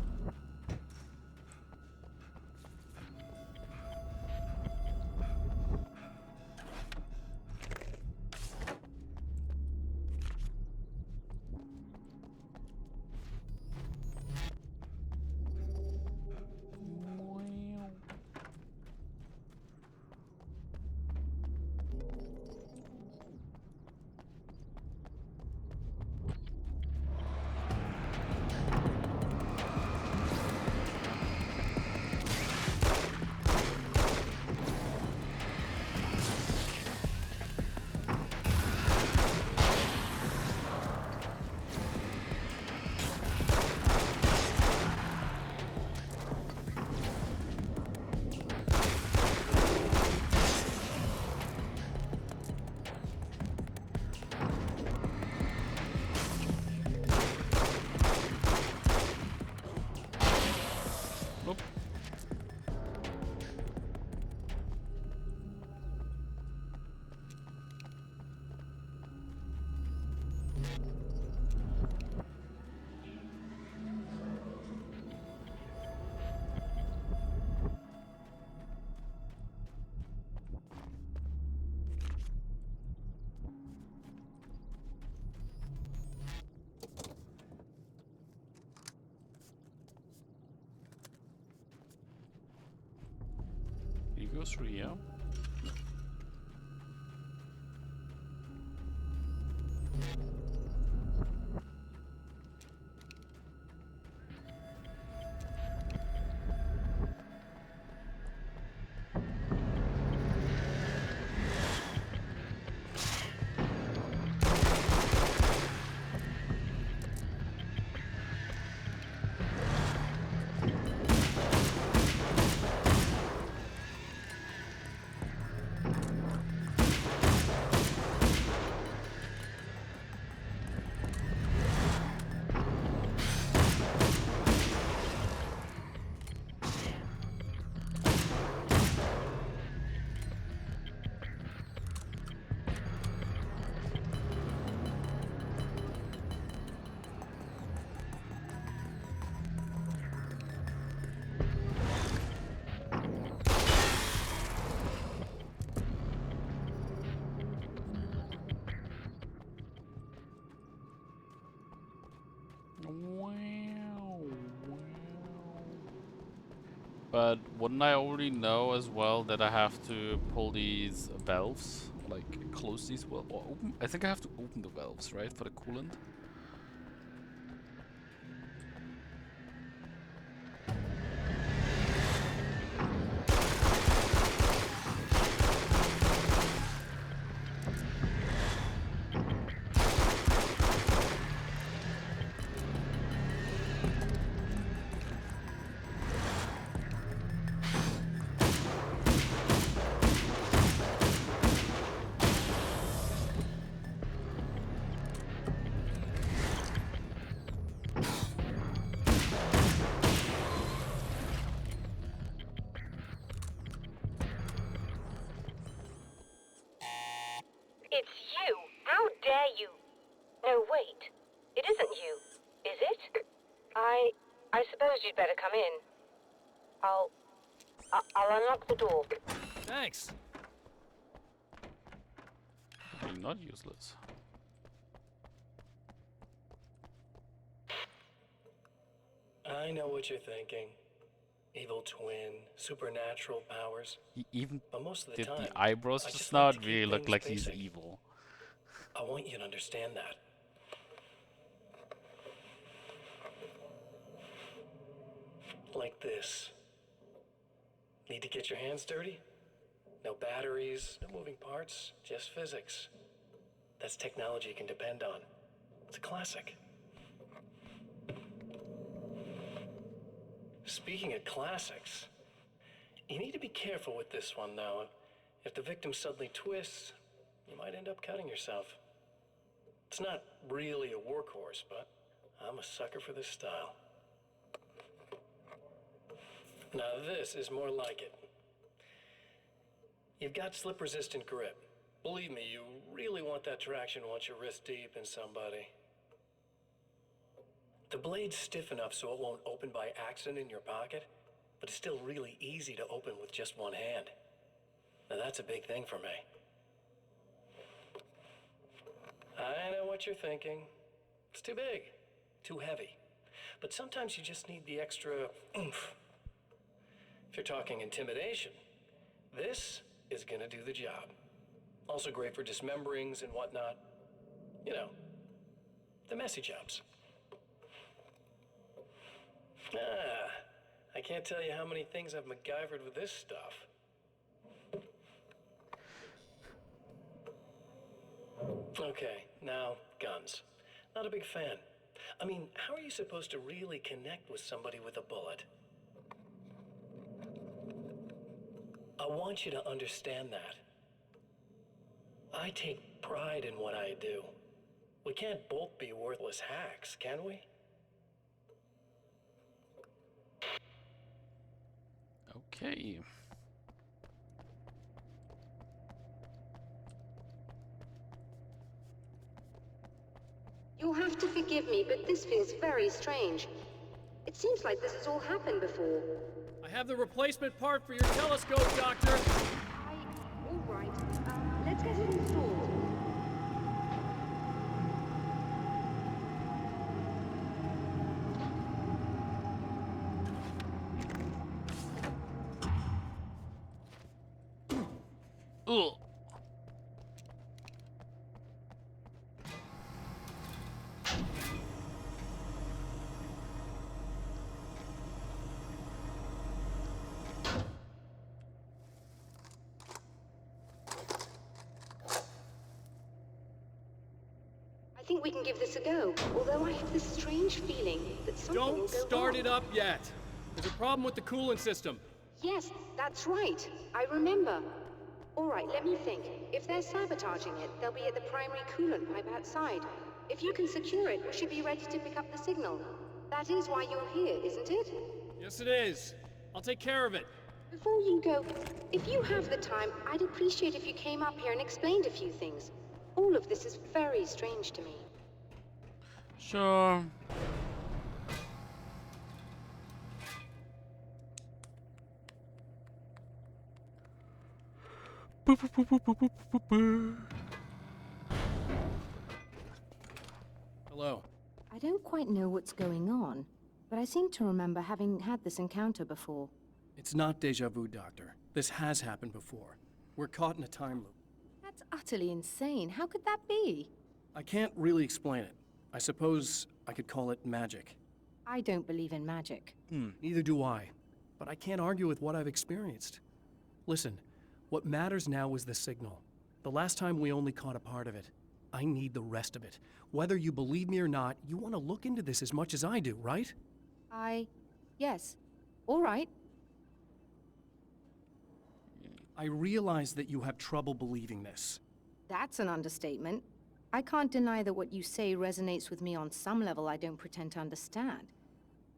goes through here. But wouldn't I already know as well that I have to pull these valves? Like, close these or open? I think I have to open the valves, right? For the coolant? It's you! How dare you! No, wait. It isn't you, is it? I suppose you'd better come in. I'll unlock the door. Thanks. You're not useless. I know what you're thinking. Evil twin, supernatural powers. He even But most of the did time, the eyebrows I just just like not to really keep look things like he's basic. evil. I want you to understand that. Like this. Need to get your hands dirty? No batteries, no moving parts, just physics. That's technology you can depend on. It's a classic. Speaking of classics, you need to be careful with this one, though. If the victim suddenly twists, you might end up cutting yourself. It's not really a workhorse, but I'm a sucker for this style. Now this is more like it. You've got slip-resistant grip. Believe me, you really want that traction once you're wrist deep in somebody. The blade's stiff enough so it won't open by accident in your pocket, but it's still really easy to open with just one hand. Now that's a big thing for me. I know what you're thinking. It's too big, too heavy. But sometimes you just need the extra oomph. If you're talking intimidation, this is gonna do the job. Also great for dismemberings and whatnot. You know, the messy jobs. I can't tell you how many things I've MacGyvered with this stuff. Okay, now, guns. Not a big fan. I mean, how are you supposed to really connect with somebody with a bullet? I want you to understand that. I take pride in what I do. We can't both be worthless hacks, can we? Okay. You'll have to forgive me, but this feels very strange. It seems like this has all happened before. I have the replacement part for your telescope, Doctor. All right. Let's get it installed. Ugh. I think we can give this a go, although I have this strange feeling that something will Don't go start wrong. it up yet. There's a problem with the coolant system. Yes, that's right. I remember. All right, let me think. If they're sabotaging it, they'll be at the primary coolant pipe outside. If you can secure it, we should be ready to pick up the signal. That is why you're here, isn't it? Yes, it is. I'll take care of it. Before you go, if you have the time, I'd appreciate if you came up here and explained a few things. All of this is very strange to me. Sure. Hello. I don't quite know what's going on, but I seem to remember having had this encounter before. It's not deja vu, Doctor. This has happened before. We're caught in a time loop. That's utterly insane. How could that be? I can't really explain it. I suppose I could call it magic. I don't believe in magic. Neither do I. But I can't argue with what I've experienced. Listen, what matters now is the signal. The last time we only caught a part of it. I need the rest of it. Whether you believe me or not, you want to look into this as much as I do, right? Yes. All right. I realize that you have trouble believing this. That's an understatement. I can't deny that what you say resonates with me on some level I don't pretend to understand.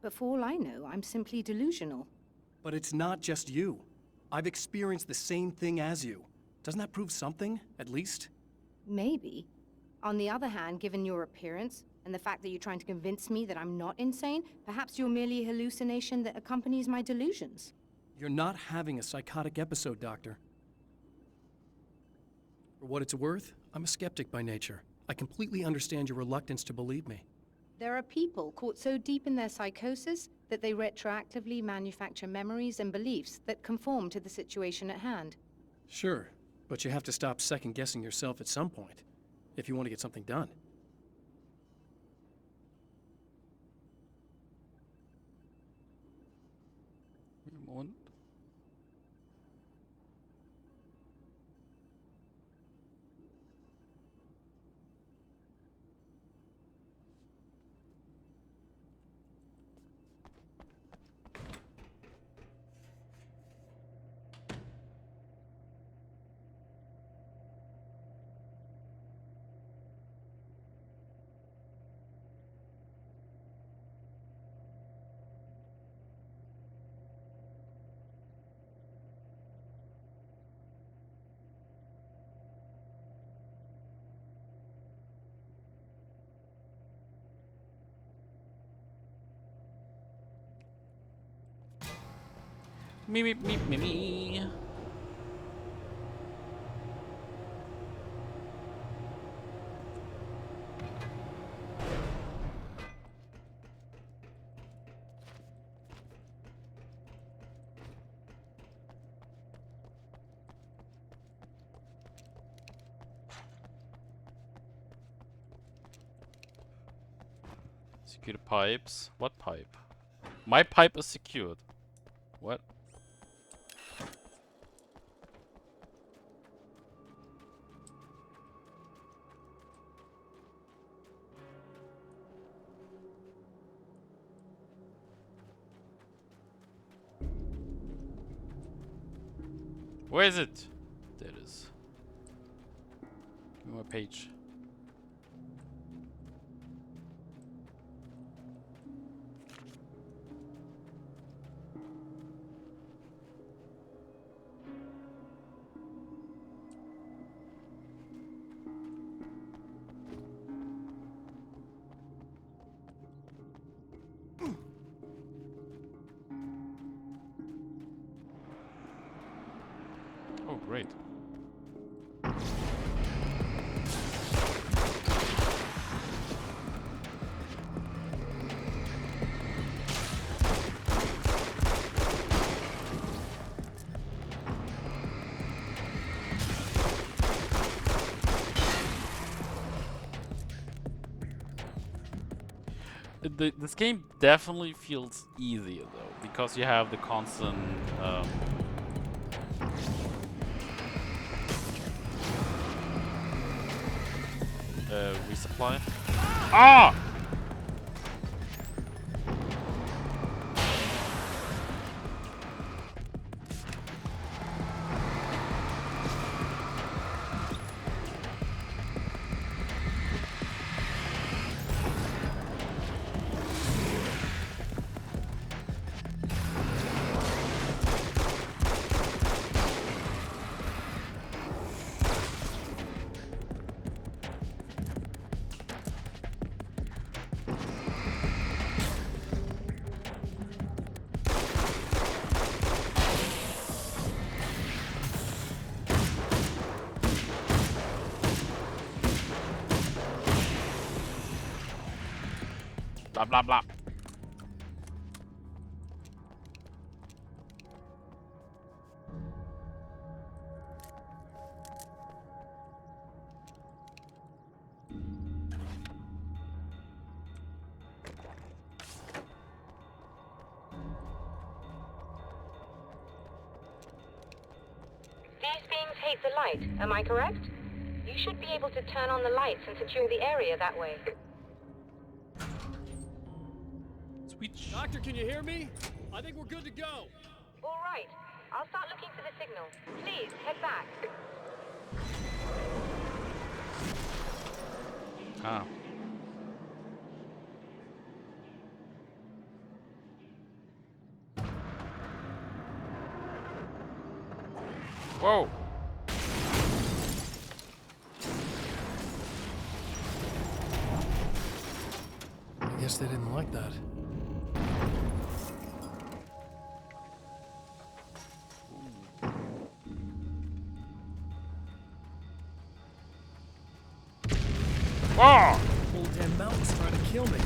But for all I know, I'm simply delusional. But it's not just you. I've experienced the same thing as you. Doesn't that prove something, at least? Maybe. On the other hand, given your appearance, and the fact that you're trying to convince me that I'm not insane, perhaps you're merely a hallucination that accompanies my delusions. You're not having a psychotic episode, Doctor. For what it's worth, I'm a skeptic by nature. I completely understand your reluctance to believe me. There are people caught so deep in their psychosis that they retroactively manufacture memories and beliefs that conform to the situation at hand. Sure, but you have to stop second-guessing yourself at some point, if you want to get something done. Wait a moment. Me. Secure the pipes. What pipe? My pipe is secured. What? Where is it? There it is. Give me my page. Oh, great. This game definitely feels easier though, because you have the constant resupply. Ah! Blah blah blah. These beings hate the light, am I correct? You should be able to turn on the lights and secure the area that way. Doctor, can you hear me? I think we're good to go. All right. I'll start looking for the signal. Please, head back. Ah. Whoa. I guess they didn't like that. Oh! Whole damn mountain's trying to kill me.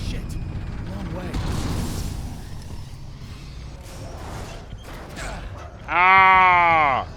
Shit. Long way. Ah!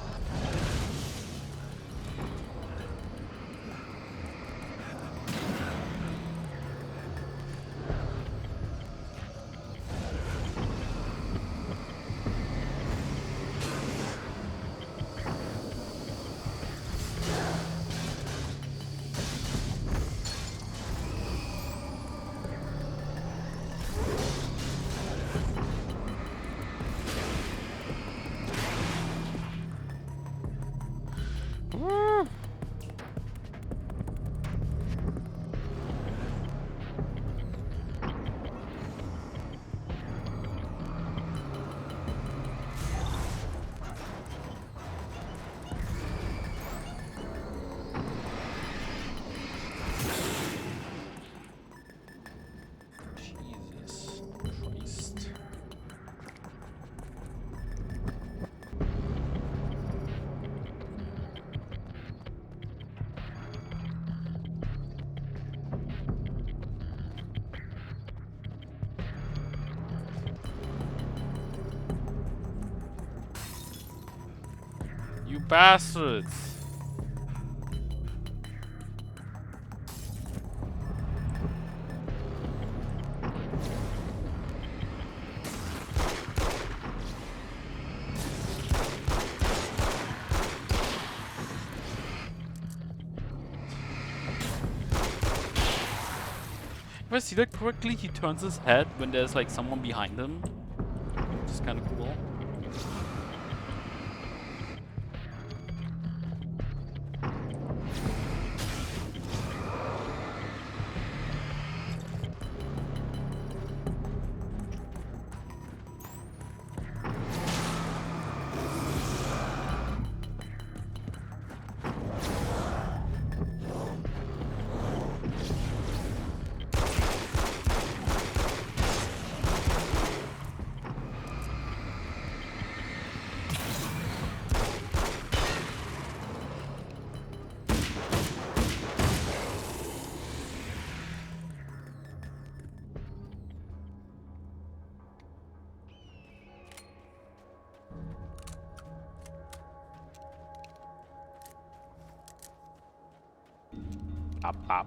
Jesus Christ. You bastards! If I see that correctly, he turns his head when there's like someone behind him, which is kind of cool. Pop, pop.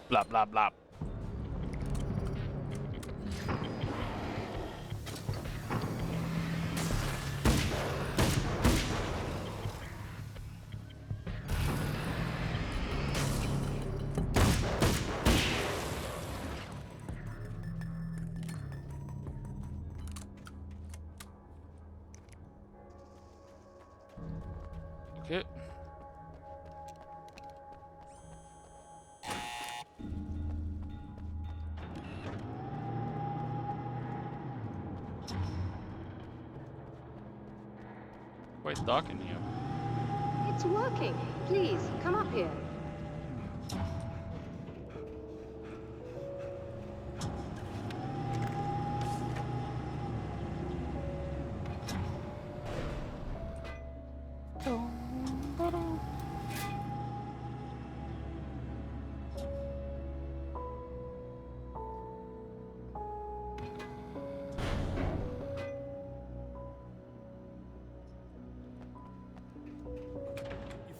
Blah, blah, blah. Okay. Quite dark in here. It's working. Please, come up here.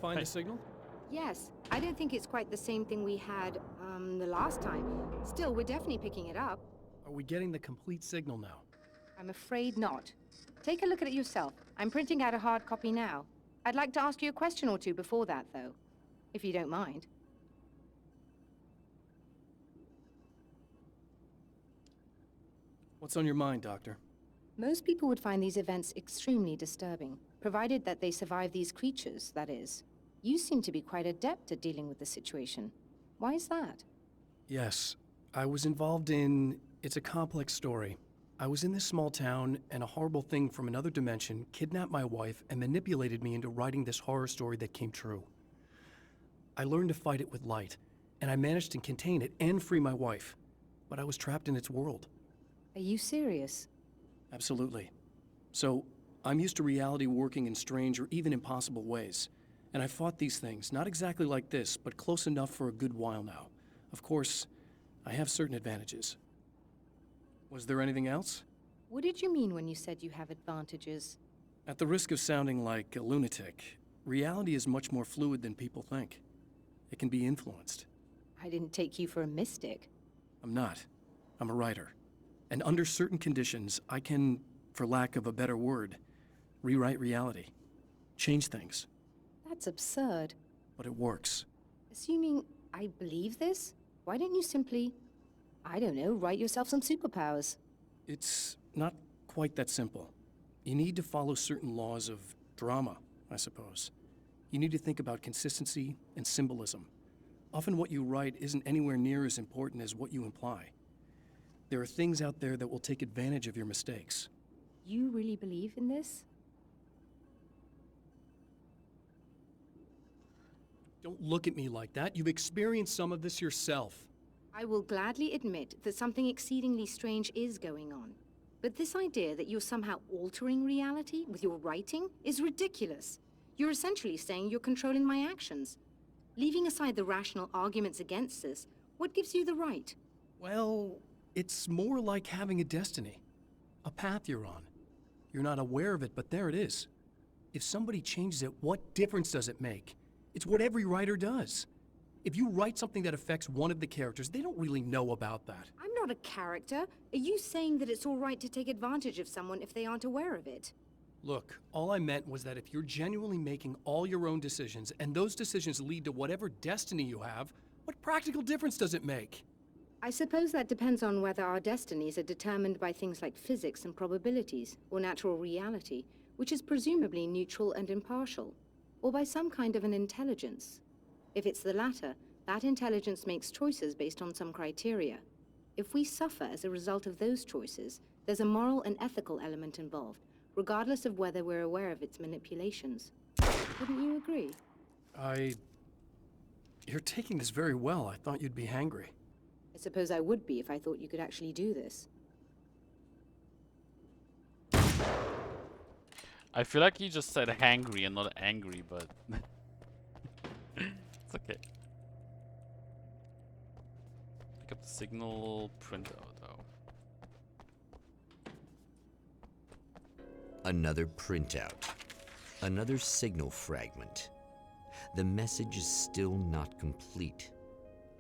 Find the signal? Yes, I don't think it's quite the same thing we had, the last time. Still, we're definitely picking it up. Are we getting the complete signal now? I'm afraid not. Take a look at it yourself. I'm printing out a hard copy now. I'd like to ask you a question or two before that, though, if you don't mind. What's on your mind, Doctor? Most people would find these events extremely disturbing, provided that they survive these creatures, that is. You seem to be quite adept at dealing with the situation. Why is that? Yes, I was involved in... It's a complex story. I was in this small town, and a horrible thing from another dimension kidnapped my wife and manipulated me into writing this horror story that came true. I learned to fight it with light, and I managed to contain it and free my wife. But I was trapped in its world. Are you serious? Absolutely. So, I'm used to reality working in strange or even impossible ways. And I fought these things, not exactly like this, but close enough for a good while now. Of course, I have certain advantages. Was there anything else? What did you mean when you said you have advantages? At the risk of sounding like a lunatic, reality is much more fluid than people think. It can be influenced. I didn't take you for a mystic. I'm not. I'm a writer. And under certain conditions, I can, for lack of a better word, rewrite reality. Change things. That's absurd. But it works. Assuming I believe this, why don't you simply, I don't know, write yourself some superpowers? It's not quite that simple. You need to follow certain laws of drama, I suppose. You need to think about consistency and symbolism. Often what you write isn't anywhere near as important as what you imply. There are things out there that will take advantage of your mistakes. You really believe in this? Don't look at me like that. You've experienced some of this yourself. I will gladly admit that something exceedingly strange is going on. But this idea that you're somehow altering reality with your writing is ridiculous. You're essentially saying you're controlling my actions. Leaving aside the rational arguments against this, what gives you the right? Well, it's more like having a destiny. A path you're on. You're not aware of it, but there it is. If somebody changes it, what difference does it make? It's what every writer does. If you write something that affects one of the characters, they don't really know about that. I'm not a character. Are you saying that it's all right to take advantage of someone if they aren't aware of it? Look, all I meant was that if you're genuinely making all your own decisions, and those decisions lead to whatever destiny you have, what practical difference does it make? I suppose that depends on whether our destinies are determined by things like physics and probabilities, or natural reality, which is presumably neutral and impartial, or by some kind of an intelligence. If it's the latter, that intelligence makes choices based on some criteria. If we suffer as a result of those choices, there's a moral and ethical element involved, regardless of whether we're aware of its manipulations. Wouldn't you agree? You're taking this very well. I thought you'd be hangry. I suppose I would be if I thought you could actually do this. I feel like he just said hangry and not angry, but it's okay. Pick up the signal printout. Oh. Another printout. Another signal fragment. The message is still not complete,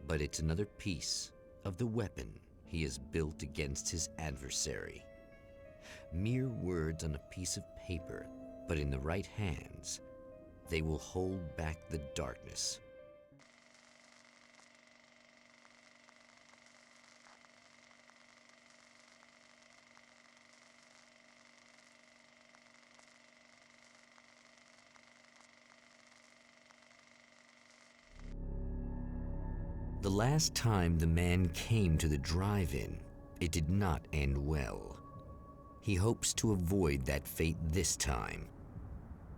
but it's another piece of the weapon he has built against his adversary. Mere words on a piece of paper, but in the right hands, they will hold back the darkness. The last time the man came to the drive-in, it did not end well. He hopes to avoid that fate this time.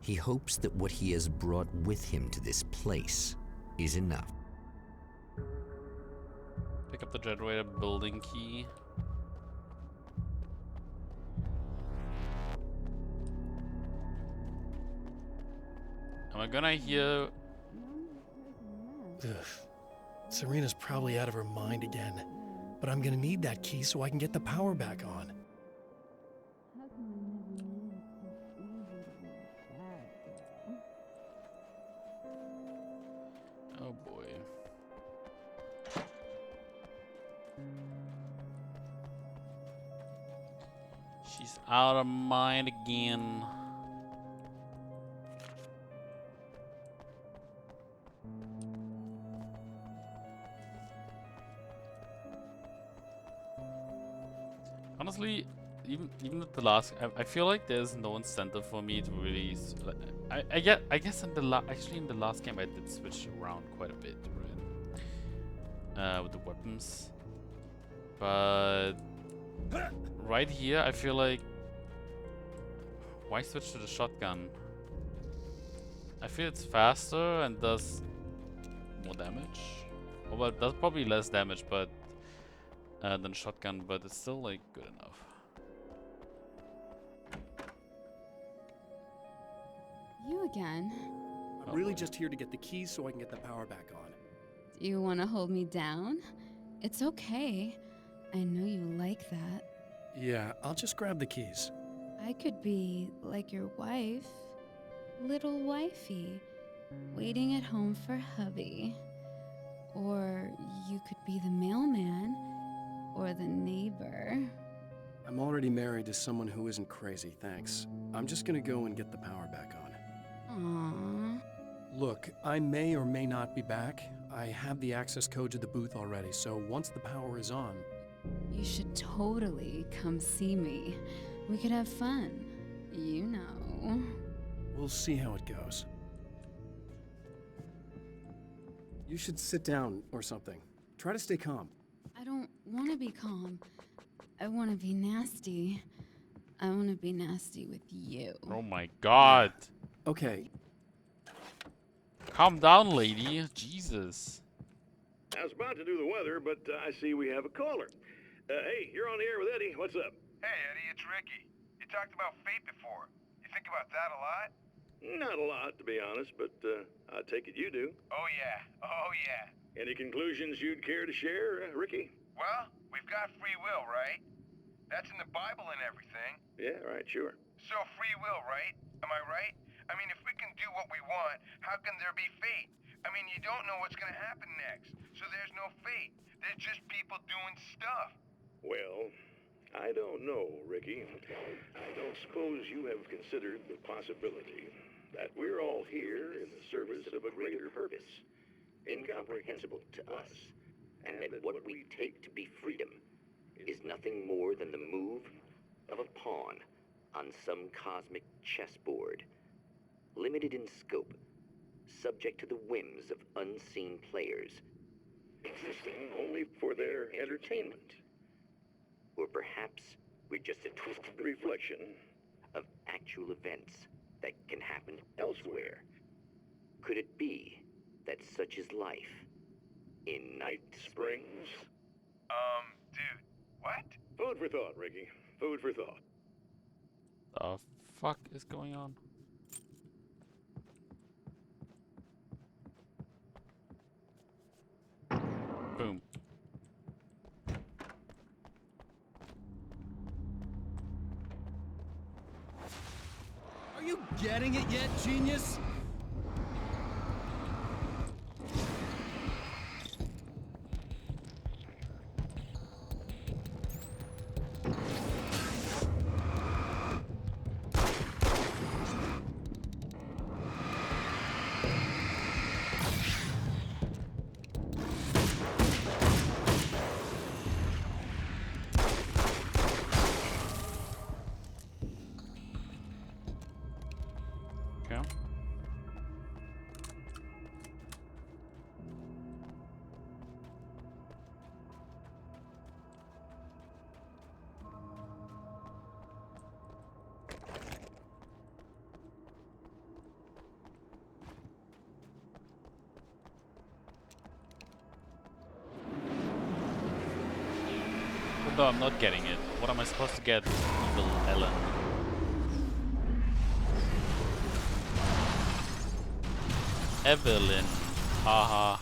He hopes that what he has brought with him to this place is enough. Pick up the generator building key. Am I gonna hear... Ugh. Serena's probably out of her mind again, but I'm gonna need that key so I can get the power back on. Oh boy. She's out of mind again. Honestly, even at the last, I feel like there's no incentive for me to really. I guess in the last game I did switch around quite a bit, right? With the weapons, but right here I feel like why switch to the shotgun? I feel it's faster and does more damage. Oh, well, it does probably less damage, but. Than shotgun, but it's still like good enough. You again? I'm really just here to get the keys so I can get the power back on. Do you want to hold me down? It's okay. I know you like that. Yeah, I'll just grab the keys. I could be like your wife, little wifey, waiting at home for hubby. Or you could be the mailman. Or the neighbor. I'm already married to someone who isn't crazy, thanks. I'm just gonna go and get the power back on. Aww. Look, I may or may not be back. I have the access code to the booth already, so once the power is on... You should totally come see me. We could have fun. You know. We'll see how it goes. You should sit down or something. Try to stay calm. I don't want to be calm. I want to be nasty. I want to be nasty with you. Oh my god. Okay. Calm down, lady. Jesus. I was about to do the weather, but I see we have a caller. Hey, you're on the air with Eddie. What's up? Hey, Eddie, it's Ricky. You talked about fate before. You think about that a lot? Not a lot, to be honest, but I take it you do. Oh, yeah. Oh, yeah. Any conclusions you'd care to share, Ricky? Well, we've got free will, right? That's in the Bible and everything. Yeah, right, sure. So free will, right? Am I right? I mean, if we can do what we want, how can there be fate? I mean, you don't know what's gonna happen next, so there's no fate. There's just people doing stuff. Well, I don't know, Ricky. I don't suppose you have considered the possibility that we're all here in the service of a greater purpose. Incomprehensible to us, and that what we take to be freedom is nothing more than the move of a pawn on some cosmic chessboard, limited in scope, subject to the whims of unseen players, existing only for their entertainment. Or perhaps we're just a twisted reflection of actual events that can happen elsewhere. Could it be that such is life in Night Springs? Dude, what? Food for thought, Ricky. Food for thought. The fuck is going on? Boom. getting it yet, genius? Okay. Although I'm not getting it. What am I supposed to get? Evil Ellen. Evelyn. Haha.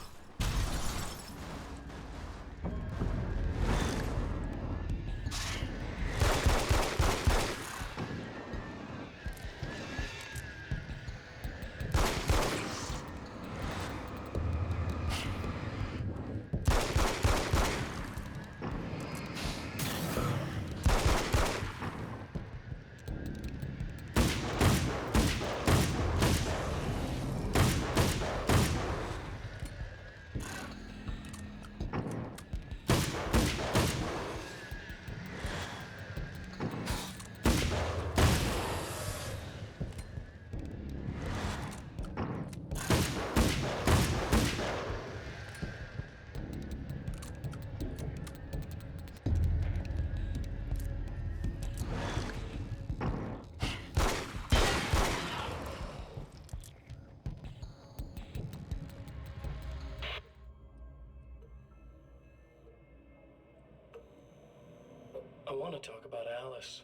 I want to talk about Alice.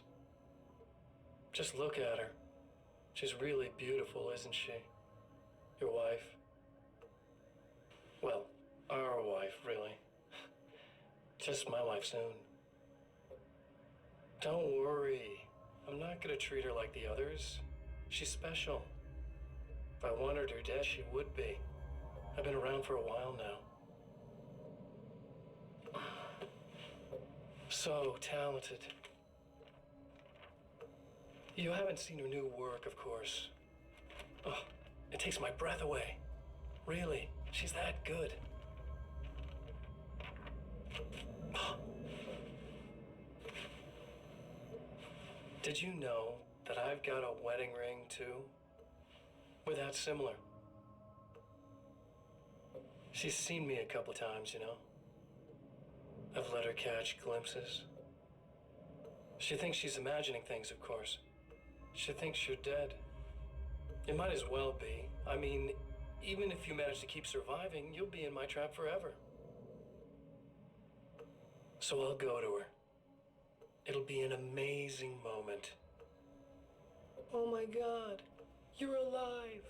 Just look at her. She's really beautiful, isn't she? Your wife. Well, our wife, really. Just my wife soon. Don't worry. I'm not gonna treat her like the others. She's special. If I wanted her dead, she would be. I've been around for a while now. So talented. You haven't seen her new work, of course. Oh, it takes my breath away. Really, she's that good. Did you know that I've got a wedding ring, too? We're that similar. She's seen me a couple times, you know. I've let her catch glimpses. She thinks she's imagining things, of course. She thinks you're dead. It might as well be. I mean, even if you manage to keep surviving, you'll be in my trap forever. So I'll go to her. It'll be an amazing moment. Oh my God, you're alive.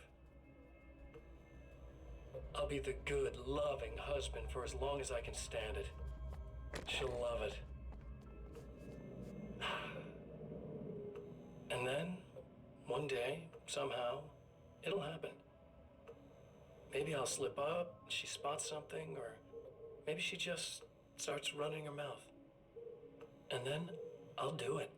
I'll be the good, loving husband for as long as I can stand it. She'll love it. And then, one day, somehow, it'll happen. Maybe I'll slip up, she spots something, or maybe she just starts running her mouth. And then, I'll do it.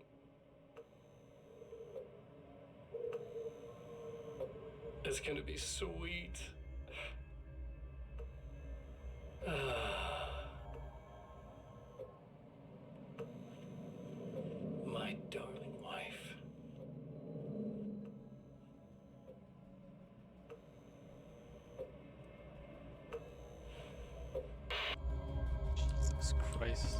It's gonna be sweet. My darling wife. Jesus Christ.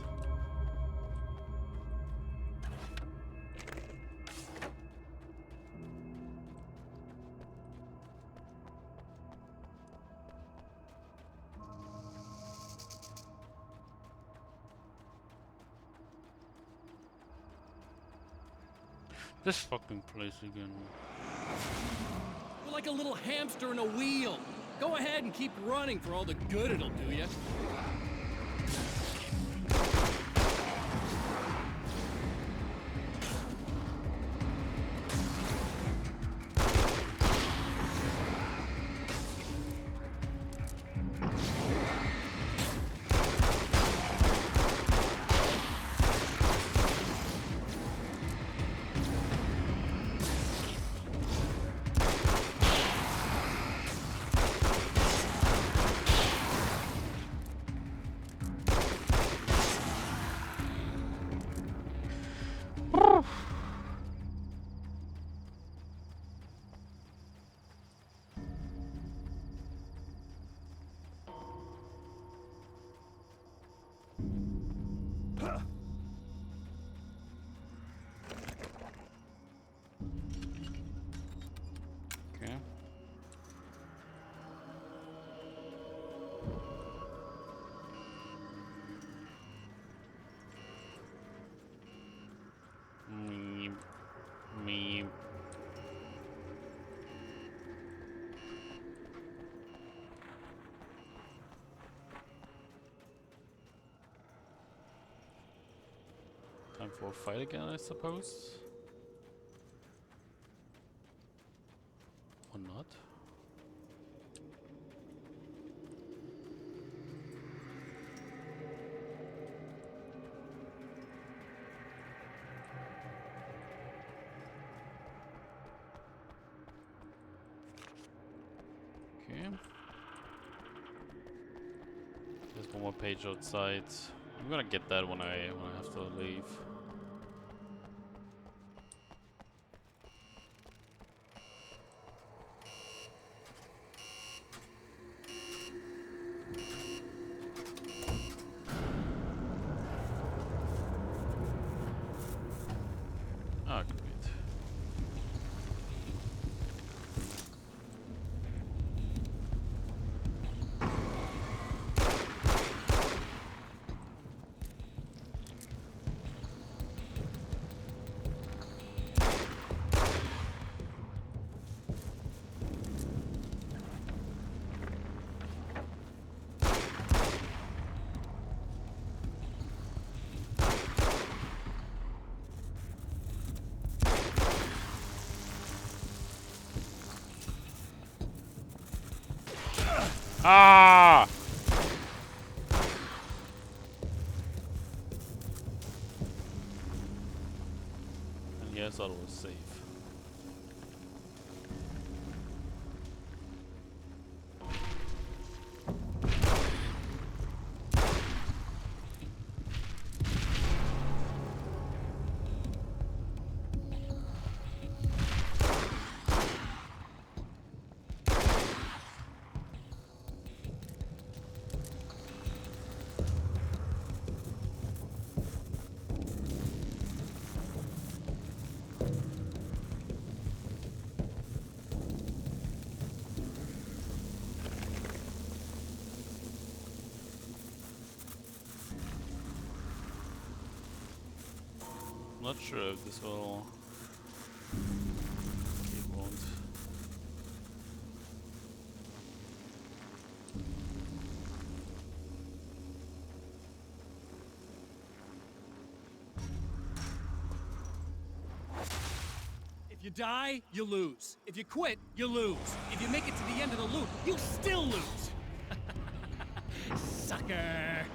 This fucking place again. You're like a little hamster in a wheel. Go ahead and keep running for all the good it'll do you. Time for a fight again, I suppose. Or not. Okay. There's one more page outside. I'm gonna get that when I have to leave. Ah, great. Ah! And yes, I was safe. Not sure if this will. It won't. If you die, you lose. If you quit, you lose. If you make it to the end of the loop, you still lose. Sucker.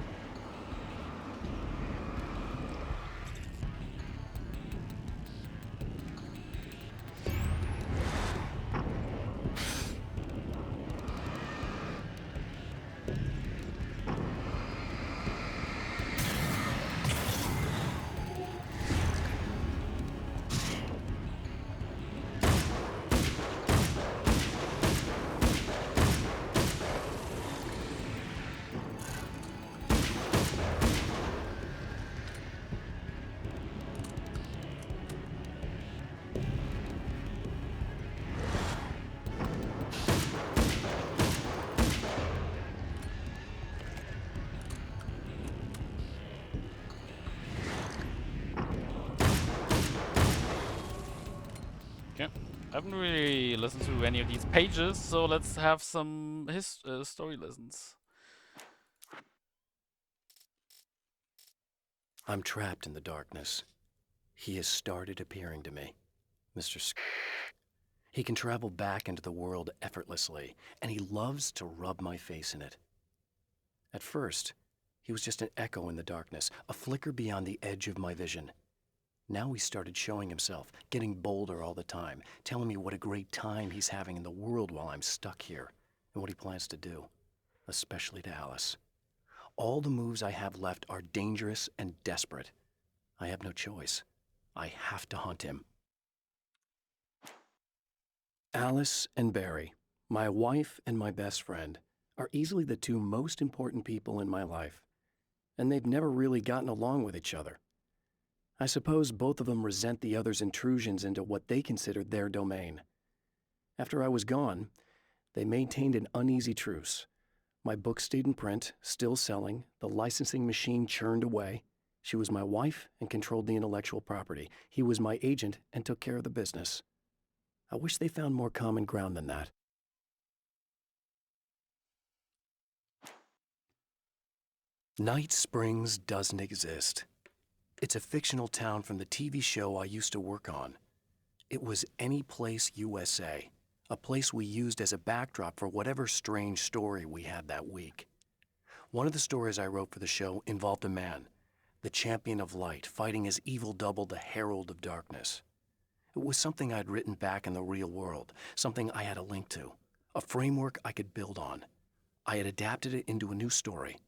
Okay. I haven't really listened to any of these pages, so let's have some story lessons. I'm trapped in the darkness. He has started appearing to me, Mr. He can travel back into the world effortlessly, and he loves to rub my face in it. At first, he was just an echo in the darkness, a flicker beyond the edge of my vision. Now he started showing himself, getting bolder all the time, telling me what a great time he's having in the world while I'm stuck here, and what he plans to do, especially to Alice. All the moves I have left are dangerous and desperate. I have no choice. I have to hunt him. Alice and Barry, my wife and my best friend, are easily the two most important people in my life, and they've never really gotten along with each other. I suppose both of them resent the other's intrusions into what they considered their domain. After I was gone, they maintained an uneasy truce. My book stayed in print, still selling, the licensing machine churned away. She was my wife and controlled the intellectual property. He was my agent and took care of the business. I wish they found more common ground than that. Night Springs doesn't exist. It's a fictional town from the TV show I used to work on. It was Any Place USA, a place we used as a backdrop for whatever strange story we had that week. One of the stories I wrote for the show involved a man, the champion of light, fighting his evil double, the Herald of Darkness. It was something I'd written back in the real world, something I had a link to, a framework I could build on. I had adapted it into a new story.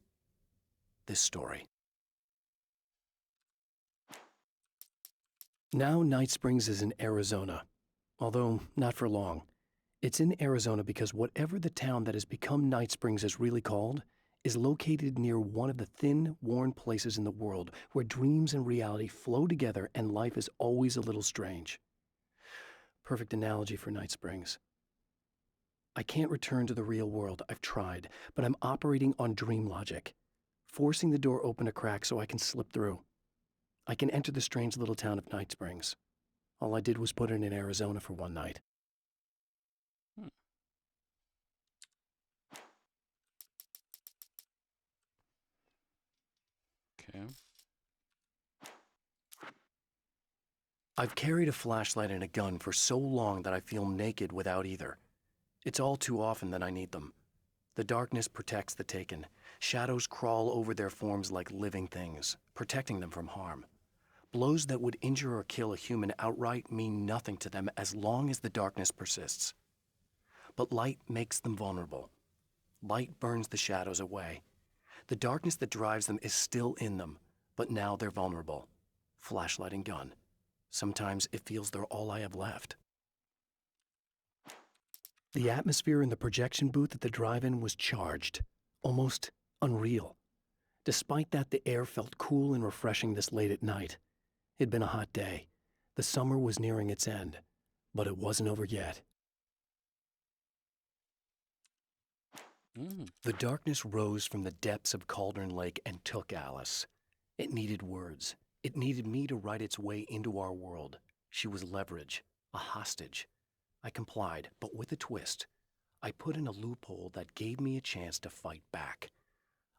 This story. Now Night Springs is in Arizona, although not for long. It's in Arizona because whatever the town that has become Night Springs is really called is located near one of the thin, worn places in the world where dreams and reality flow together and life is always a little strange. Perfect analogy for Night Springs. I can't return to the real world. I've tried, but I'm operating on dream logic, forcing the door open a crack so I can slip through. I can enter the strange little town of Night Springs. All I did was put it in Arizona for one night. Okay. I've carried a flashlight and a gun for so long that I feel naked without either. It's all too often that I need them. The darkness protects the taken. Shadows crawl over their forms like living things, protecting them from harm. Blows that would injure or kill a human outright mean nothing to them as long as the darkness persists. But light makes them vulnerable. Light burns the shadows away. The darkness that drives them is still in them, but now they're vulnerable. Flashlight and gun. Sometimes it feels they're all I have left. The atmosphere in the projection booth at the drive-in was charged, almost unreal. Despite that, the air felt cool and refreshing this late at night. It'd been a hot day. The summer was nearing its end, but it wasn't over yet. The darkness rose from the depths of Cauldron Lake and took Alice. It needed words. It needed me to write its way into our world. She was leverage, a hostage. I complied, but with a twist. I put in a loophole that gave me a chance to fight back.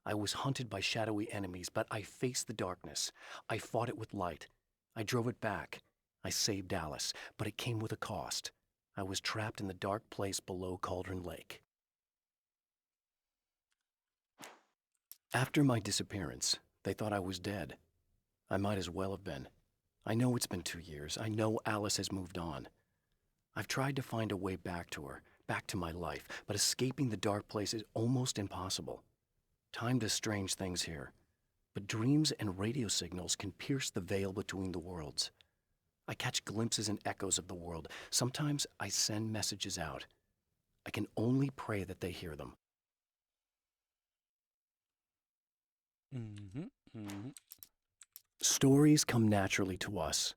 I was hunted by shadowy enemies, but I faced the darkness. I fought it with light. I drove it back. I saved Alice, but it came with a cost. I was trapped in the dark place below Cauldron Lake. After my disappearance, they thought I was dead. I might as well have been. I know it's been 2 years. I know Alice has moved on. I've tried to find a way back to her, back to my life, but escaping the dark place is almost impossible. Time does strange things here, but dreams and radio signals can pierce the veil between the worlds. I catch glimpses and echoes of the world. Sometimes I send messages out. I can only pray that they hear them. Stories come naturally to us.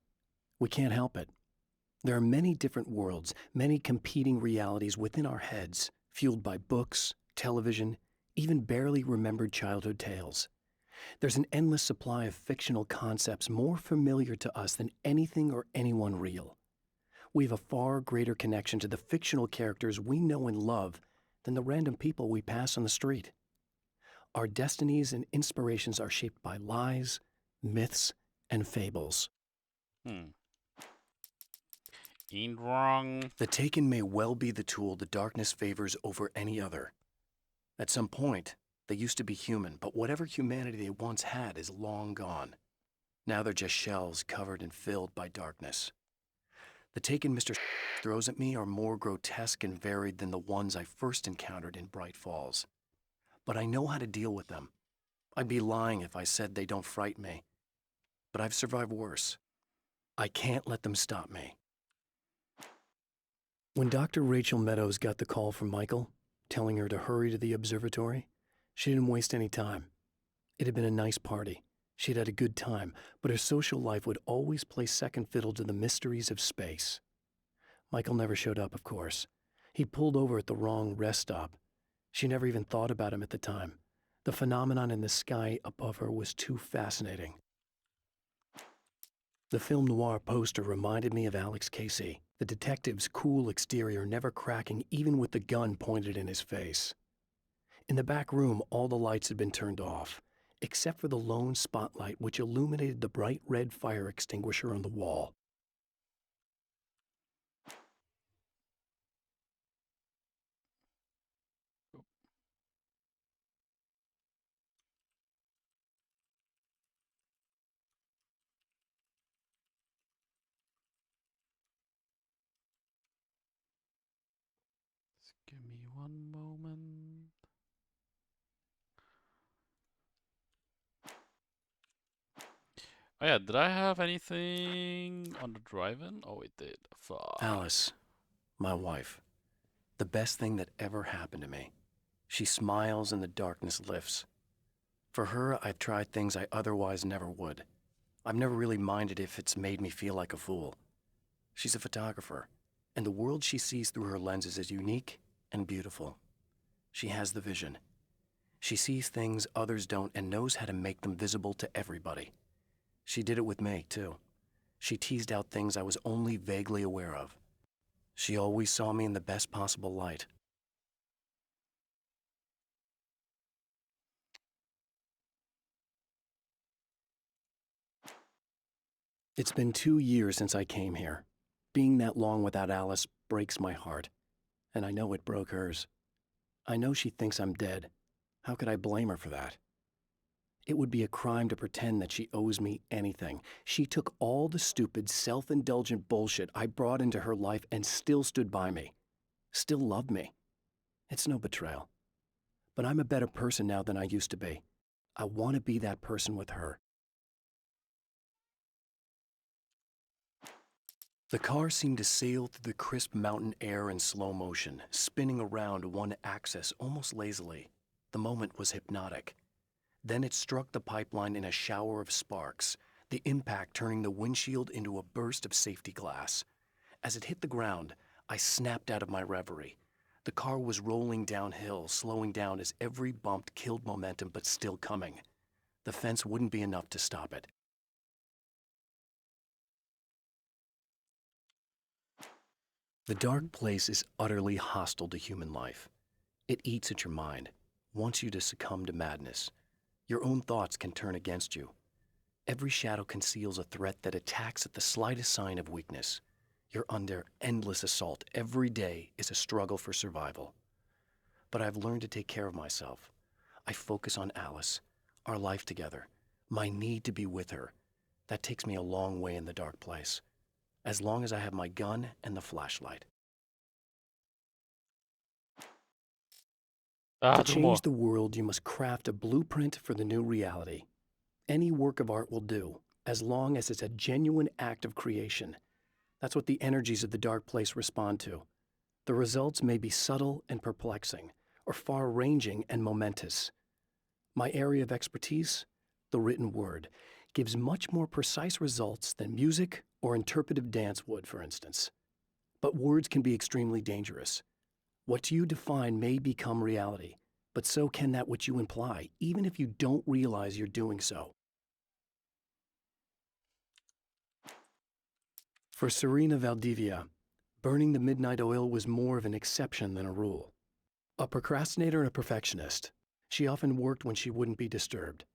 We can't help it. There are many different worlds, many competing realities within our heads, fueled by books, television, even barely remembered childhood tales. There's an endless supply of fictional concepts more familiar to us than anything or anyone real. We have a far greater connection to the fictional characters we know and love than the random people we pass on the street. Our destinies and inspirations are shaped by lies, myths, and fables. Ain't wrong. The Taken may well be the tool the darkness favors over any other. At some point, they used to be human, but whatever humanity they once had is long gone. Now they're just shells covered and filled by darkness. The Taken Mr. throws at me are more grotesque and varied than the ones I first encountered in Bright Falls. But I know how to deal with them. I'd be lying if I said they don't frighten me. But I've survived worse. I can't let them stop me. When Dr. Rachel Meadows got the call from Michael, telling her to hurry to the observatory, she didn't waste any time. It had been a nice party. She'd had a good time, but her social life would always play second fiddle to the mysteries of space. Michael never showed up, of course. He pulled over at the wrong rest stop. She never even thought about him at the time. The phenomenon in the sky above her was too fascinating. The film noir poster reminded me of Alex Casey, the detective's cool exterior never cracking even with the gun pointed in his face. In the back room, all the lights had been turned off. except for the lone spotlight which illuminated the bright red fire extinguisher on the wall. Just give me one moment. Oh yeah, did I have anything on the drive-in? Oh, it did. Fuck. Alice, my wife, the best thing that ever happened to me. She smiles and the darkness lifts. For her, I've tried things I otherwise never would. I've never really minded if it's made me feel like a fool. She's a photographer, and the world she sees through her lenses is unique and beautiful. She has the vision. She sees things others don't and knows how to make them visible to everybody. She did it with me, too. She teased out things I was only vaguely aware of. She always saw me in the best possible light. It's been 2 years since I came here. Being that long without Alice breaks my heart, and I know it broke hers. I know she thinks I'm dead. How could I blame her for that? It would be a crime to pretend that she owes me anything. She took all the stupid, self-indulgent bullshit I brought into her life and still stood by me. Still loved me. It's no betrayal. But I'm a better person now than I used to be. I want to be that person with her. The car seemed to sail through the crisp mountain air in slow motion, spinning around one axis almost lazily. The moment was hypnotic. Then it struck the pipeline in a shower of sparks, the impact turning the windshield into a burst of safety glass. As it hit the ground, I snapped out of my reverie. The car was rolling downhill, slowing down as every bump killed momentum but still coming. The fence wouldn't be enough to stop it. The dark place is utterly hostile to human life. It eats at your mind, wants you to succumb to madness. Your own thoughts can turn against you. Every shadow conceals a threat that attacks at the slightest sign of weakness. You're under endless assault. Every day is a struggle for survival. But I've learned to take care of myself. I focus on Alice, our life together, my need to be with her. That takes me a long way in the dark place, as long as I have my gun and the flashlight. To change the world, you must craft a blueprint for the new reality. Any work of art will do, as long as it's a genuine act of creation. That's what the energies of the dark place respond to. The results may be subtle and perplexing, or far-ranging and momentous. My area of expertise, the written word, gives much more precise results than music or interpretive dance would, for instance. But words can be extremely dangerous. What you define may become reality, but so can that which you imply, even if you don't realize you're doing so. For Serena Valdivia, burning the midnight oil was more of an exception than a rule. A procrastinator and a perfectionist, she often worked when she wouldn't be disturbed.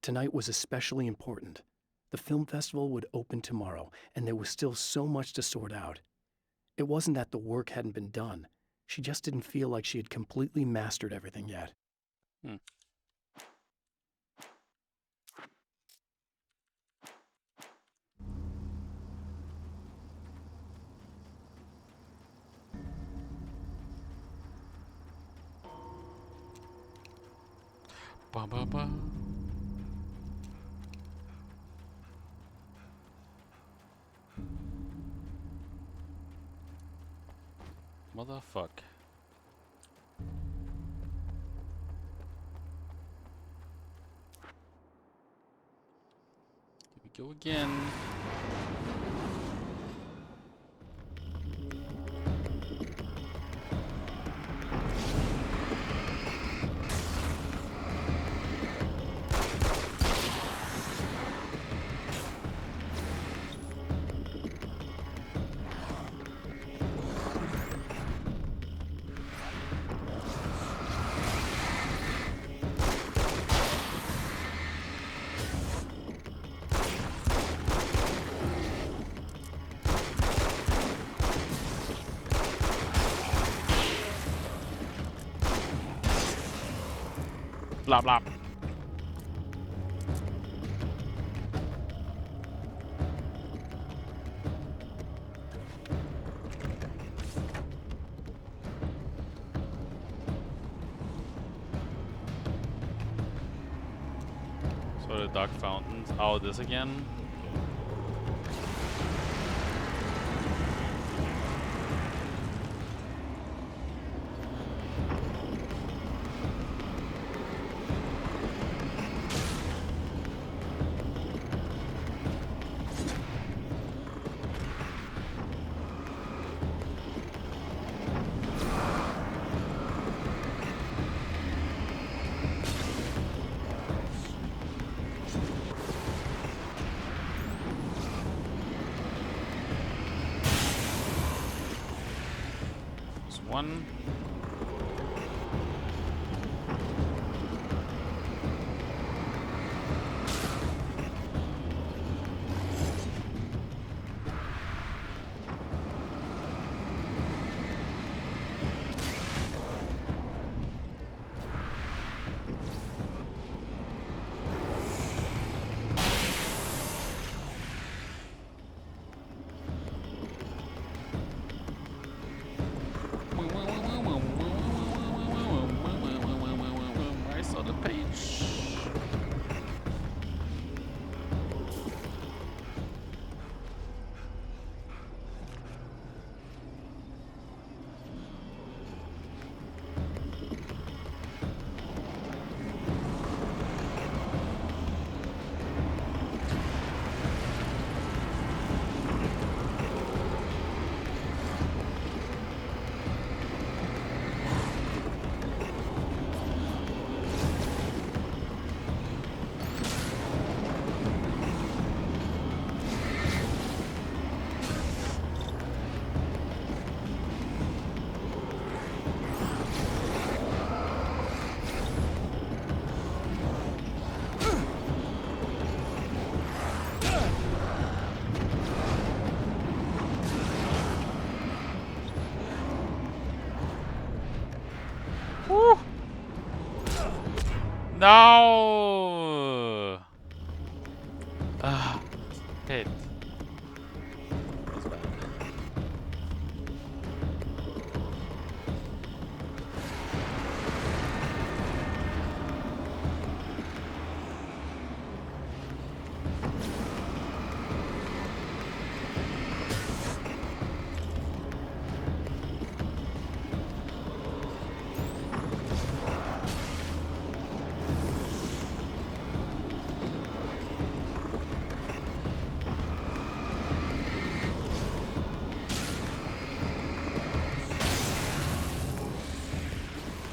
Tonight was especially important. The film festival would open tomorrow, and there was still so much to sort out. It wasn't that the work hadn't been done. She just didn't feel like she had completely mastered everything yet. Ba ba ba. Motherfuck. Here we go again. Blah blah. So the dark fountains. Oh, this again? One. I saw the page. Woo! No! Ah, hit. That's bad.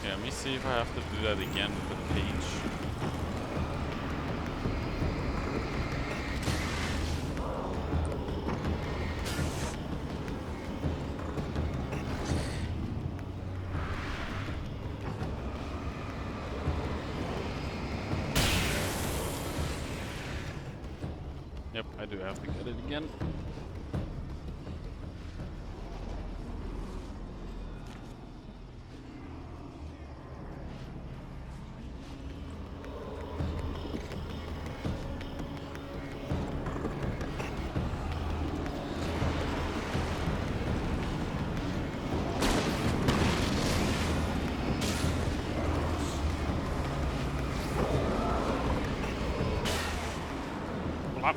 Yeah, let me see if I have to do that again with the page. Yep, I do have to get it again. Up.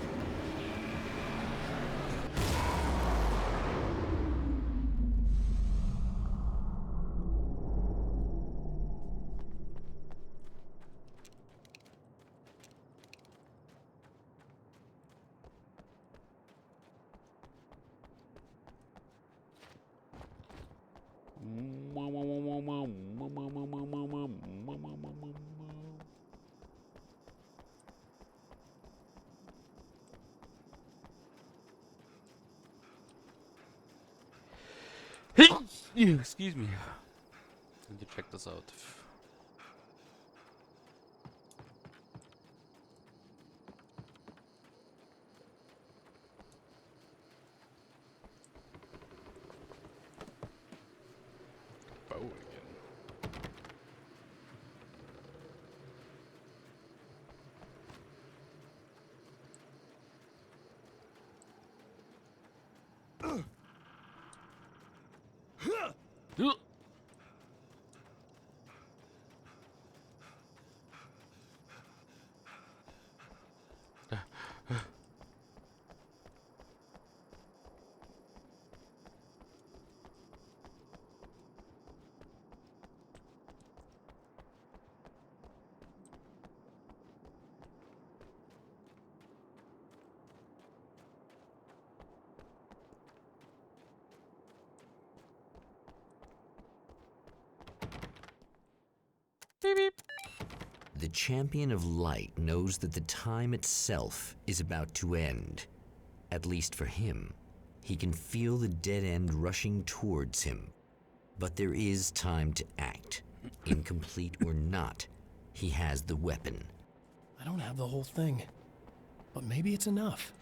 Excuse me. I need to check this out. Bow again. Beep beep. The Champion of Light knows that the time itself is about to end. At least for him. He can feel the dead end rushing towards him. But there is time to act. Incomplete or not, he has the weapon. I don't have the whole thing, but maybe it's enough.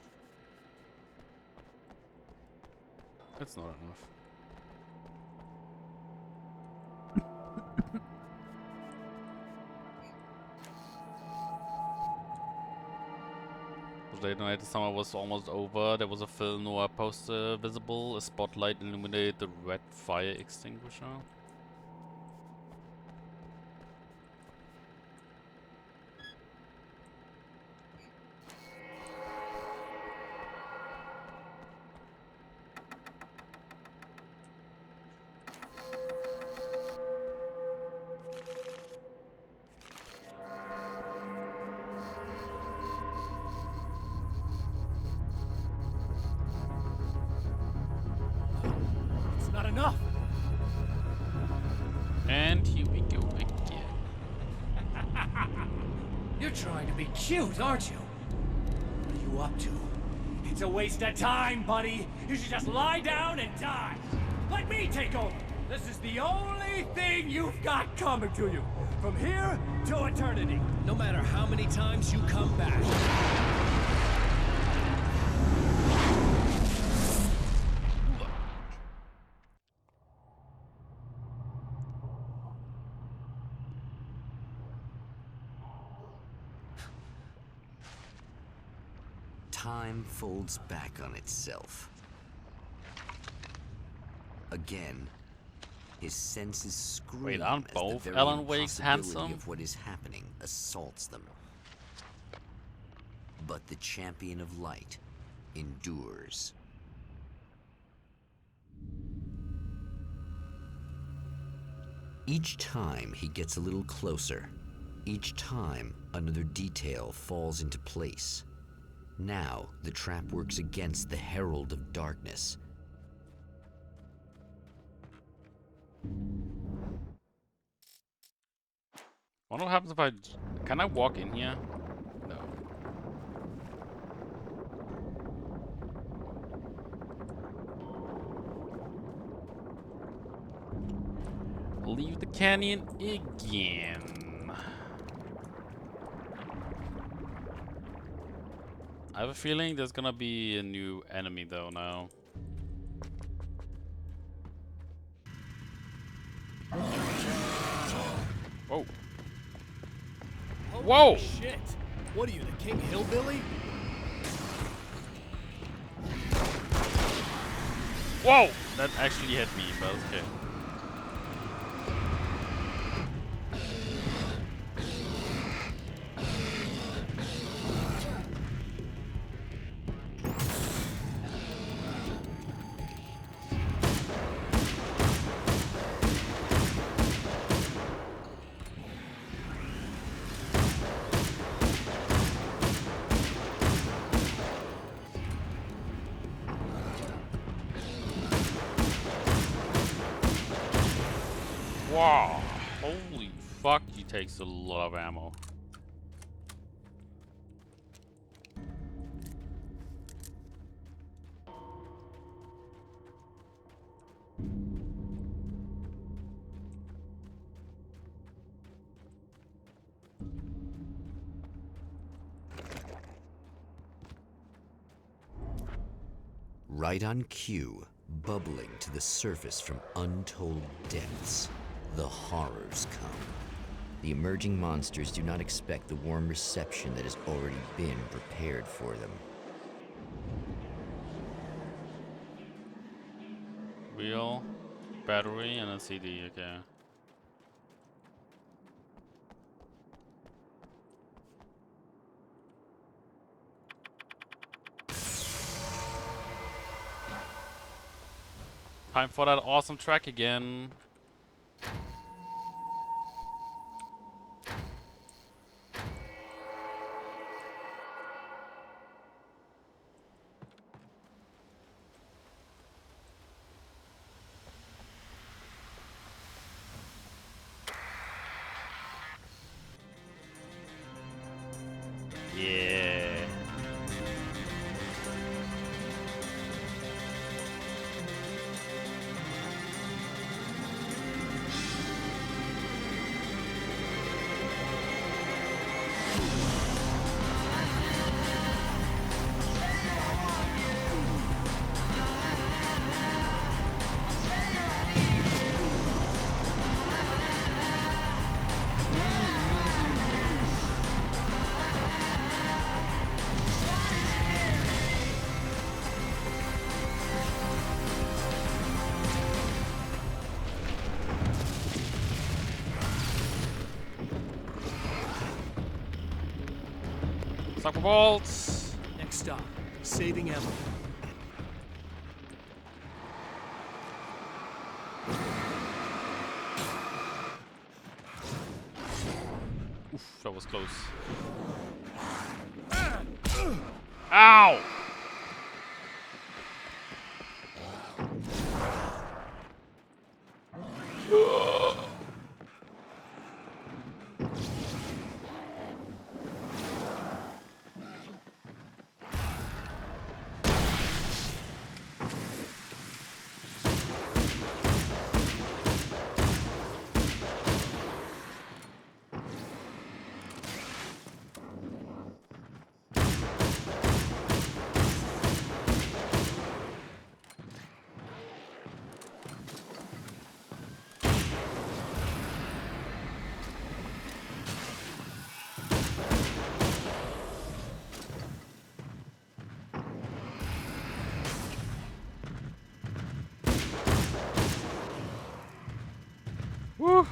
That's not enough. Late night, the summer was almost over. There was a film noir poster visible. A spotlight illuminated the red fire extinguisher. Not enough. And here we go again. You're trying to be cute, aren't you? What are you up to? It's a waste of time, buddy. You should just lie down and die. Let me take over. This is the only thing you've got coming to you. From here to eternity. No matter how many times you come back. Time folds back on itself. Again, his senses scream. Wait, aren't as both the very Alan Wakes impossibility handsome? of what is happening assaults them. But the Champion of Light endures. Each time he gets a little closer. Each time another detail falls into place. Now, the trap works against the Herald of Darkness. Wonder what happens if I... Can I walk in here? No. Leave the canyon again. I have a feeling there's gonna be a new enemy though now. Whoa. Whoa! Shit! What are you, the King Hillbilly? Whoa! That actually hit me, but okay. Wow, holy fuck, he takes a lot of ammo. Right on cue, bubbling to the surface from untold depths, the horrors come. The emerging monsters do not expect the warm reception that has already been prepared for them. Wheel, battery, and a CD, okay. Time for that awesome track again. Soccer bolts. Next stop, Saving Emily. Oof, that was close. Ow! Woo!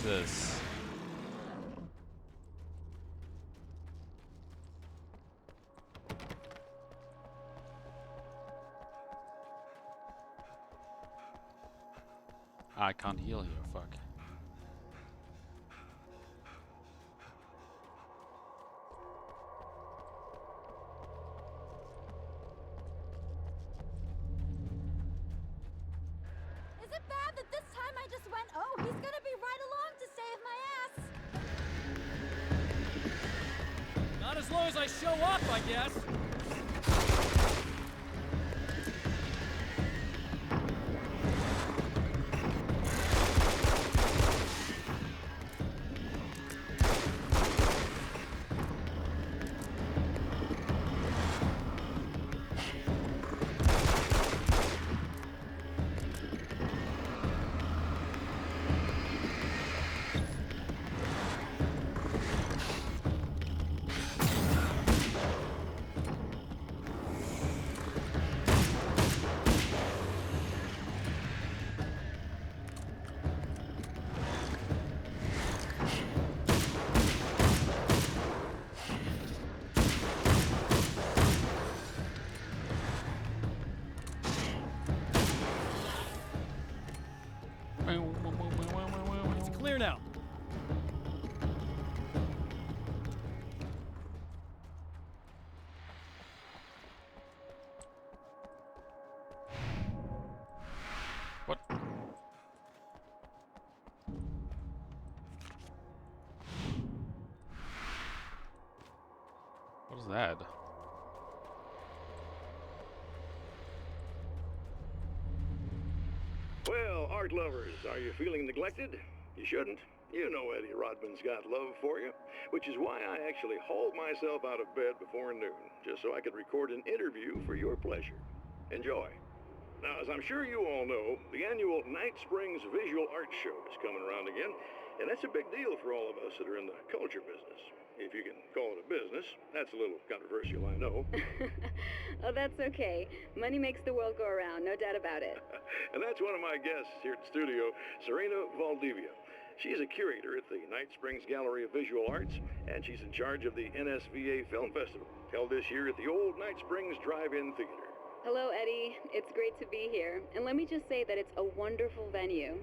Jesus. I can't heal here, fuck. Is it bad that this time I just went, oh, he's gonna be right along to save my ass? Not as long as I show up, I guess. It's clear now. What? What is that? Well, art lovers, are you feeling neglected? You shouldn't. You know Eddie Rodman's got love for you, which is why I actually hauled myself out of bed before noon, just so I could record an interview for your pleasure. Enjoy. Now, as I'm sure you all know, the annual Night Springs Visual Art Show is coming around again, and that's a big deal for all of us that are in the culture business. If you can call it a business. That's a little controversial, I know. Oh, that's okay. Money makes the world go around, no doubt about it. And that's one of my guests here at the studio, Serena Valdivia. She's a curator at the Night Springs Gallery of Visual Arts, and she's in charge of the NSVA Film Festival, held this year at the old Night Springs Drive-In Theater. Hello, Eddie. It's great to be here. And let me just say that it's a wonderful venue.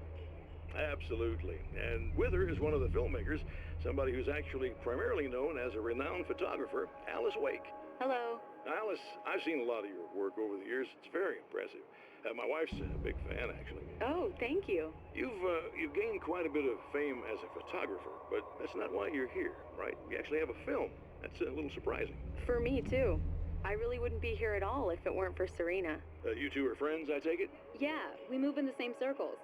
Absolutely. And with her is one of the filmmakers, somebody who's actually primarily known as a renowned photographer, Alice Wake. Hello. Alice, I've seen a lot of your work over the years. It's very impressive. My wife's a big fan, actually. Oh, thank you. You've gained quite a bit of fame as a photographer, but that's not why you're here, right? You actually have a film. That's a little surprising. For me, too. I really wouldn't be here at all if it weren't for Serena. You two are friends, I take it? Yeah, we move in the same circles.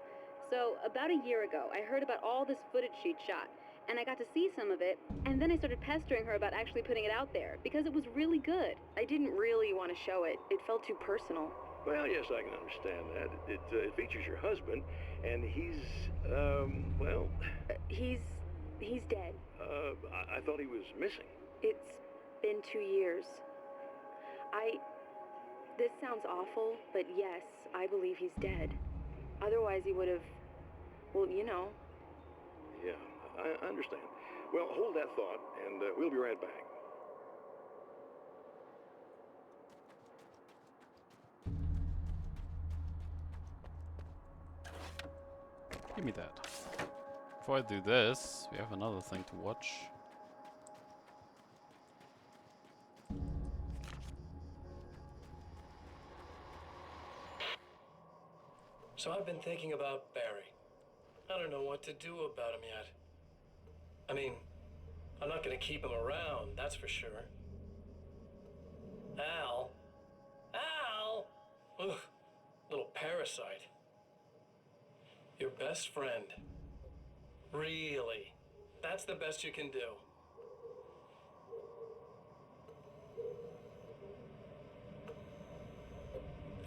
So, about a year ago, I heard about all this footage she'd shot, and I got to see some of it, and then I started pestering her about actually putting it out there, because it was really good. I didn't really want to show it. It felt too personal. Well, yes, I can understand that. It features your husband, and he's, well... He's dead. I thought he was missing. It's been 2 years. This sounds awful, but yes, I believe he's dead. Otherwise he would have, well, you know. Yeah, I understand. Well, hold that thought, and we'll be right back. Give me that. Before I do this, we have another thing to watch. So I've been thinking about Barry. I don't know what to do about him yet. I mean, I'm not gonna keep him around, that's for sure. Al? Ugh, little parasite. Your best friend. Really? That's the best you can do?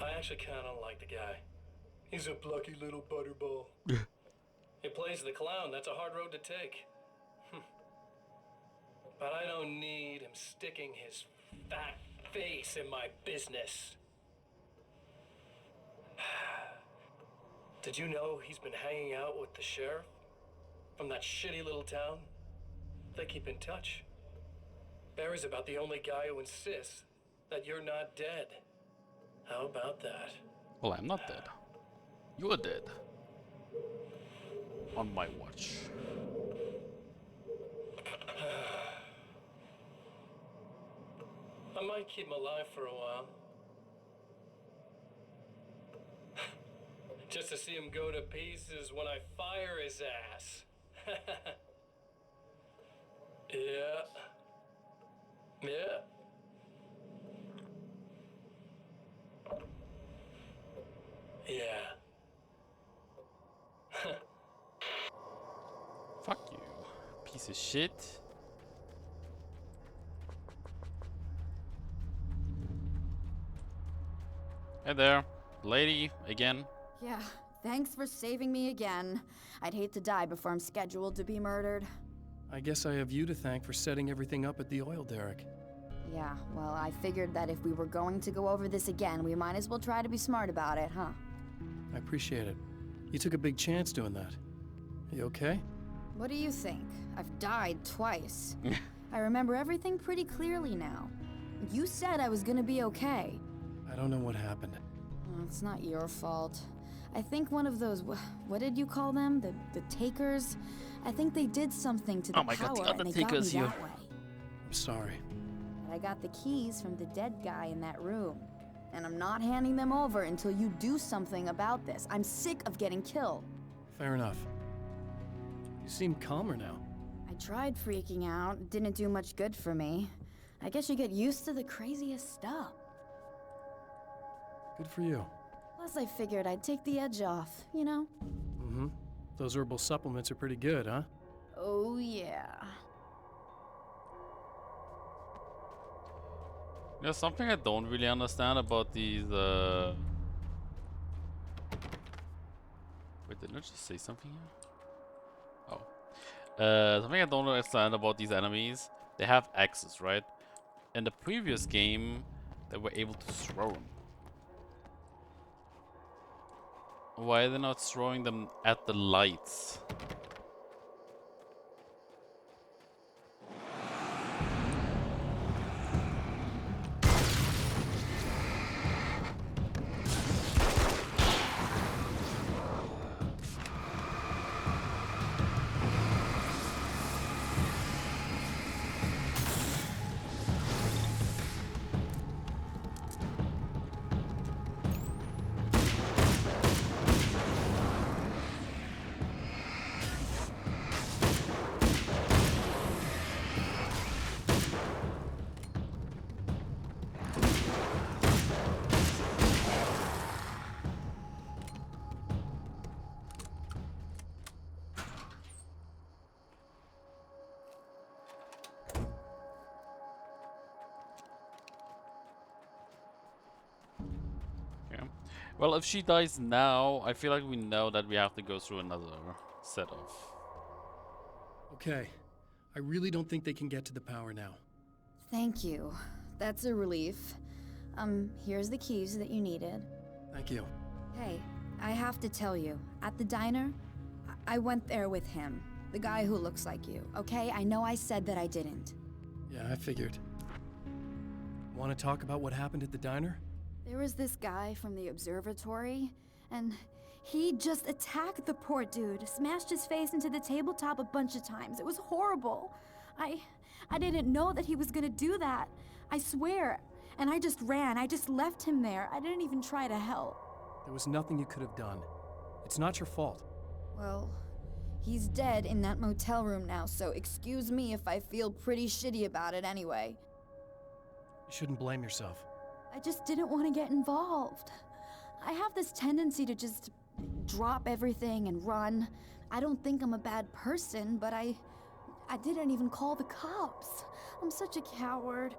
I actually kinda like the guy. He's a plucky little butterball. He plays the clown. That's a hard road to take. But I don't need him sticking his fat face in my business. Did you know he's been hanging out with the sheriff from that shitty little town? They keep in touch. Barry's about the only guy who insists that you're not dead. How about that? Well, I'm not dead. You are dead. On my watch. I might keep him alive for a while. Just to see him go to pieces when I fire his ass. Yeah. Yeah. Fuck you, piece of shit. Hey there, lady, again. Yeah, thanks for saving me again. I'd hate to die before I'm scheduled to be murdered. I guess I have you to thank for setting everything up at the oil derrick. Yeah, well, I figured that if we were going to go over this again, we might as well try to be smart about it, huh? I appreciate it. You took a big chance doing that. You okay? What do you think? I've died twice. I remember everything pretty clearly now. You said I was gonna be okay. I don't know what happened. Oh, it's not your fault. I think one of those, what did you call them? The takers? I think they did something to the power God, the and they got me Undertaker's here. that way. I'm sorry. But I got the keys from the dead guy in that room. And I'm not handing them over until you do something about this. I'm sick of getting killed. Fair enough. You seem calmer now. I tried freaking out. It didn't do much good for me. I guess you get used to the craziest stuff. Good for you. Plus, I figured I'd take the edge off, you know? Mm-hmm. Those herbal supplements are pretty good, huh? Oh, yeah. There's something I don't really understand about these, Wait, didn't I just say something here? Oh. Something I don't understand about these enemies. They have axes, right? In the previous game, they were able to throw them. Why are they not throwing them at the lights? Well, if she dies now, I feel like we know that we have to go through another set of. Okay. I really don't think they can get to the power now. Thank you. That's a relief. Here's the keys that you needed. Thank you. Hey, I have to tell you, at the diner, I went there with him. The guy who looks like you, okay? I know I said that I didn't. Yeah, I figured. Want to talk about what happened at the diner? There was this guy from the observatory, and he just attacked the poor dude, smashed his face into the tabletop a bunch of times. It was horrible. I didn't know that he was gonna do that. I swear. And I just ran. I just left him there. I didn't even try to help. There was nothing you could have done. It's not your fault. Well, he's dead in that motel room now, so excuse me if I feel pretty shitty about it anyway. You shouldn't blame yourself. I just didn't want to get involved. I have this tendency to just drop everything and run. I don't think I'm a bad person, but I didn't even call the cops. I'm such a coward.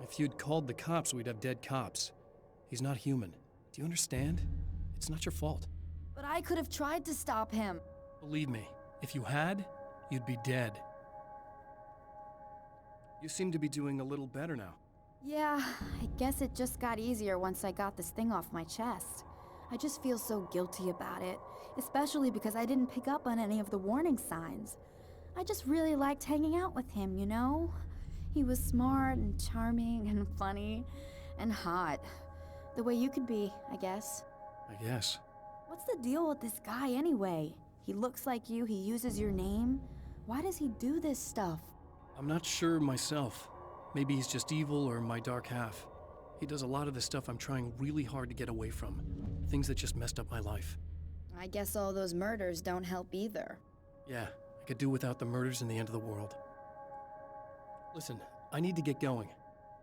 If you'd called the cops, we'd have dead cops. He's not human. Do you understand? It's not your fault. But I could have tried to stop him. Believe me, if you had, you'd be dead. You seem to be doing a little better now. Yeah, I guess it just got easier once I got this thing off my chest. I just feel so guilty about it, especially because I didn't pick up on any of the warning signs. I just really liked hanging out with him, you know? He was smart and charming and funny and hot. The way you could be, I guess. I guess. What's the deal with this guy anyway? He looks like you, he uses your name. Why does he do this stuff? I'm not sure myself. Maybe he's just evil or my dark half. He does a lot of the stuff I'm trying really hard to get away from. Things that just messed up my life. I guess all those murders don't help either. Yeah, I could do without the murders and the end of the world. Listen, I need to get going.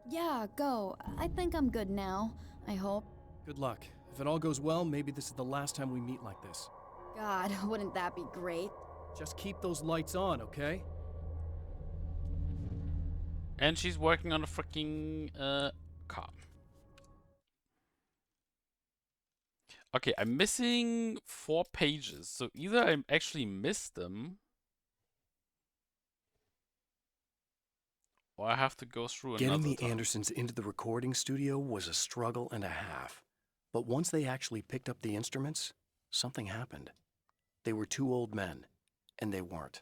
Yeah, go. I think I'm good now. I hope. Good luck. If it all goes well, maybe this is the last time we meet like this. God, wouldn't that be great? Just keep those lights on, okay? And she's working on a freaking car. Okay, I'm missing 4 pages, so either I actually missed them, or I have to go through another Getting the time. Andersons into the recording studio was a struggle and a half. But once they actually picked up the instruments, something happened. They were 2 old men, and they weren't.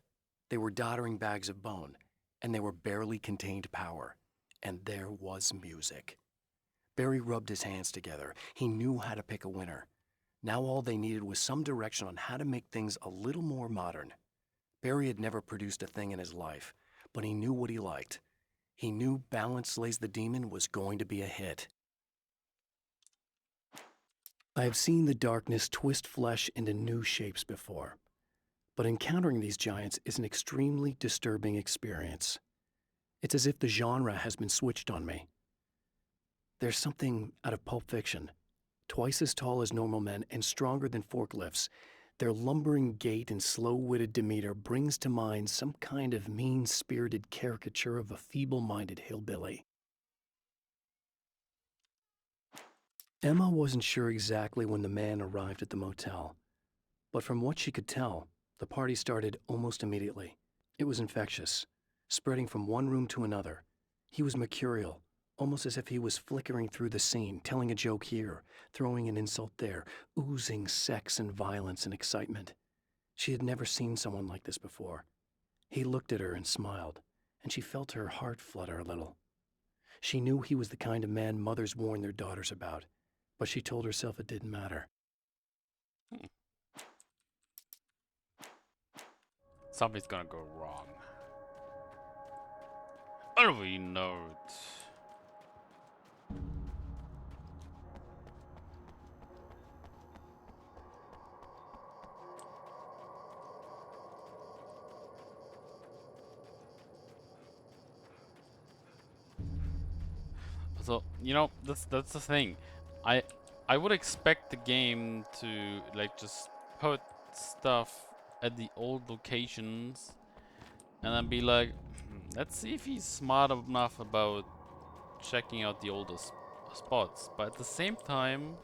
They were doddering bags of bone, and they were barely contained power. And there was music. Barry rubbed his hands together. He knew how to pick a winner. Now all they needed was some direction on how to make things a little more modern. Barry had never produced a thing in his life, but he knew what he liked. He knew Balance Slays the Demon was going to be a hit. I have seen the darkness twist flesh into new shapes before, but encountering these giants is an extremely disturbing experience. It's as if the genre has been switched on me. There's something out of Pulp Fiction. Twice as tall as normal men and stronger than forklifts, their lumbering gait and slow-witted demeanor brings to mind some kind of mean-spirited caricature of a feeble-minded hillbilly. Emma wasn't sure exactly when the man arrived at the motel, but from what she could tell, the party started almost immediately. It was infectious, spreading from one room to another. He was mercurial, almost as if he was flickering through the scene, telling a joke here, throwing an insult there, oozing sex and violence and excitement. She had never seen someone like this before. He looked at her and smiled, and she felt her heart flutter a little. She knew he was the kind of man mothers warn their daughters about, but she told herself it didn't matter. Something's gonna go wrong. How do we know it? So, you know, that's the thing. I would expect the game to like just put stuff at the old locations and then be like, let's see if he's smart enough about checking out the oldest spots. But at the same time,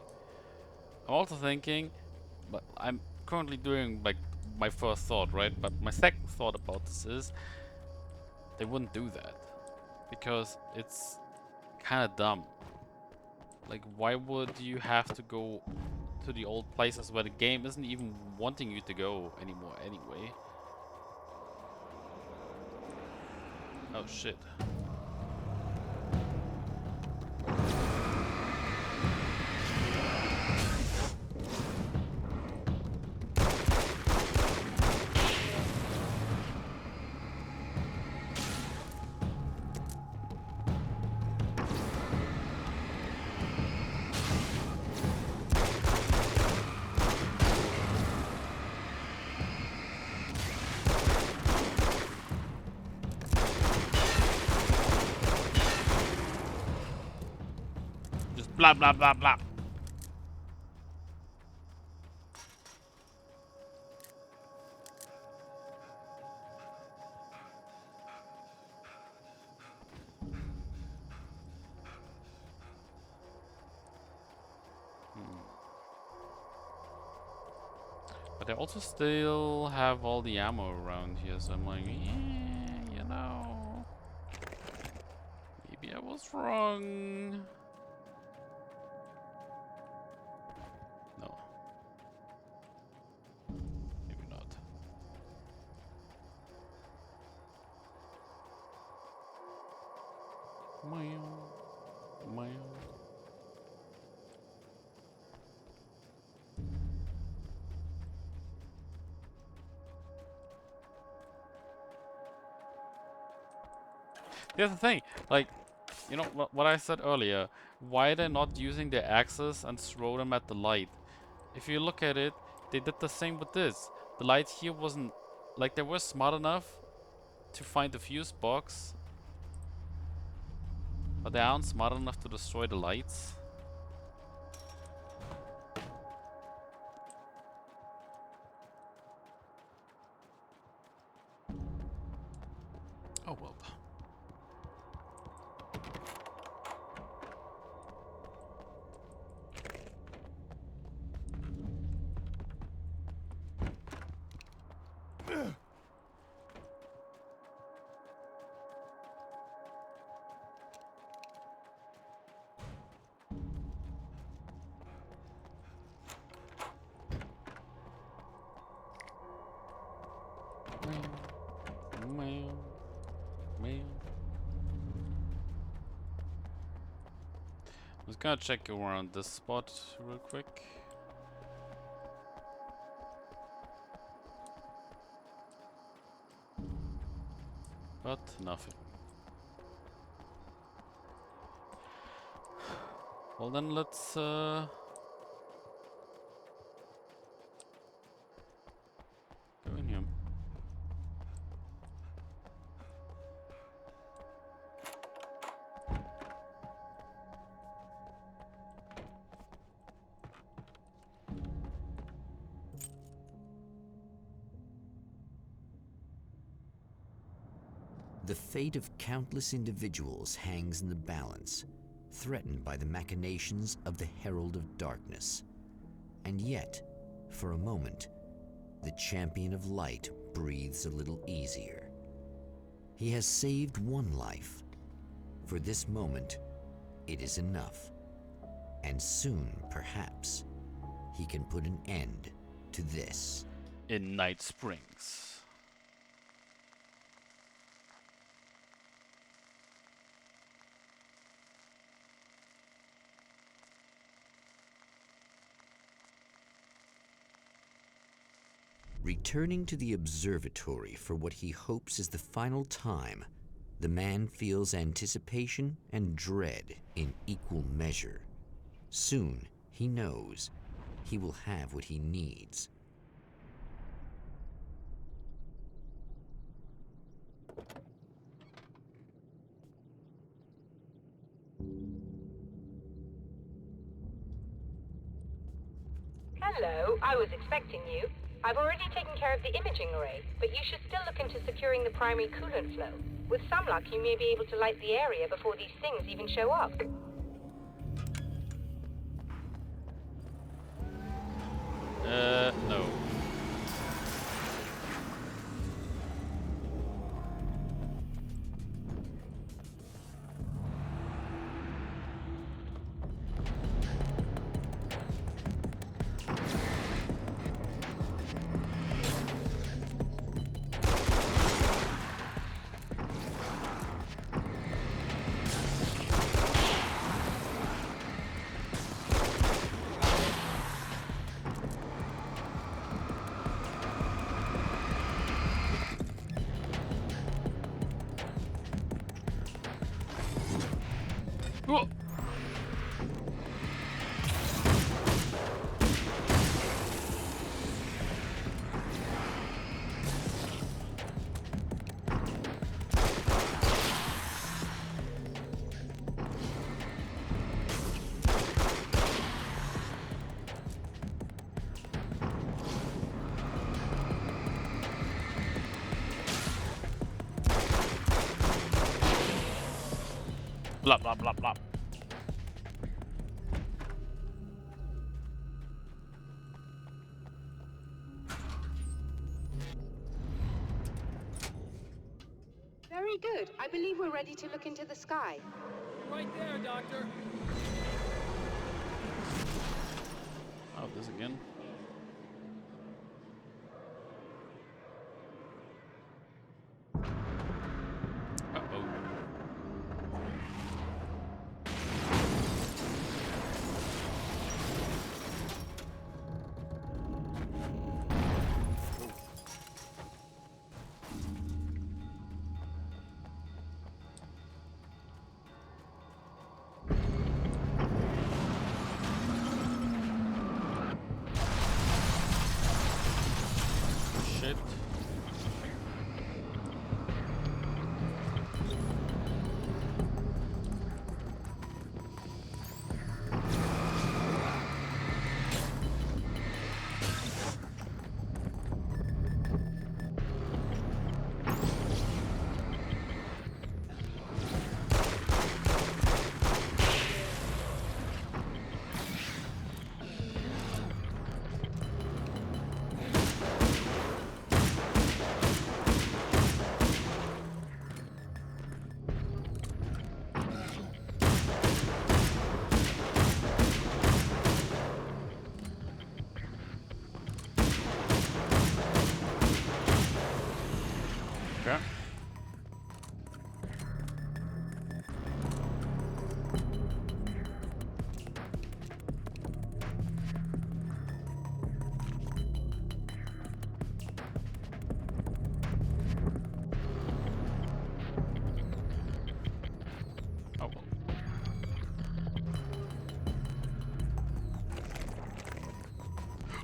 I'm also thinking, but I'm currently doing like my first thought, right? But my second thought about this is they wouldn't do that because it's kind of dumb. Like, why would you have to go to the old places where the game isn't even wanting you to go anymore anyway? Oh shit. Blah blah blah blah. But I also still have all the ammo around here, so I'm like, yeah, you know, maybe I was wrong. No. Maybe not. Meow. Here's the thing, like, you know what I said earlier, why they're not using their axes and throw them at the light? If you look at it, they did the same with this. The light here wasn't, like, they were smart enough to find the fuse box, but they aren't smart enough to destroy the lights. Oh well. I was gonna check around this spot real quick. But nothing. Well then let's go in here. The fate of countless individuals hangs in the balance, threatened by the machinations of the Herald of Darkness. And yet, for a moment, the Champion of Light breathes a little easier. He has saved one life. For this moment, it is enough. And soon, perhaps, he can put an end to this. In Night Springs. Returning to the observatory for what he hopes is the final time, the man feels anticipation and dread in equal measure. Soon, he knows, he will have what he needs. Hello, I was expecting you. I've already taken care of the imaging array, but you should still look into securing the primary coolant flow. With some luck, you may be able to light the area before these things even show up. Blah, blah, blah, blah. Very good. I believe we're ready to look into the sky. Right there, Doctor. Oh, this again. Uh-oh. Shit. Okay. Oh well.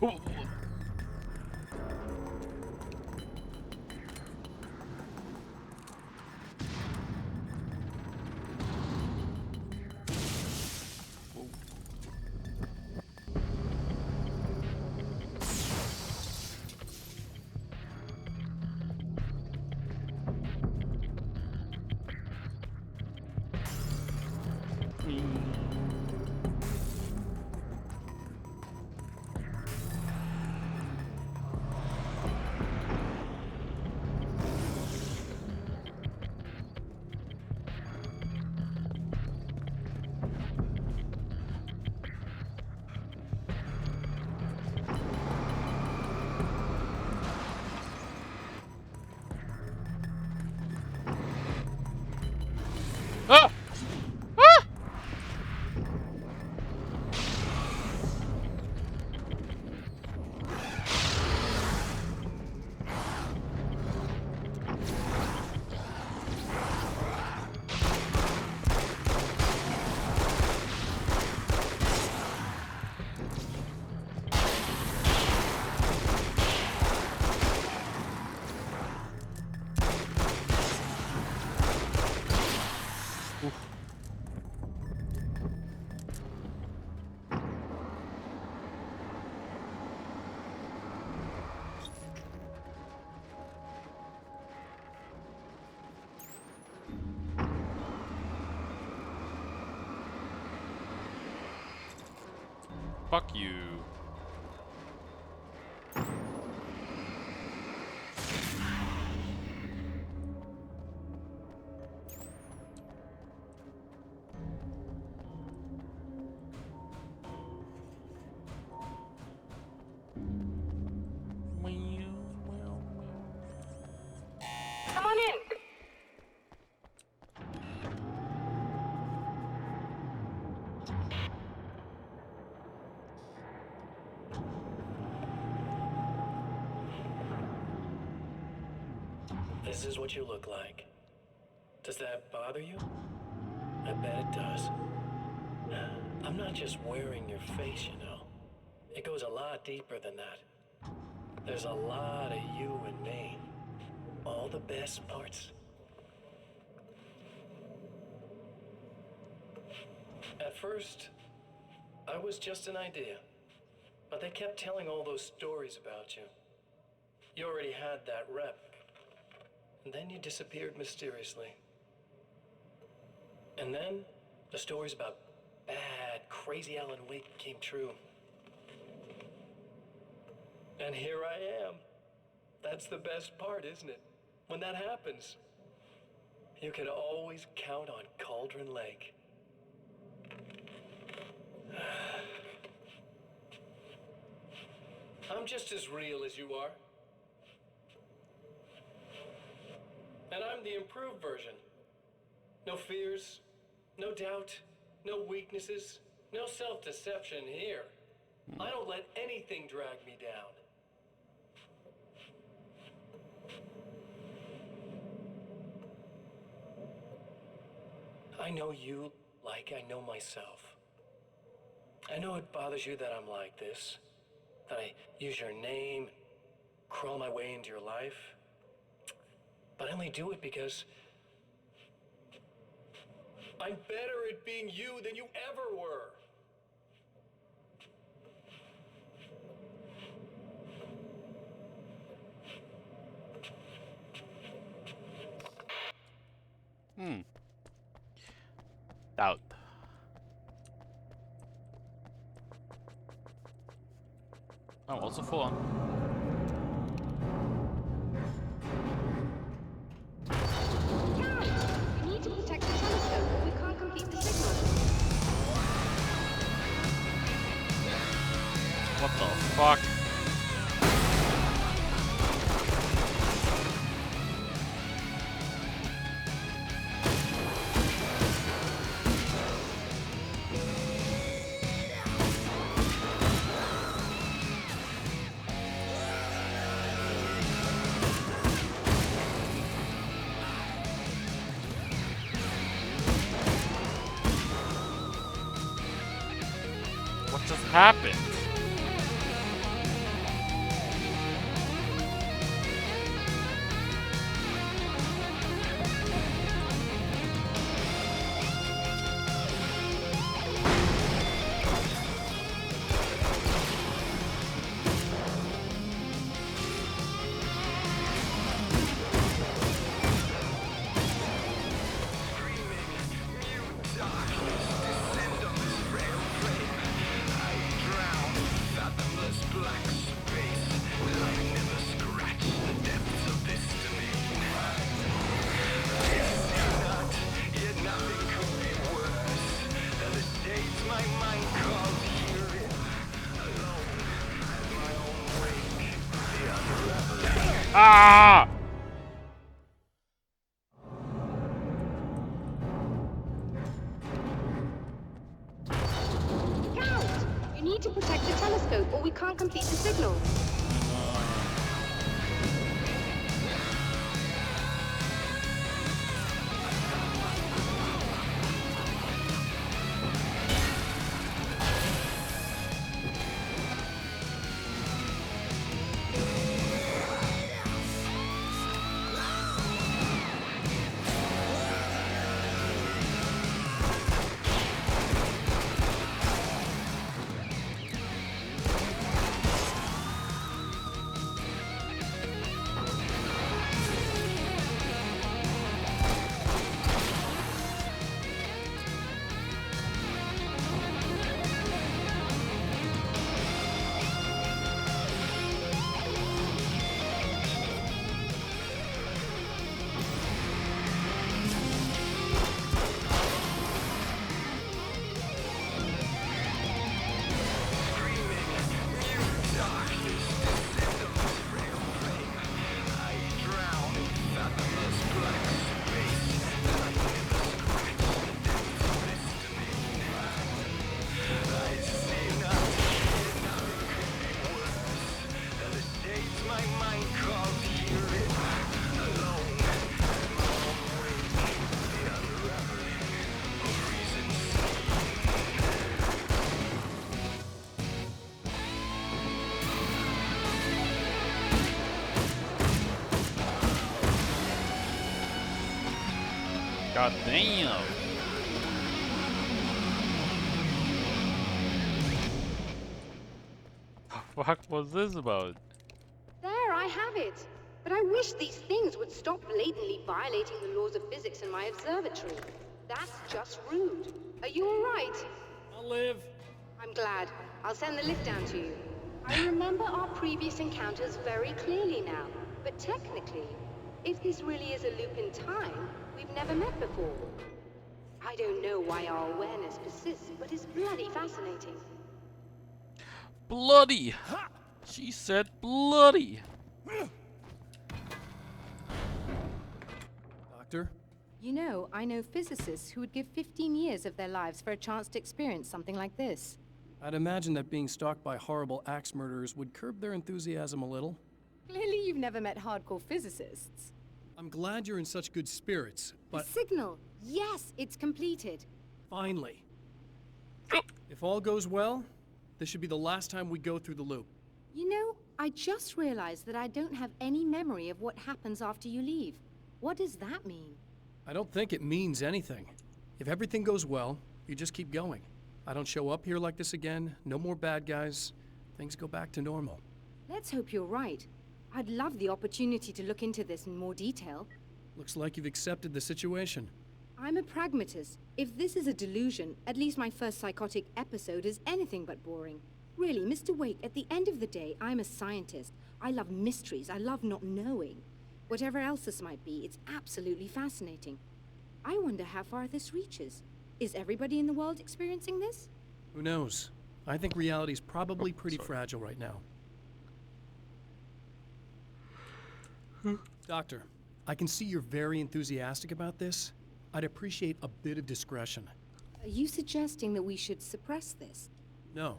Oh. Ah! Ah! Fuck you. Come on in. This is what you look like. Does that bother you? I bet it does. I'm not just wearing your face, you know. It goes a lot deeper than that. There's a lot of you and me. All the best parts. At first, I was just an idea. But they kept telling all those stories about you. You already had that rep. And then you disappeared mysteriously. And then the stories about bad, crazy Alan Wake came true. And here I am. That's the best part, isn't it? When that happens, you can always count on Cauldron Lake. I'm just as real as you are. And I'm the improved version. No fears, no doubt, no weaknesses, no self-deception here. I don't let anything drag me down. I know you like I know myself. I know it bothers you that I'm like this, that I use your name, crawl my way into your life. But I only do it because I'm better at being you than you ever were. Doubt. I'm also full on. We need to protect the telescope, or we can't complete the signal. What the fuck? What just happened? Ah! Count! You need to protect the telescope, or we can't complete the signal. God damn. What the fuck was this about? There, I have it. But I wish these things would stop blatantly violating the laws of physics in my observatory. That's just rude. Are you all right? I'll live. I'm glad. I'll send the lift down to you. I remember our previous encounters very clearly now, but technically, if this really is a loop in time, we've never met before. I don't know why our awareness persists, but it's bloody fascinating. Bloody! She said bloody! Doctor? You know, I know physicists who would give 15 years of their lives for a chance to experience something like this. I'd imagine that being stalked by horrible axe murderers would curb their enthusiasm a little. Clearly you've never met hardcore physicists. I'm glad you're in such good spirits, but... The signal! Yes, it's completed. Finally. If all goes well, this should be the last time we go through the loop. You know, I just realized that I don't have any memory of what happens after you leave. What does that mean? I don't think it means anything. If everything goes well, you just keep going. I don't show up here like this again, no more bad guys. Things go back to normal. Let's hope you're right. I'd love the opportunity to look into this in more detail. Looks like you've accepted the situation. I'm a pragmatist. If this is a delusion, at least my first psychotic episode is anything but boring. Really, Mr. Wake, at the end of the day, I'm a scientist. I love mysteries. I love not knowing. Whatever else this might be, it's absolutely fascinating. I wonder how far this reaches. Is everybody in the world experiencing this? Who knows? I think reality's probably pretty fragile right now. Doctor, I can see you're very enthusiastic about this. I'd appreciate a bit of discretion. Are you suggesting that we should suppress this? No.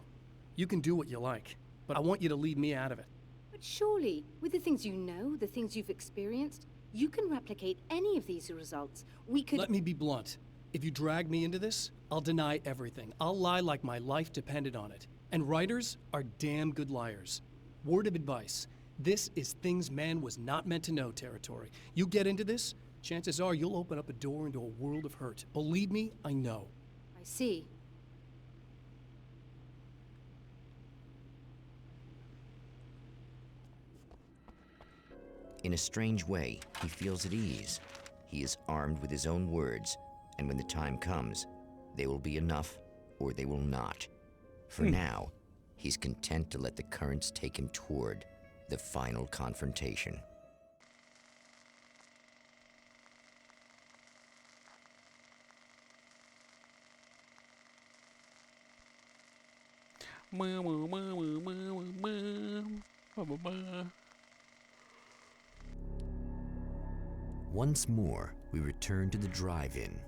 You can do what you like, but I want you to leave me out of it. But surely, with the things you know, the things you've experienced, you can replicate any of these results. We could— Let me be blunt. If you drag me into this, I'll deny everything. I'll lie like my life depended on it. And writers are damn good liars. Word of advice. This is things man was not meant to know territory. You get into this, chances are you'll open up a door into a world of hurt. Believe me, I know. I see. In a strange way, he feels at ease. He is armed with his own words, and when the time comes, they will be enough or they will not. For now, he's content to let the currents take him toward the final confrontation. Once more, we return to the drive-in.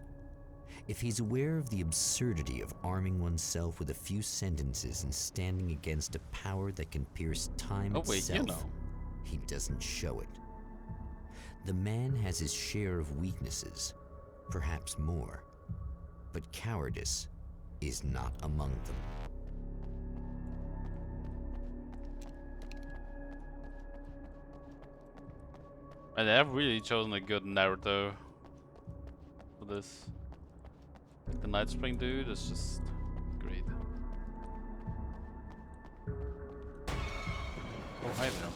If he's aware of the absurdity of arming oneself with a few sentences and standing against a power that can pierce time itself, he doesn't show it. The man has his share of weaknesses, perhaps more, but cowardice is not among them. And they have really chosen a good Naruto for this. Like the Night Spring dude is just great. Oh, hi there.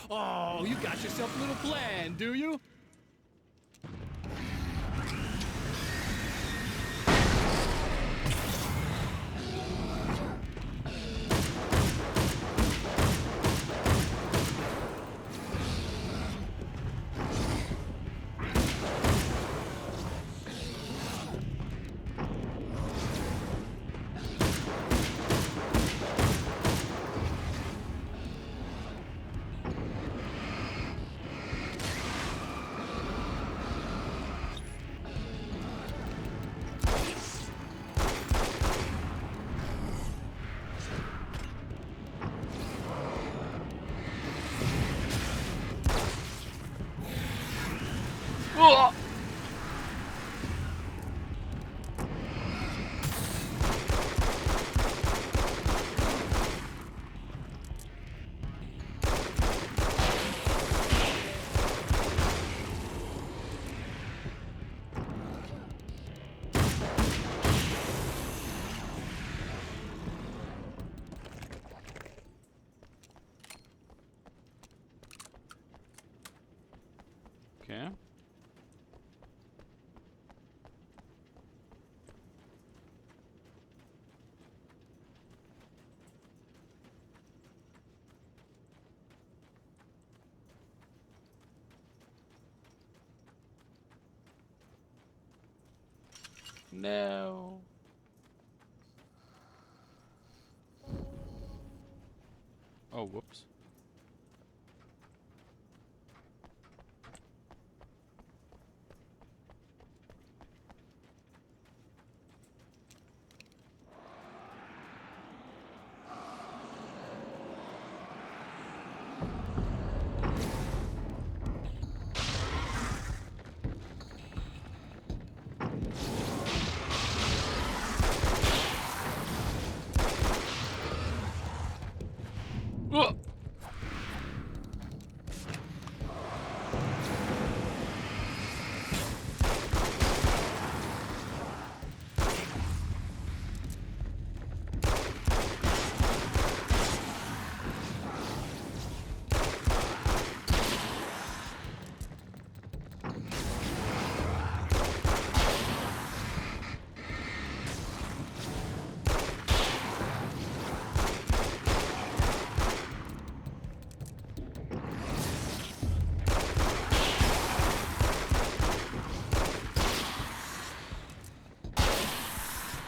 Oh, you got yourself a little plan, do you? Okay. No. Oh, whoops. Ugh.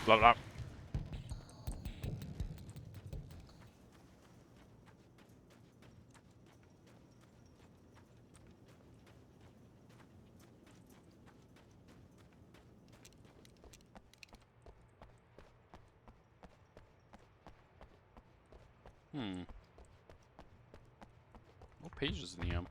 Blah blah. What page is in here?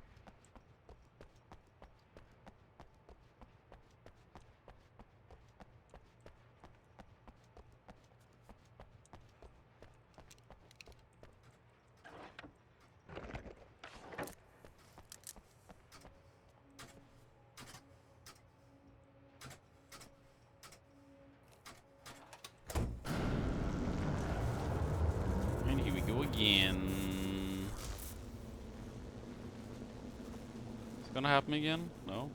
And here we go again. It's gonna happen again? No?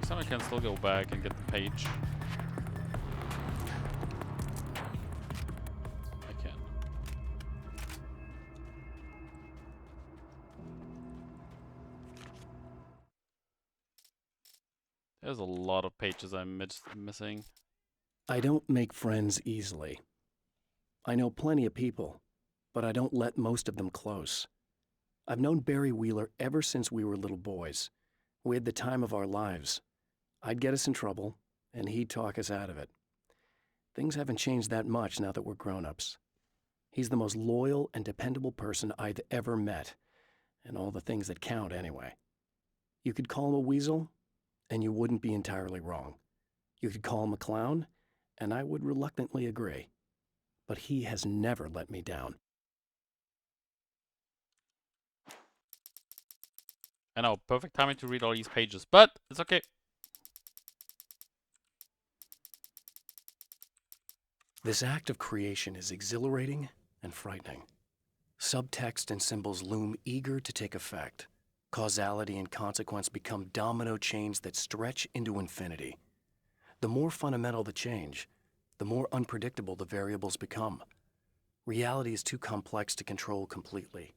Next time I can still go back and get the page. I can. There's a lot of pages I'm missing. I don't make friends easily. I know plenty of people, but I don't let most of them close. I've known Barry Wheeler ever since we were little boys. We had the time of our lives. I'd get us in trouble, and he'd talk us out of it. Things haven't changed that much now that we're grown-ups. He's the most loyal and dependable person I've ever met, and all the things that count anyway. You could call him a weasel, and you wouldn't be entirely wrong. You could call him a clown, and I would reluctantly agree. But he has never let me down. I know, perfect timing to read all these pages, but it's okay. This act of creation is exhilarating and frightening. Subtext and symbols loom eager to take effect. Causality and consequence become domino chains that stretch into infinity. The more fundamental the change, the more unpredictable the variables become. Reality is too complex to control completely.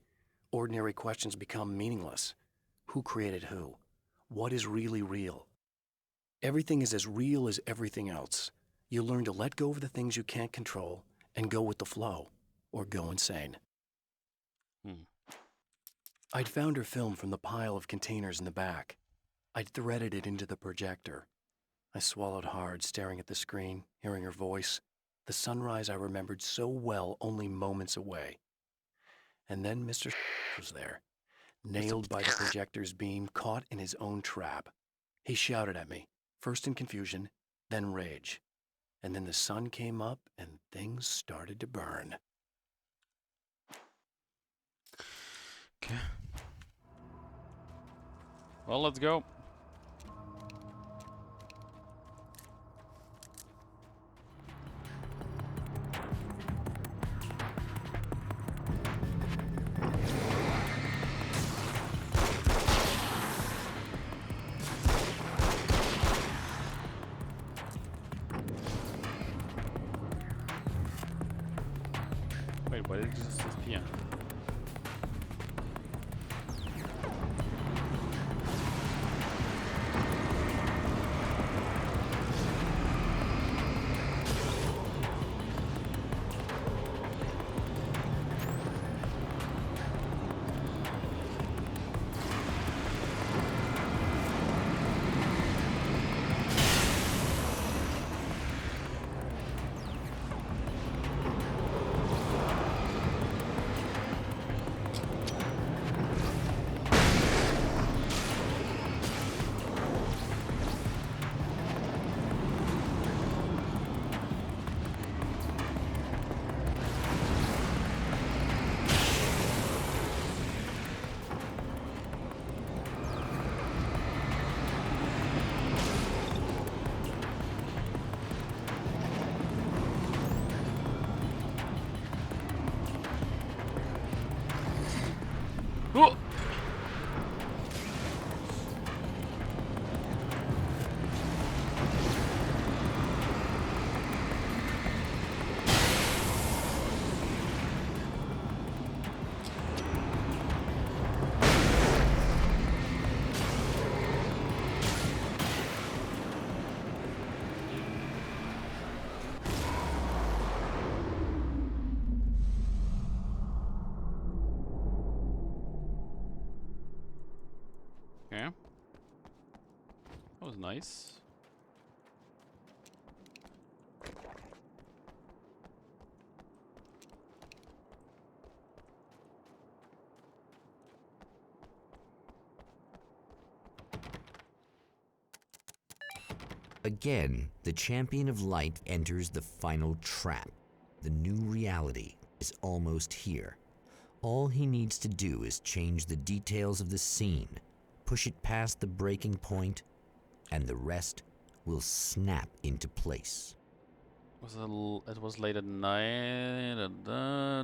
Ordinary questions become meaningless. Who created who? What is really real? Everything is as real as everything else. You learn to let go of the things you can't control and go with the flow, or go insane. I'd found her film from the pile of containers in the back. I'd threaded it into the projector. I swallowed hard, staring at the screen, hearing her voice, the sunrise I remembered so well only moments away. And then Mr. was there, nailed by the projector's beam, caught in his own trap. He shouted at me, first in confusion, then rage. And then the sun came up and things started to burn. Okay. Well, let's go. Wait, why did it just disappear? Oh! Okay. That was nice. Again, the champion of light enters the final trap. The new reality is almost here. All he needs to do is change the details of the scene, push it past the breaking point, and the rest will snap into place. It was late at night.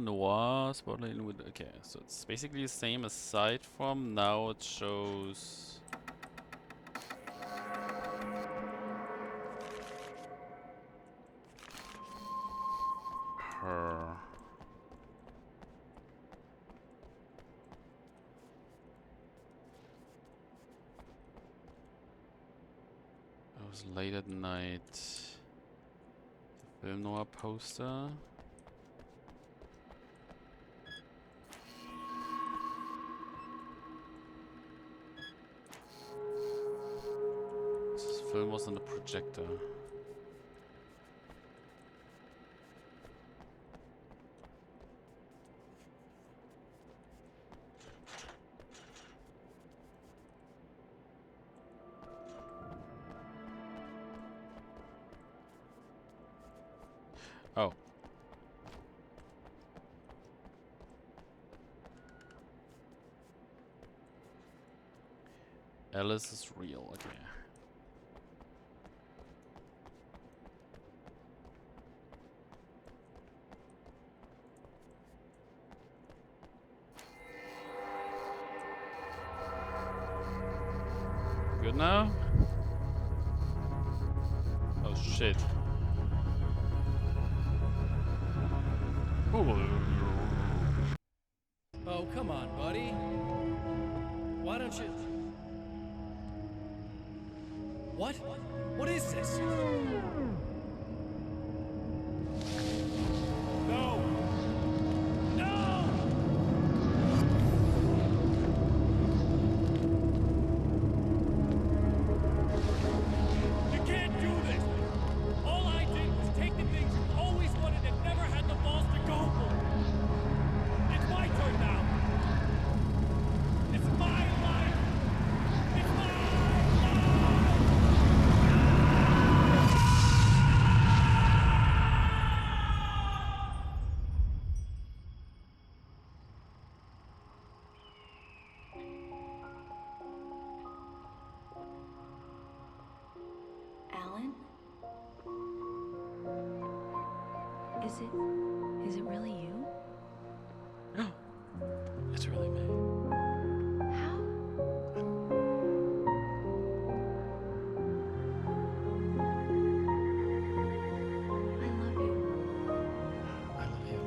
Noir spotlight with. Okay, so it's basically the same as Sight from. Now it shows. was late at night. Film noir poster. This film was on the projector. Oh. Alice is real, okay. Good now? Oh shit. Oh, come on, buddy. Why don't you... What? What is this? No! No! You can't do this! All I did was take the things you always wanted and never had the balls to go for. It's my turn now. It's my life. It's my life. Alan? Is it really you? It's really me. How? I love you. I love you.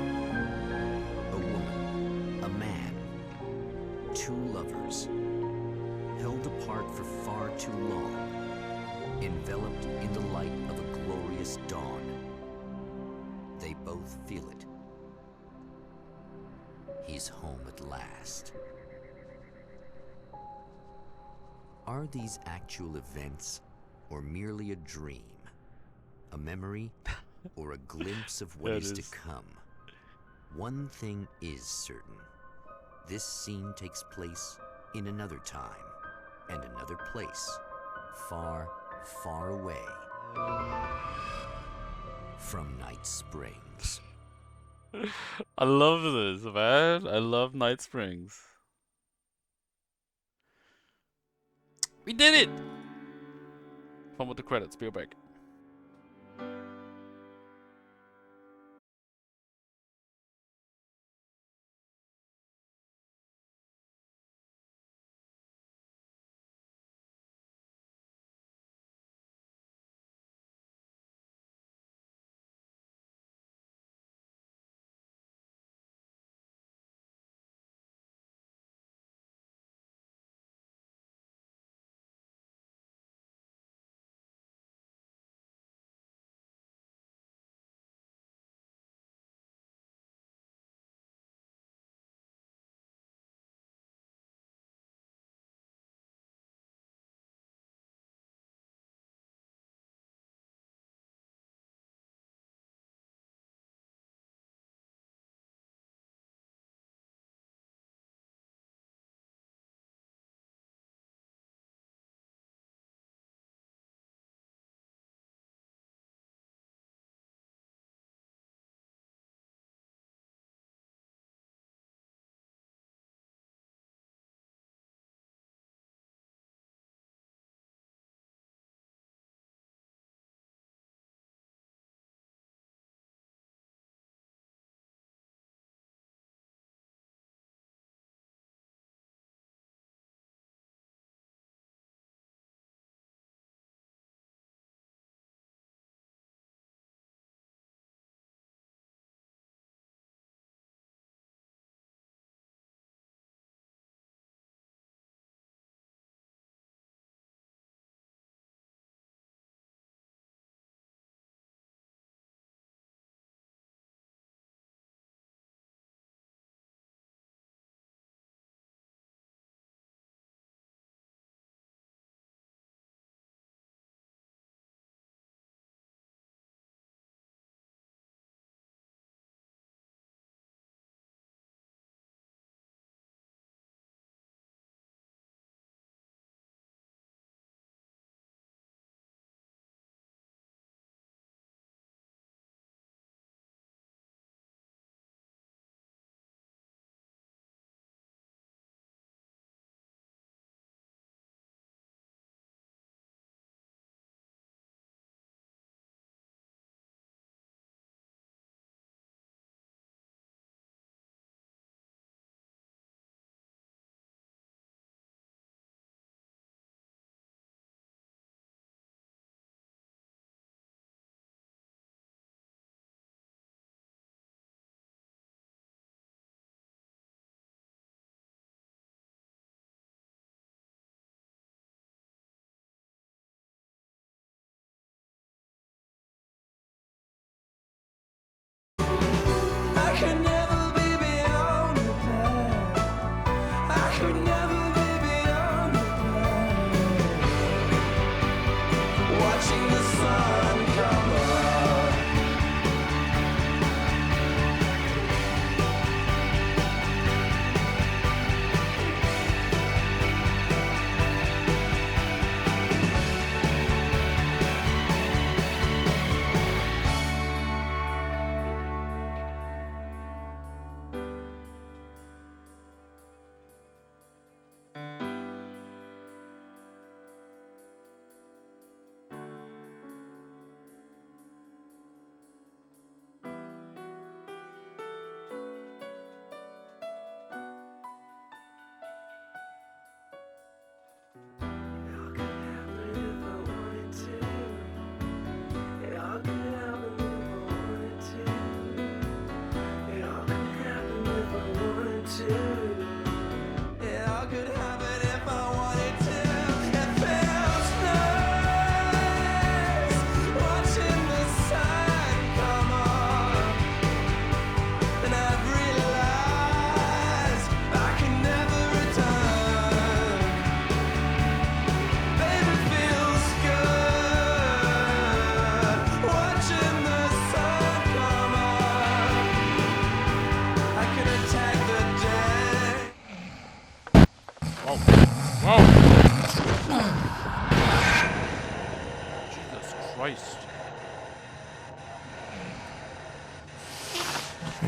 A woman, a man, two lovers, held apart for far too long, enveloped in the light of a glorious dawn. They both feel it. He's home at last. Are these actual events, or merely a dream? A memory, or a glimpse of what That is to is- come? One thing is certain. This scene takes place in another time and another place, far, far away from Night Springs. I love this, man. I love Night Springs. We did it! Fun with the credits. Be right back.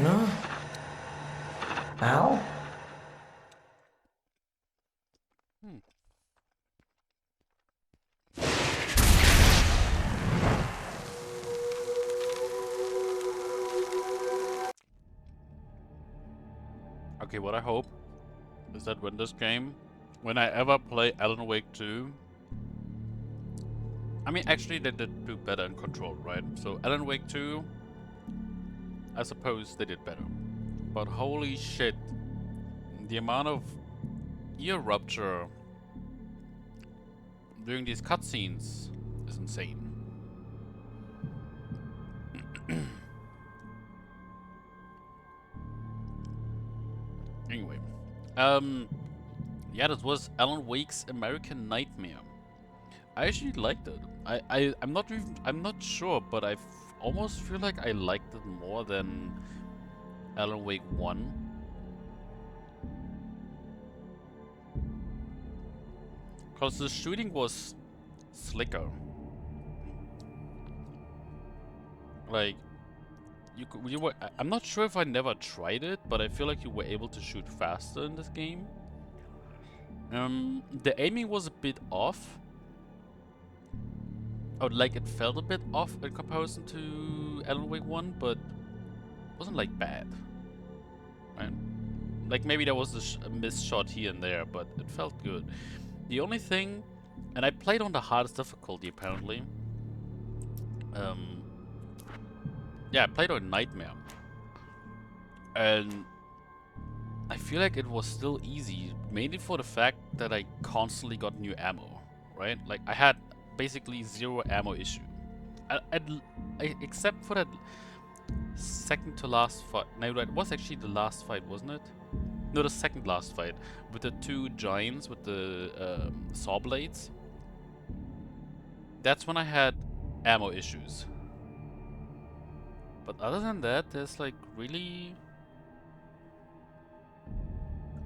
Serena? Al? Okay, what I hope is that when I ever play Alan Wake 2, I mean, actually they did do better in Control, right? So Alan Wake 2, I suppose they did better. But holy shit, the amount of ear rupture during these cutscenes is insane. Anyway, yeah, that was Alan Wake's American Nightmare. I actually liked it. I'm not sure, but I almost feel like I liked it more than Alan Wake 1. Because the shooting was slicker. Like, I'm not sure if I never tried it, but I feel like you were able to shoot faster in this game. The aiming was a bit off. Oh, like it felt a bit off in comparison to Alan Wake 1, but it wasn't like bad. Right? Like maybe there was a missed shot here and there, but it felt good. The only thing, and I played on the hardest difficulty apparently. Yeah, I played on Nightmare. And I feel like it was still easy, mainly for the fact that I constantly got new ammo, right? Like I had basically zero ammo issue. Except for that second to last fight. No, that was actually the last fight, wasn't it? No, the second last fight with the two giants with the saw blades. That's when I had ammo issues. But other than that, there's like really...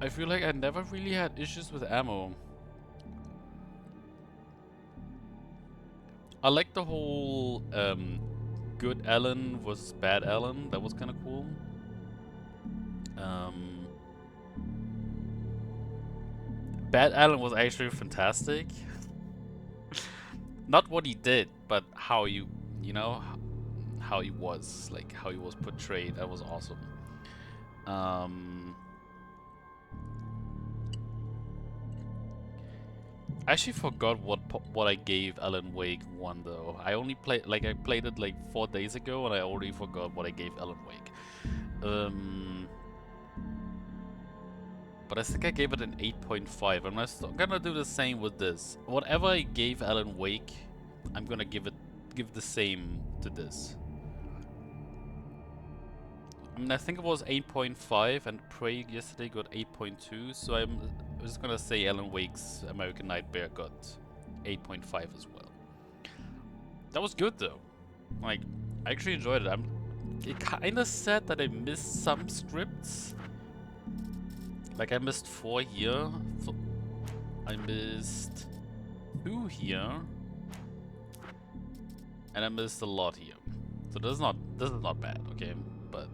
I feel like I never really had issues with ammo. I like the whole good Alan versus bad Alan. That was kind of cool. Bad Alan was actually fantastic. Not what he did, but how you know, how he was, like how he was portrayed. That was awesome. I actually forgot what I gave Alan Wake 1 though. I only played I played it like 4 days ago, and I already forgot what I gave Alan Wake. But I think I gave it an 8.5. I'm gonna do the same with this. Whatever I gave Alan Wake, I'm gonna give the same to this. I mean, I think it was 8.5, and Prey yesterday got 8.2, so I'm just gonna say Alan Wake's American Nightmare got 8.5 as well. That was good though. Like, I actually enjoyed it. It kinda sad that I missed some scripts. Like, I missed 4 here. I missed 2 here. And I missed a lot here. So this is not bad, okay? But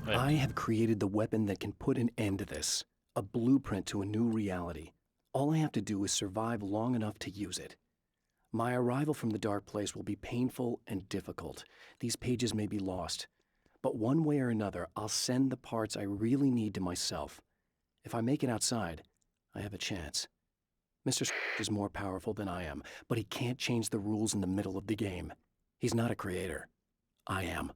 I have created the weapon that can put an end to this. A blueprint to a new reality. All I have to do is survive long enough to use it. My arrival from the dark place will be painful and difficult. These pages may be lost. But one way or another, I'll send the parts I really need to myself. If I make it outside, I have a chance. Mr. is more powerful than I am, but he can't change the rules in the middle of the game. He's not a creator. I am.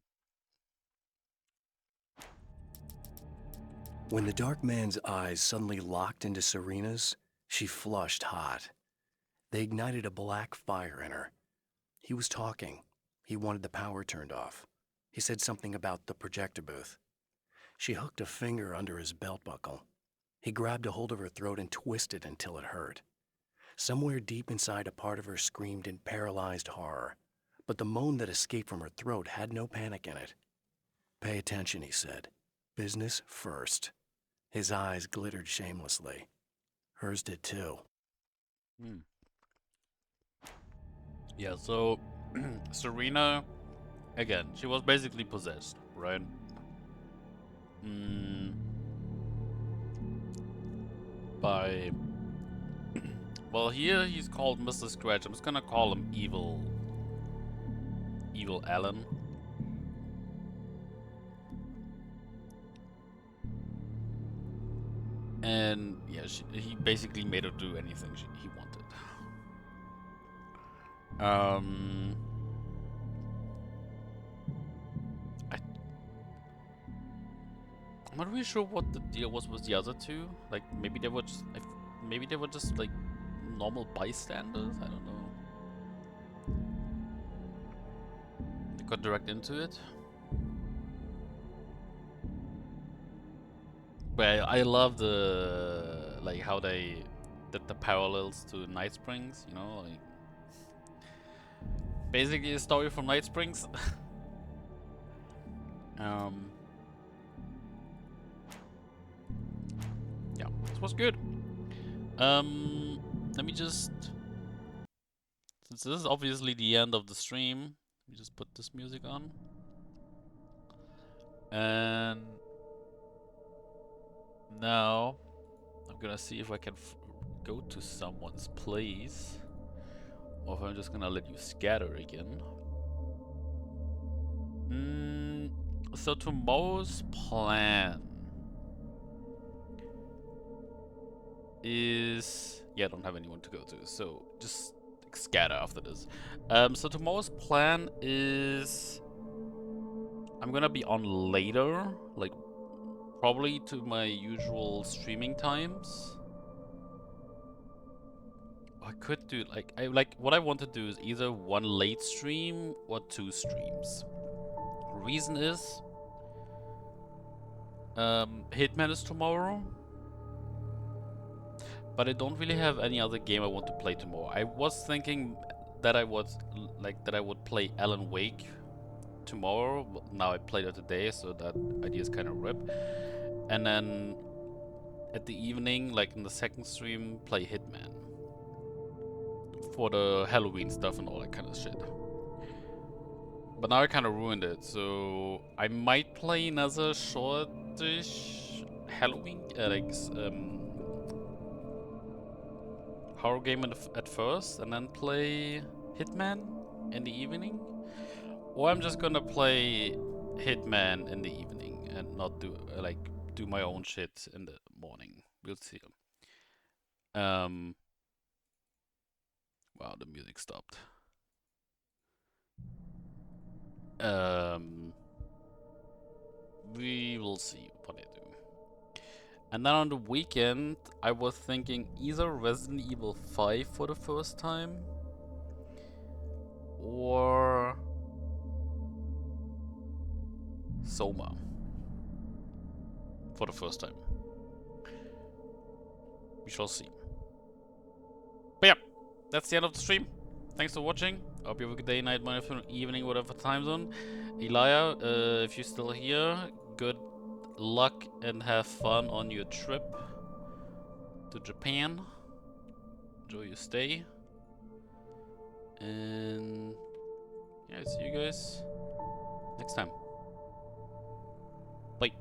When the dark man's eyes suddenly locked into Serena's, she flushed hot. They ignited a black fire in her. He was talking. He wanted the power turned off. He said something about the projector booth. She hooked a finger under his belt buckle. He grabbed a hold of her throat and twisted until it hurt. Somewhere deep inside, a part of her screamed in paralyzed horror, but the moan that escaped from her throat had no panic in it. "Pay attention," he said. "Business first." His eyes glittered shamelessly. Hers did too. Yeah, so Serena, again, she was basically possessed, right? by... Well, here he's called Mr. Scratch. I'm just gonna call him Evil Alan. And yeah, he basically made her do anything he wanted. I'm not really sure what the deal was with the other two. Like maybe they were just like normal bystanders. I don't know. They got direct into it. But I love the like how they did the parallels to Night Springs. You know, like basically a story from Night Springs. Yeah, this was good. Let me just, since this is obviously the end of the stream, let me just put this music on. And now I'm gonna see if I can go to someone's place, or if I'm just gonna let you scatter again. So tomorrow's plan is... yeah, I don't have anyone to go to, so just scatter after this. So tomorrow's plan is... I'm gonna be on later, like probably to my usual streaming times. I could do what I want to do is either one late stream or 2 streams. Reason is Hitman is tomorrow, but I don't really have any other game I want to play tomorrow. I was thinking that I would play Alan Wake tomorrow, but now I played it today, so that idea is kind of rip. And then at the evening, like in the second stream, play Hitman for the Halloween stuff and all that kind of shit. But now I kind of ruined it, so I might play another shortish Halloween, horror game at first, and then play Hitman in the evening. Or I'm just gonna play Hitman in the evening and not do my own shit in the morning. We'll see. Wow, the music stopped. We will see what I do. And then on the weekend, I was thinking either Resident Evil 5 for the first time, or Soma for the first time. We shall see. But yeah, that's the end of the stream. Thanks for watching. I hope you have a good day, night, morning, afternoon, evening, whatever time zone. Elia, if you're still here, good luck and have fun on your trip to Japan. Enjoy your stay. And yeah, see you guys next time. Bye.